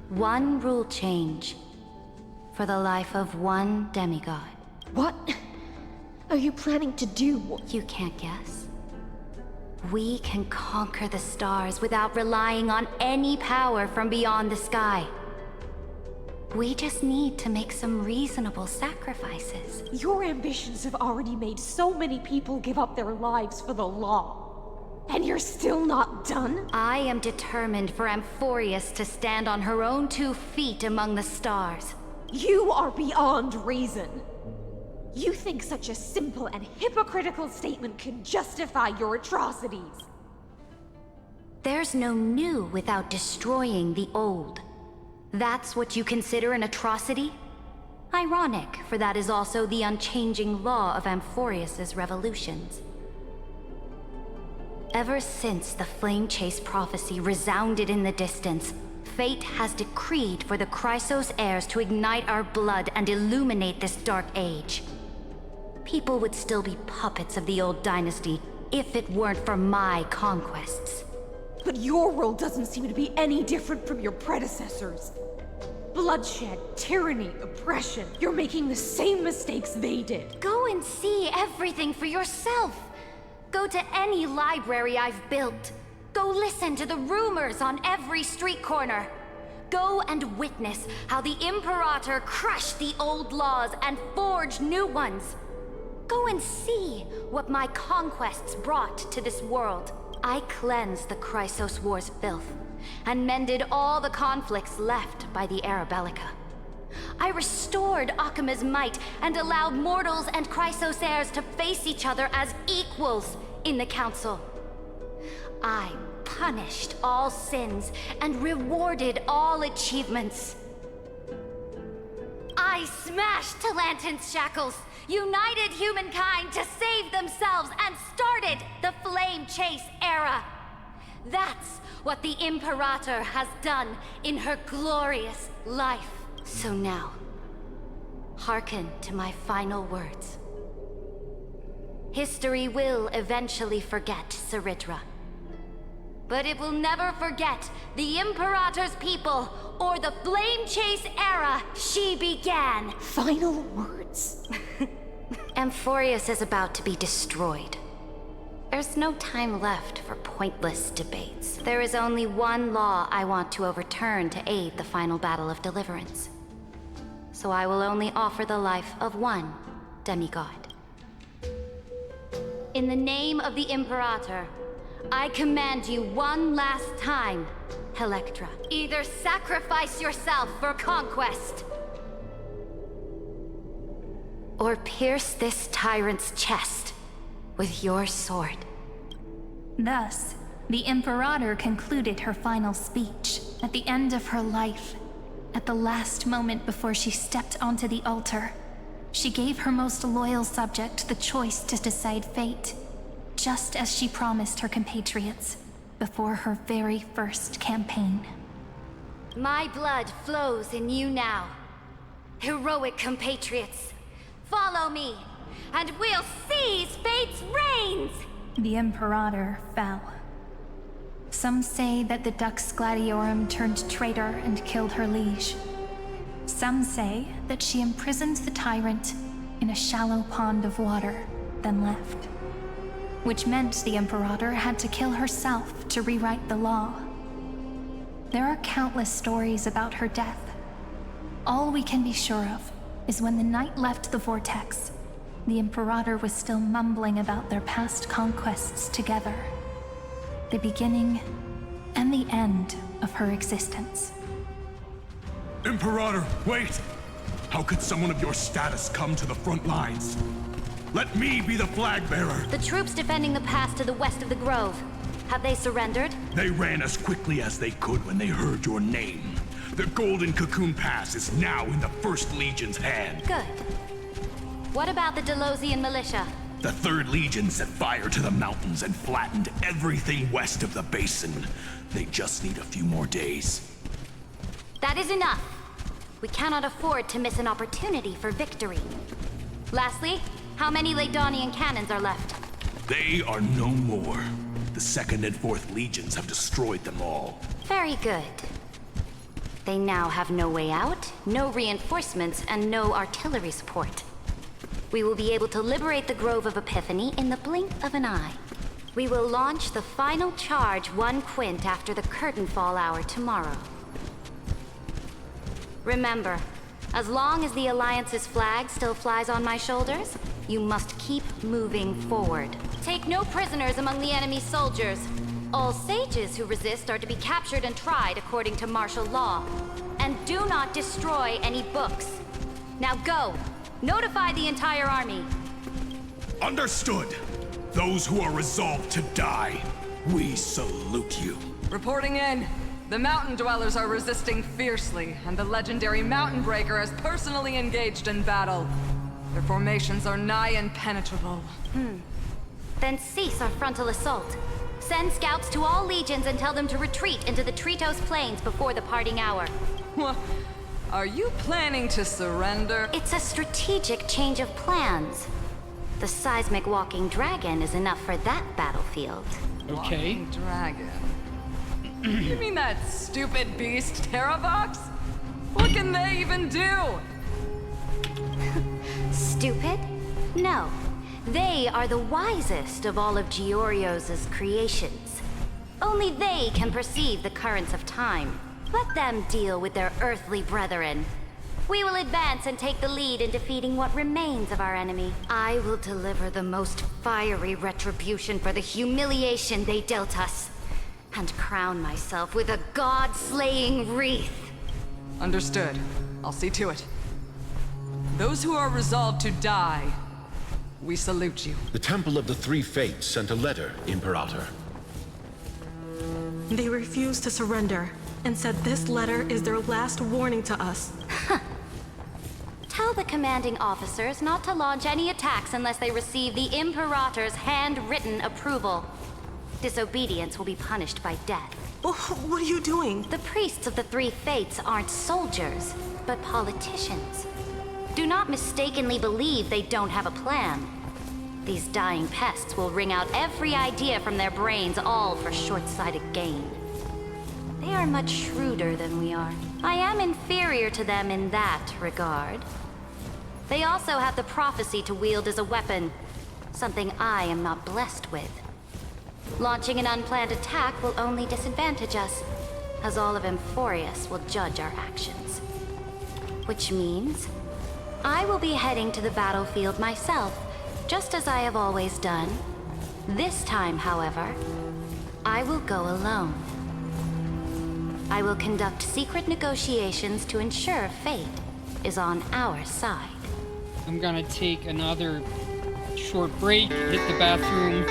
One rule change for the life of one demigod. What are you planning to do? You can't guess. We can conquer the stars without relying on any power from beyond the sky. We just need to make some reasonable sacrifices. Your ambitions have already made so many people give up their lives for the law. And you're still not done? I am determined for Amphorius to stand on her own 2 feet among the stars. You are beyond reason. You think such a simple and hypocritical statement can justify your atrocities. There's no new without destroying the old. That's what you consider an atrocity? Ironic, for that is also the unchanging law of Amphorius's revolutions. Ever since the Flame Chase prophecy resounded in the distance, fate has decreed for the Chrysos heirs to ignite our blood and illuminate this dark age. People would still be puppets of the old dynasty if it weren't for my conquests. But your world doesn't seem to be any different from your predecessors. Bloodshed, tyranny, oppression. You're making the same mistakes they did. Go and see everything for yourself. Go to any library I've built. Go listen to the rumors on every street corner. Go and witness how the Imperator crushed the old laws and forged new ones. Go and see what my conquests brought to this world. I cleansed the Chrysos War's filth and mended all the conflicts left by the Arabellica. I restored Akima's might and allowed mortals and Chrysos heirs to face each other as equals in the Council. I punished all sins and rewarded all achievements. I smashed Talantin's shackles, united humankind to save themselves, and started the Flame Chase era. That's what the Imperator has done in her glorious life. So now, hearken to my final words. History will eventually forget Cyritra. But it will never forget the Imperator's people or the Flame Chase era she began. Final words? Amphorius is about to be destroyed. There's no time left for pointless debates. There is only one law I want to overturn to aid the final battle of deliverance. so I will only offer the life of one demigod. In the name of the Imperator, I command you one last time, Electra. Either sacrifice yourself for conquest, or pierce this tyrant's chest with your sword. Thus, the Imperator concluded her final speech at the end of her life. At the last moment before she stepped onto the altar, she gave her most loyal subject the choice to decide fate, just as she promised her compatriots before her very first campaign. My blood flows in you now. Heroic compatriots, follow me, and we'll seize fate's reins! The Imperator fell. Some say that the Dux Gladiorum turned traitor and killed her liege. Some say that she imprisoned the tyrant in a shallow pond of water, then left. Which meant the Imperator had to kill herself to rewrite the law. There are countless stories about her death. All we can be sure of is when the knight left the vortex, the Imperator was still mumbling about their past conquests together. The beginning and the end of her existence. Imperator, wait! How could someone of your status come to the front lines? Let me be the flag bearer! The troops defending the pass to the west of the Grove. Have they surrendered? They ran as quickly as they could when they heard your name. The Golden Cocoon Pass is now in the First Legion's hand. Good. What about the Delosian militia? The Third Legion set fire to the mountains and flattened everything west of the basin. They just need a few more days. That is enough. We cannot afford to miss an opportunity for victory. Lastly, how many Laedonian cannons are left? They are no more. The Second and Fourth Legions have destroyed them all. Very good. They now have no way out, no reinforcements, and no artillery support. We will be able to liberate the Grove of Epiphany in the blink of an eye. We will launch the final charge 1 quint after the curtain fall hour tomorrow. Remember, as long as the Alliance's flag still flies on my shoulders, you must keep moving forward. Take no prisoners among the enemy's soldiers. All sages who resist are to be captured and tried according to martial law. And do not destroy any books. Now go! Notify the entire army. Understood. Those who are resolved to die, we salute you. Reporting in. The Mountain Dwellers are resisting fiercely, and the legendary Mountain Breaker has personally engaged in battle. Their formations are nigh impenetrable. Then cease our frontal assault. Send scouts to all legions and tell them to retreat into the Tritos Plains before the parting hour. Are you planning to surrender? It's a strategic change of plans. The seismic walking dragon is enough for that battlefield. Okay. Walking dragon. You mean that stupid beast, Terravox? What can they even do? Stupid? No. They are the wisest of all of Giorio's creations. Only they can perceive the currents of time. Let them deal with their earthly brethren. We will advance and take the lead in defeating what remains of our enemy. I will deliver the most fiery retribution for the humiliation they dealt us, and crown myself with a god-slaying wreath. Understood. I'll see to it. Those who are resolved to die, we salute you. The Temple of the Three Fates sent a letter, Imperator. They refused to surrender and said this letter is their last warning to us. Tell the commanding officers not to launch any attacks unless they receive the Imperator's handwritten approval. Disobedience will be punished by death. What are you doing? The priests of the Three Fates aren't soldiers, but politicians. Do not mistakenly believe they don't have a plan. These dying pests will wring out every idea from their brains, all for short-sighted gain. They are much shrewder than we are. I am inferior to them in that regard. They also have the prophecy to wield as a weapon, something I am not blessed with. Launching an unplanned attack will only disadvantage us, as all of Emphorius will judge our actions. which means I will be heading to the battlefield myself, just as I have always done. This time, however, I will go alone. I will conduct secret negotiations to ensure fate is on our side. I'm gonna take another short break, hit the bathroom.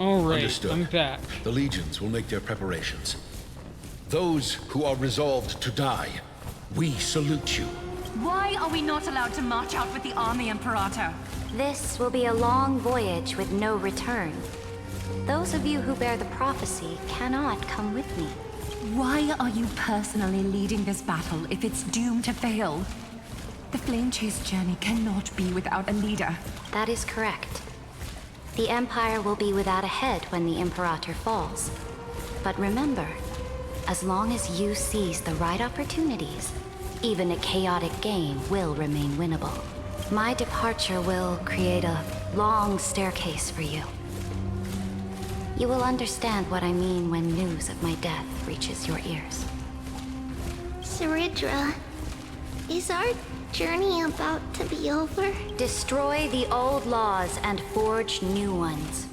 All right, Understood. I'm back. The legions will make their preparations. Those who are resolved to die, we salute you. Why are we not allowed to march out with the army, Imperator? This will be a long voyage with no return. Those of you who bear the prophecy cannot come with me. Why are you personally leading this battle if it's doomed to fail? The Flame Chase journey cannot be without a leader. That is correct. The Empire will be without a head when the Imperator falls. But remember, as long as you seize the right opportunities, even a chaotic game will remain winnable. My departure will create a long staircase for you. You will understand what I mean when news of my death reaches your ears. Saridra, is our journey about to be over? Destroy the old laws and forge new ones.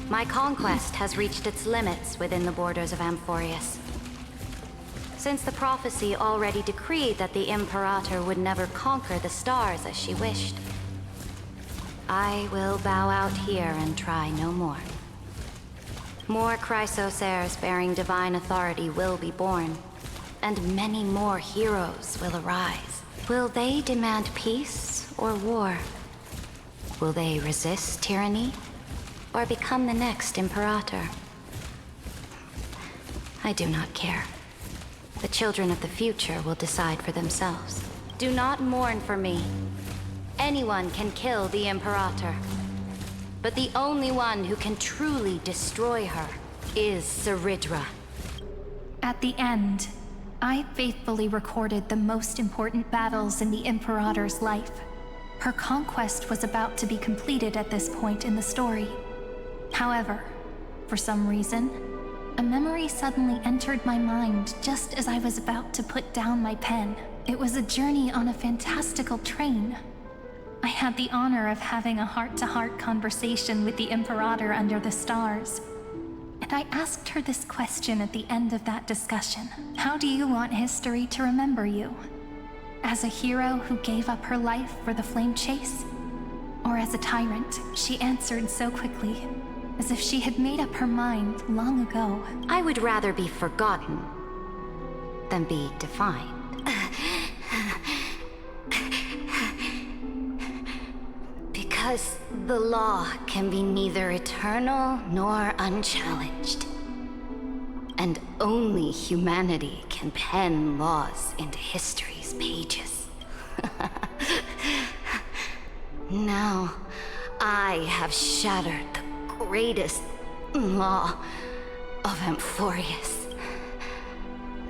My conquest has reached its limits within the borders of Amphorius. Since the prophecy already decreed that the Imperator would never conquer the stars as she wished, I will bow out here and try no more. More Chrysosaurs bearing divine authority will be born, and many more heroes will arise. Will they demand peace or war? Will they resist tyranny or become the next Imperator? I do not care. The children of the future will decide for themselves. Do not mourn for me. Anyone can kill the Imperator. But the only one who can truly destroy her is Saridra. At the end, I faithfully recorded the most important battles in the Imperator's life. Her conquest was about to be completed at this point in the story. However, for some reason, a memory suddenly entered my mind just as I was about to put down my pen. It was a journey on a fantastical train. I had the honor of having a heart-to-heart conversation with the Imperator under the stars. And I asked her this question at the end of that discussion. How do you want history to remember you? As a hero who gave up her life for the Flame Chase? Or as a tyrant? She answered so quickly, as if she had made up her mind long ago. I would rather be forgotten than be defined. Because the law can be neither eternal nor unchallenged. And only humanity can pen laws into history's pages. Now, I have shattered the greatest law of Amphorius.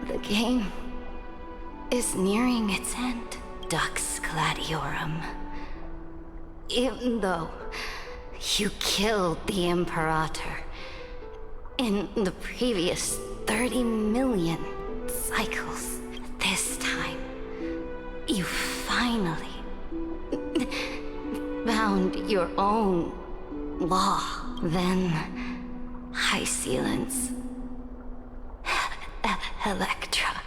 The game is nearing its end, Dux Gladiorum. Even though you killed the Imperator in the previous 30 million cycles, this time you finally found your own law. Then High Sealants, Electra.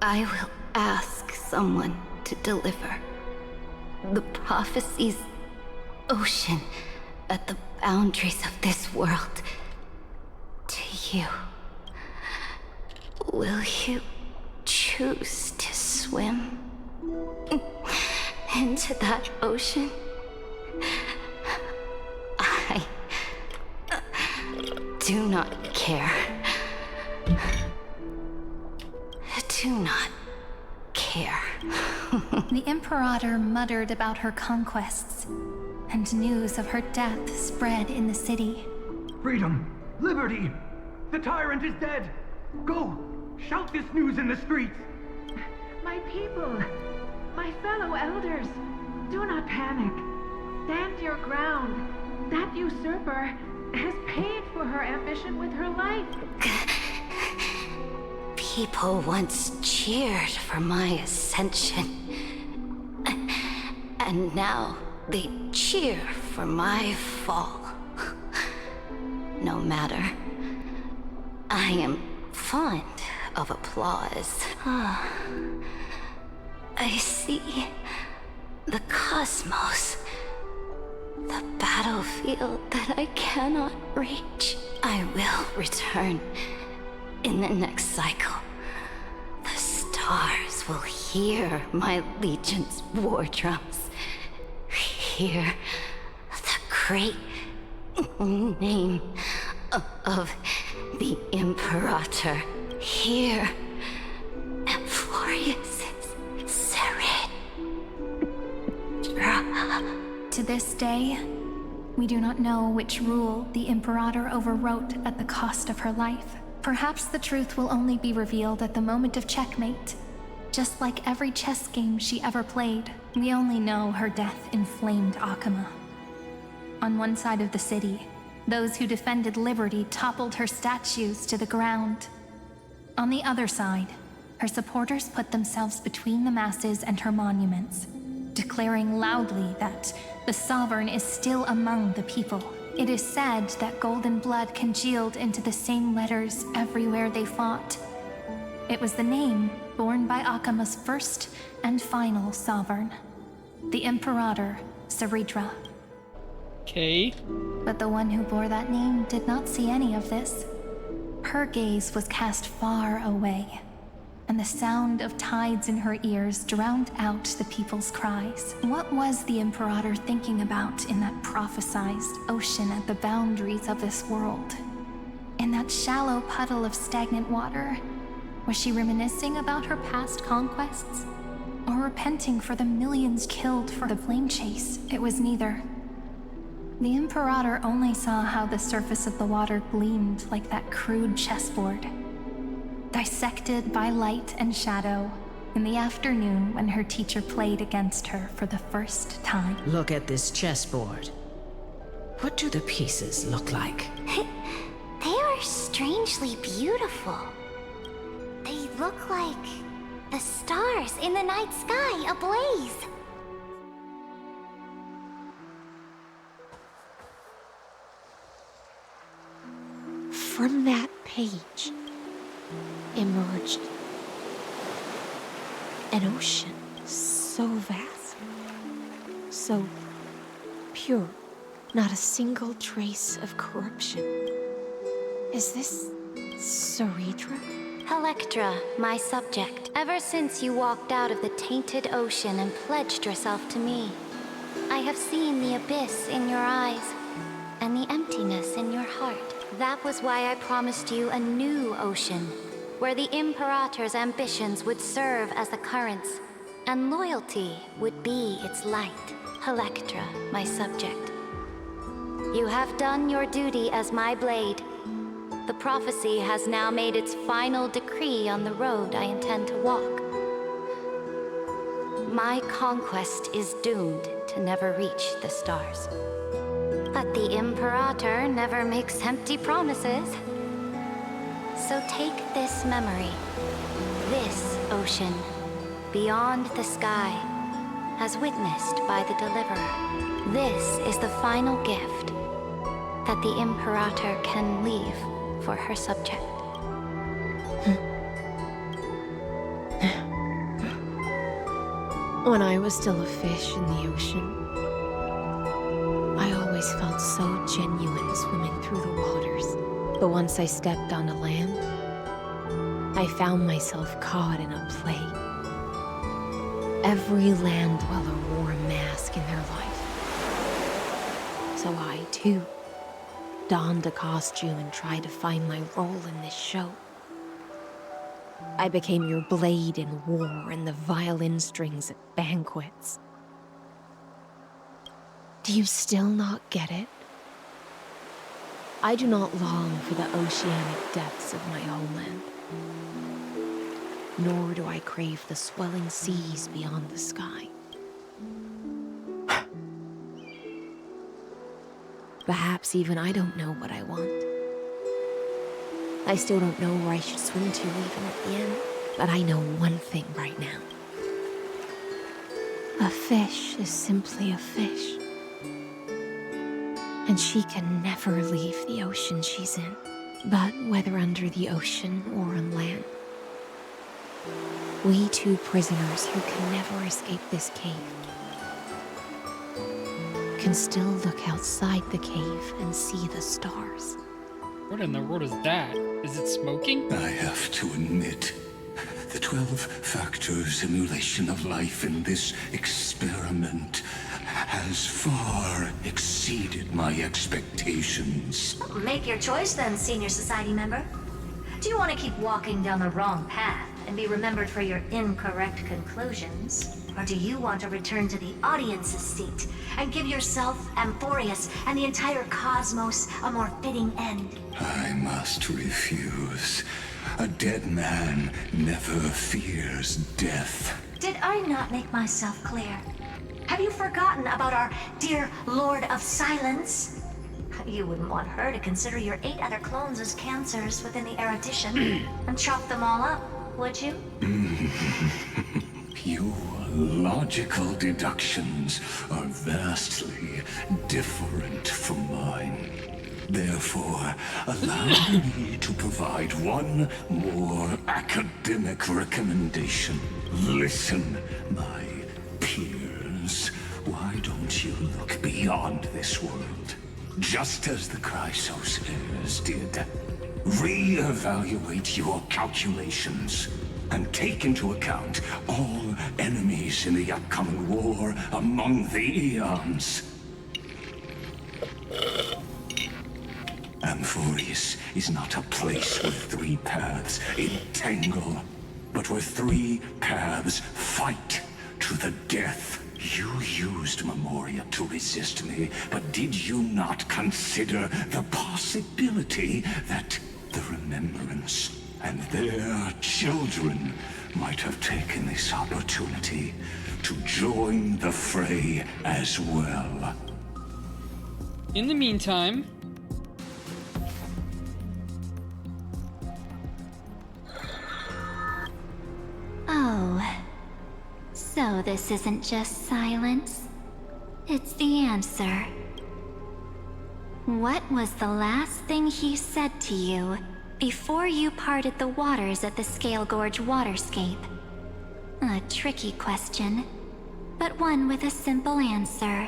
I will ask someone to deliver the prophecy's ocean at the boundaries of this world to you. Will you choose to swim into that ocean? I do not care. Do not care. The Imperator muttered about her conquests, and news of her death spread in the city. Freedom! Liberty! The tyrant is dead! Go! Shout this news in the streets! My people! My fellow elders! Do not panic. Stand your ground. That usurper has paid for her ambition with her life. People once cheered for my ascension. And now they cheer for my fall. No matter. I am fond of applause. I see the cosmos. The battlefield that I cannot reach. I will return in the next cycle. The stars will hear my legion's war drums. Hear the great name of the Imperator here. Amphorius Serit. To this day, we do not know which rule the Imperator overwrote at the cost of her life. Perhaps the truth will only be revealed at the moment of checkmate. Just like every chess game she ever played, we only know her death inflamed Akama. On one side of the city, those who defended liberty toppled her statues to the ground. On the other side, her supporters put themselves between the masses and her monuments, declaring loudly that the Sovereign is still among the people. It is said that golden blood congealed into the same letters everywhere they fought. It was the name borne by Akama's first and final Sovereign, the Imperator Seridra. Okay. But the one who bore that name did not see any of this. Her gaze was cast far away, and the sound of tides in her ears drowned out the people's cries. What was the Imperator thinking about in that prophesized ocean at the boundaries of this world? In that shallow puddle of stagnant water, was she reminiscing about her past conquests? Or repenting for the millions killed for the flame chase? It was neither. The Imperator only saw how the surface of the water gleamed like that crude chessboard, dissected by light and shadow in the afternoon when her teacher played against her for the first time. Look at this chessboard. What do the pieces look like? They are strangely beautiful. They look like the stars in the night sky ablaze. From that page emerged an ocean so vast, so pure, not a single trace of corruption. Is this Seridra? Electra, my subject. Ever since you walked out of the tainted ocean and pledged yourself to me, I have seen the abyss in your eyes and the emptiness in your heart. That was why I promised you a new ocean, where the Imperator's ambitions would serve as the currents, and loyalty would be its light. Electra, my subject. You have done your duty as my blade. The prophecy has now made its final decree on the road I intend to walk. My conquest is doomed to never reach the stars. But the Imperator never makes empty promises. So take this memory, this ocean, beyond the sky, as witnessed by the Deliverer. This is the final gift that the Imperator can leave for her subject. When I was still a fish in the ocean, I always felt so genuine swimming through the waters. But once I stepped onto land, I found myself caught in a play. Every land dweller wore a mask in their life. So I, too, donned a costume and tried to find my role in this show. I became your blade in war and the violin strings at banquets. Do you still not get it? I do not long for the oceanic depths of my homeland. Nor do I crave the swelling seas beyond the sky. Perhaps even I don't know what I want. I still don't know where I should swim to even at the end. But I know one thing right now. A fish is simply a fish. And she can never leave the ocean she's in. But whether under the ocean or on land, we two prisoners who can never escape this cave can still look outside the cave and see the stars. What in the world is that? Is it smoking? I have to admit, the 12-factor simulation of life in this experiment has far exceeded my expectations. Make your choice then, Senior Society member. Do you want to keep walking down the wrong path and be remembered for your incorrect conclusions? Or do you want to return to the audience's seat and give yourself, Amphorius, and the entire cosmos a more fitting end? I must refuse. A dead man never fears death. Did I not make myself clear? Have you forgotten about our dear Lord of Silence? You wouldn't want her to consider your 8 other clones as cancers within the erudition and chop them all up, would you? Your logical deductions are vastly different from mine. Therefore, allow me to provide one more academic recommendation. Listen, my peers. Why don't you look beyond this world? Just as the Chrysos heirs did. Re-evaluate your calculations and take into account all enemies in the upcoming war among the Eons. Amphorius is not a place where 3 paths entangle, but where 3 paths fight to the death. You used Memoria to resist me, but did you not consider the possibility that the Remembrance and their children might have taken this opportunity to join the fray as well? In the meantime... Oh, so this isn't just silence. It's the answer. What was the last thing he said to you before you parted the waters at the Scale Gorge waterscape? A tricky question, but one with a simple answer.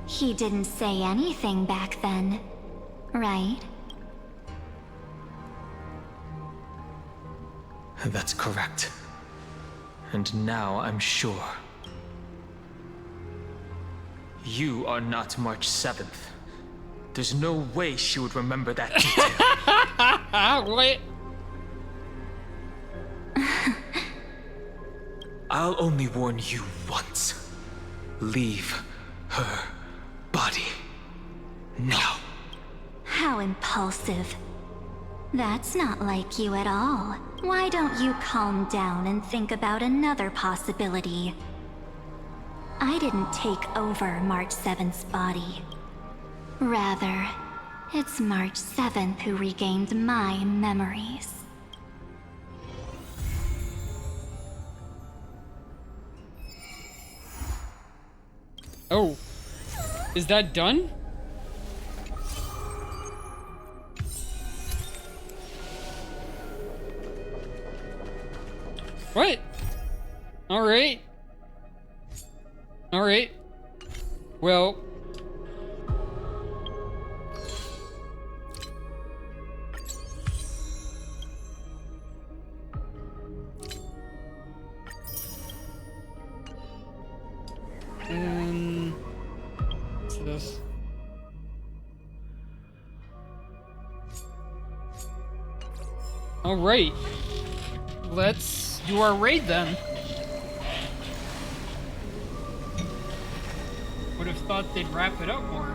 He didn't say anything back then, right? That's correct. And now I'm sure. You are not March 7th. There's no way she would remember that detail. Wait. I'll only warn you once. Leave her body. Now. How impulsive. That's not like you at all. Why don't you calm down and think about another possibility? I didn't take over March 7th's body. Rather, it's March 7th who regained my memories. Oh. Is that done? What? Alright. Alright. Well. What's this? Alright. Let's do our raid then. Would have thought they'd wrap it up more.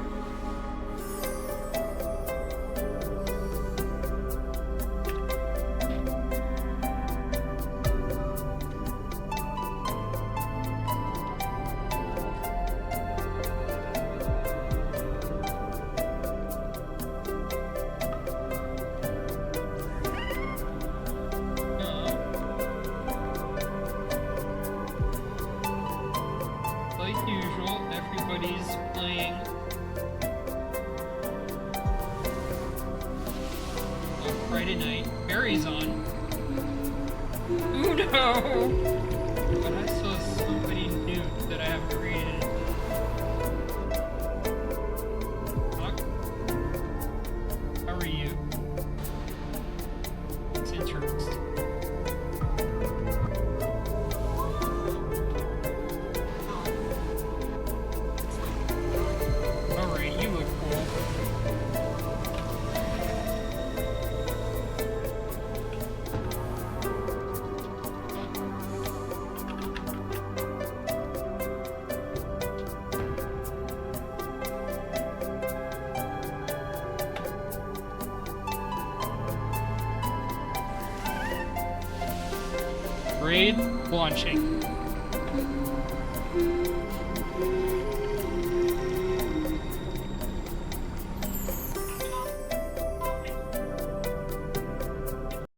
Raid launching.